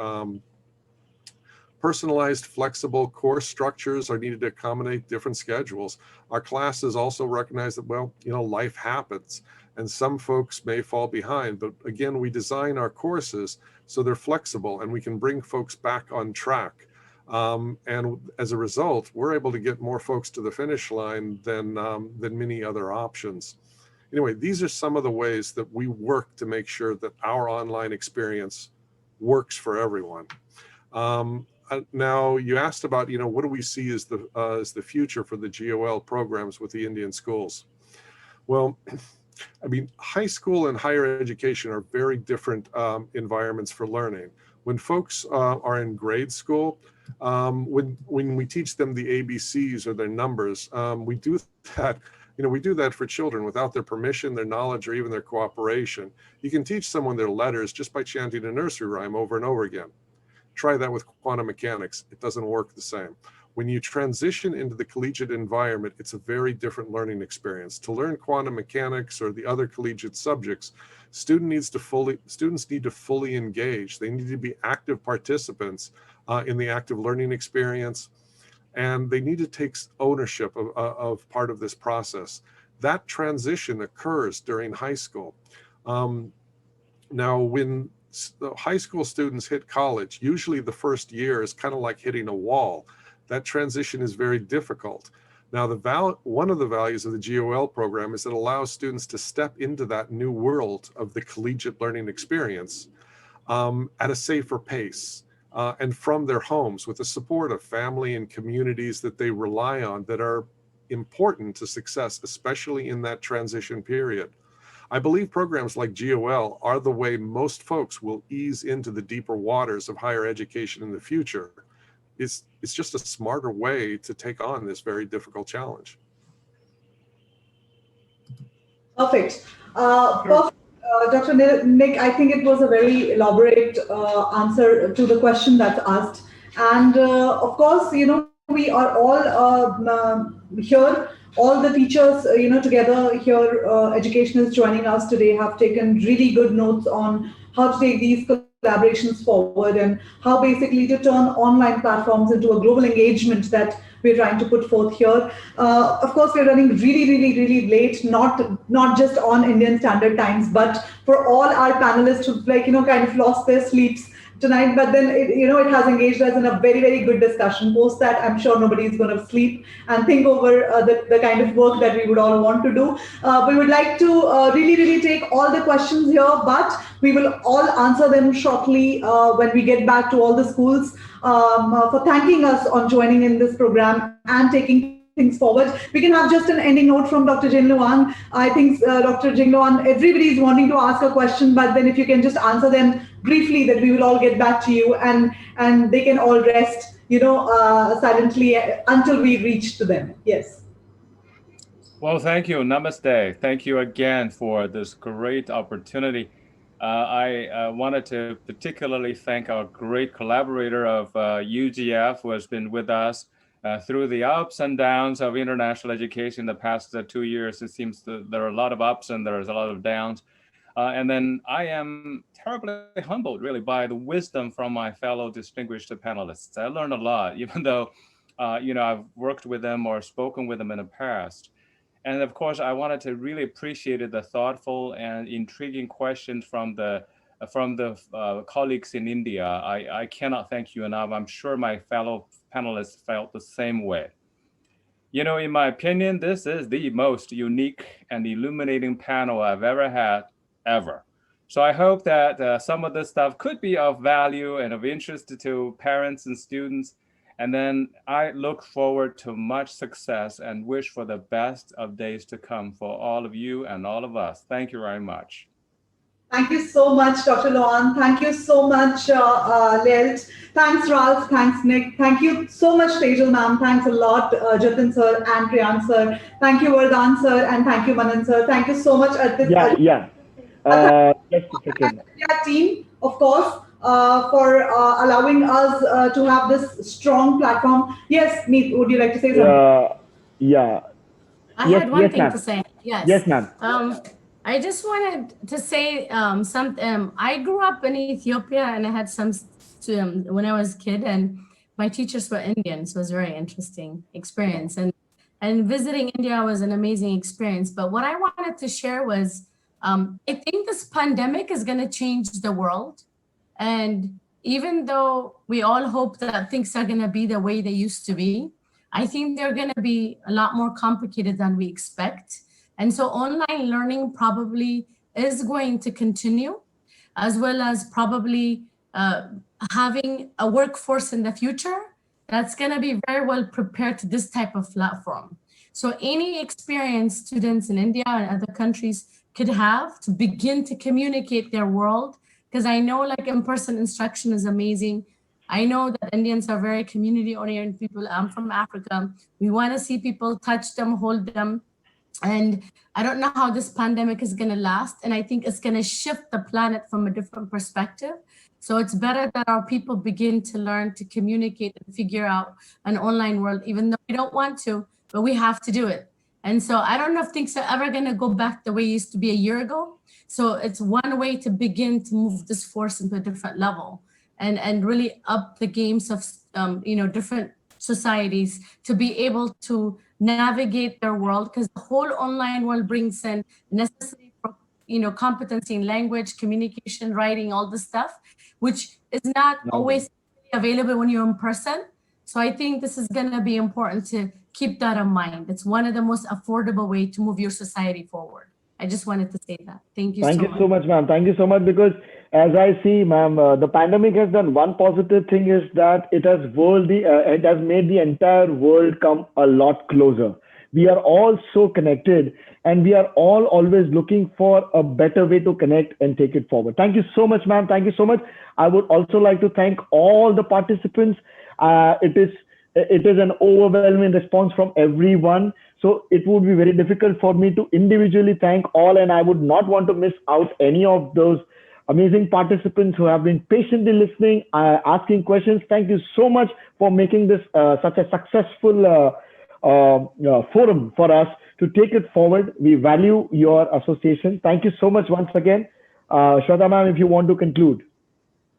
Personalized, flexible course structures are needed to accommodate different schedules. Our classes also recognize that, life happens and some folks may fall behind, but again, we design our courses so they're flexible and we can bring folks back on track. And as a result, we're able to get more folks to the finish line than many other options. Anyway, these are some of the ways that we work to make sure that our online experience works for everyone. Now, you asked about, what do we see as the future for the GOL programs with the Indian schools? Well, I mean, high school and higher education are very different environments for learning. When folks are in grade school, when we teach them the ABCs or their numbers, we do that. We do that for children without their permission, their knowledge, or even their cooperation. You can teach someone their letters just by chanting a nursery rhyme over and over again. Try that with quantum mechanics. It doesn't work the same. When you transition into the collegiate environment, it's a very different learning experience. To learn quantum mechanics or the other collegiate subjects, students need to fully engage. They need to be active participants in the active learning experience, and they need to take ownership of part of this process. That transition occurs during high school. Now, when the high school students hit college, usually the first year is kind of like hitting a wall. That transition is very difficult. Now, one of the values of the GOL program is it allows students to step into that new world of the collegiate learning experience at a safer pace and from their homes with the support of family and communities that they rely on that are important to success, especially in that transition period. I believe programs like GOL are the way most folks will ease into the deeper waters of higher education in the future. it's just a smarter way to take on this very difficult challenge. Perfect. Perfect. Dr. Nick, I think it was a very elaborate answer to the question that's asked. And of course, you know, we are all here, all the teachers, you know, together here, educationals joining us today have taken really good notes on how to take these collaborations forward and how basically to turn online platforms into a global engagement that we're trying to put forth here. Of course, we're running really late, not just on Indian Standard Times, but for all our panelists who've kind of lost their sleeps tonight, but then it has engaged us in a very good discussion. Post that, I'm sure nobody's going to sleep and think over the kind of work that we would all want to do. We would like to really take all the questions here, but we will all answer them shortly when we get back to all the schools for thanking us on joining in this program and taking things forward. We can have just an ending note from Dr. Jinloan. I think Dr. Jinloan, everybody's wanting to ask a question, but then if you can just answer them briefly, that we will all get back to you and they can all rest, silently until we reach to them. Yes. Well, thank you. Namaste. Thank you again for this great opportunity. I wanted to particularly thank our great collaborator of UGF, who has been with us through the ups and downs of international education the past 2 years. It seems that there are a lot of ups and there's a lot of downs. And then I am terribly humbled, really, by the wisdom from my fellow distinguished panelists. I learned a lot, even though, I've worked with them or spoken with them in the past. And of course, I wanted to really appreciate the thoughtful and intriguing questions from the colleagues in India. I cannot thank you enough. I'm sure my fellow panelists felt the same way. In my opinion, this is the most unique and illuminating panel I've ever had, ever. So I hope that some of this stuff could be of value and of interest to parents and students. And then I look forward to much success and wish for the best of days to come for all of you and all of us. Thank you very much. Thank you so much, Dr. Loan. Thank you so much, Lilt. Thanks, Ralph. Thanks, Nick. Thank you so much, Tejal ma'am. Thanks a lot, Jatin sir and Priyan sir. Thank you, Vardhan sir, and thank you, Manan sir. Thank you so much. Just a second. Team, of course, for allowing us to have this strong platform. Yes, Meet, would you like to say something? I had one thing to say. Yes, ma'am. I just wanted to say something. I grew up in Ethiopia and I had some when I was a kid, and my teachers were Indian, so it was a very interesting experience. And visiting India was an amazing experience. But what I wanted to share was, I think this pandemic is going to change the world. And even though we all hope that things are going to be the way they used to be, I think they're going to be a lot more complicated than we expect. And so online learning probably is going to continue, as well as probably having a workforce in the future that's going to be very well prepared to this type of platform. So any experience students in India and other countries could have to begin to communicate their world, because I know like in-person instruction is amazing. I know that Indians are very community-oriented people. I'm from Africa. We want to see people, touch them, hold them. And I don't know how this pandemic is going to last. And I think it's going to shift the planet from a different perspective. So it's better that our people begin to learn to communicate and figure out an online world, even though we don't want to, but we have to do it. And so I don't know if things are ever going to go back the way it used to be a year ago. So it's one way to begin to move this force into a different level and really up the games of, different societies to be able to navigate their world, because the whole online world brings in necessity for, competency in language, communication, writing, all this stuff, which is not always available when you're in person. So I think this is going to be important to keep that in mind. It's one of the most affordable way to move your society forward. I just wanted to say that. Thank you so much. Thank you so much, ma'am. Thank you so much, because as I see, ma'am, the pandemic has done one positive thing, is that it has made the entire world come a lot closer. We are all so connected, and we are all always looking for a better way to connect and take it forward. Thank you so much, ma'am. Thank you so much. I would also like to thank all the participants. It is it is an overwhelming response from everyone. So it would be very difficult for me to individually thank all, and I would not want to miss out any of those amazing participants who have been patiently listening, asking questions. Thank you so much for making this such a successful forum for us to take it forward. We value your association. Thank you so much once again. Shweta ma'am, if you want to conclude.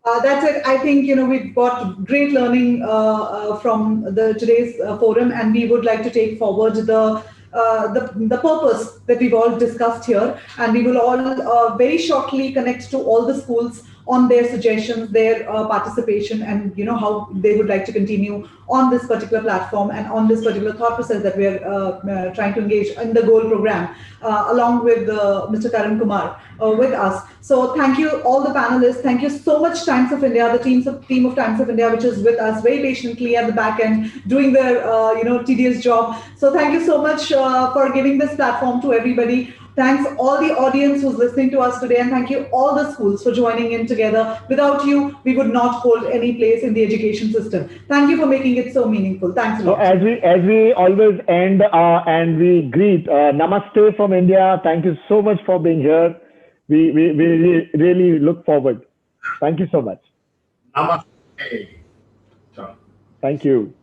That's it. I think, we've got great learning from today's forum, and we would like to take forward the purpose that we've all discussed here, and we will all very shortly connect to all the schools on their suggestions, their participation, and how they would like to continue on this particular platform and on this particular thought process that we are trying to engage in the GOAL program, along with Mr. Karan Kumar with us. So thank you all the panelists. Thank you so much Times of India, the team of Times of India, which is with us very patiently at the back end, doing their tedious job. So thank you so much for giving this platform to everybody. Thanks all the audience who's listening to us today, and thank you all the schools for joining in together. Without you, we would not hold any place in the education system. Thank you for making it so meaningful. Thanks a lot. So as we always end and we greet, Namaste from India. Thank you so much for being here. We really look forward. Thank you so much. Namaste. Thank you.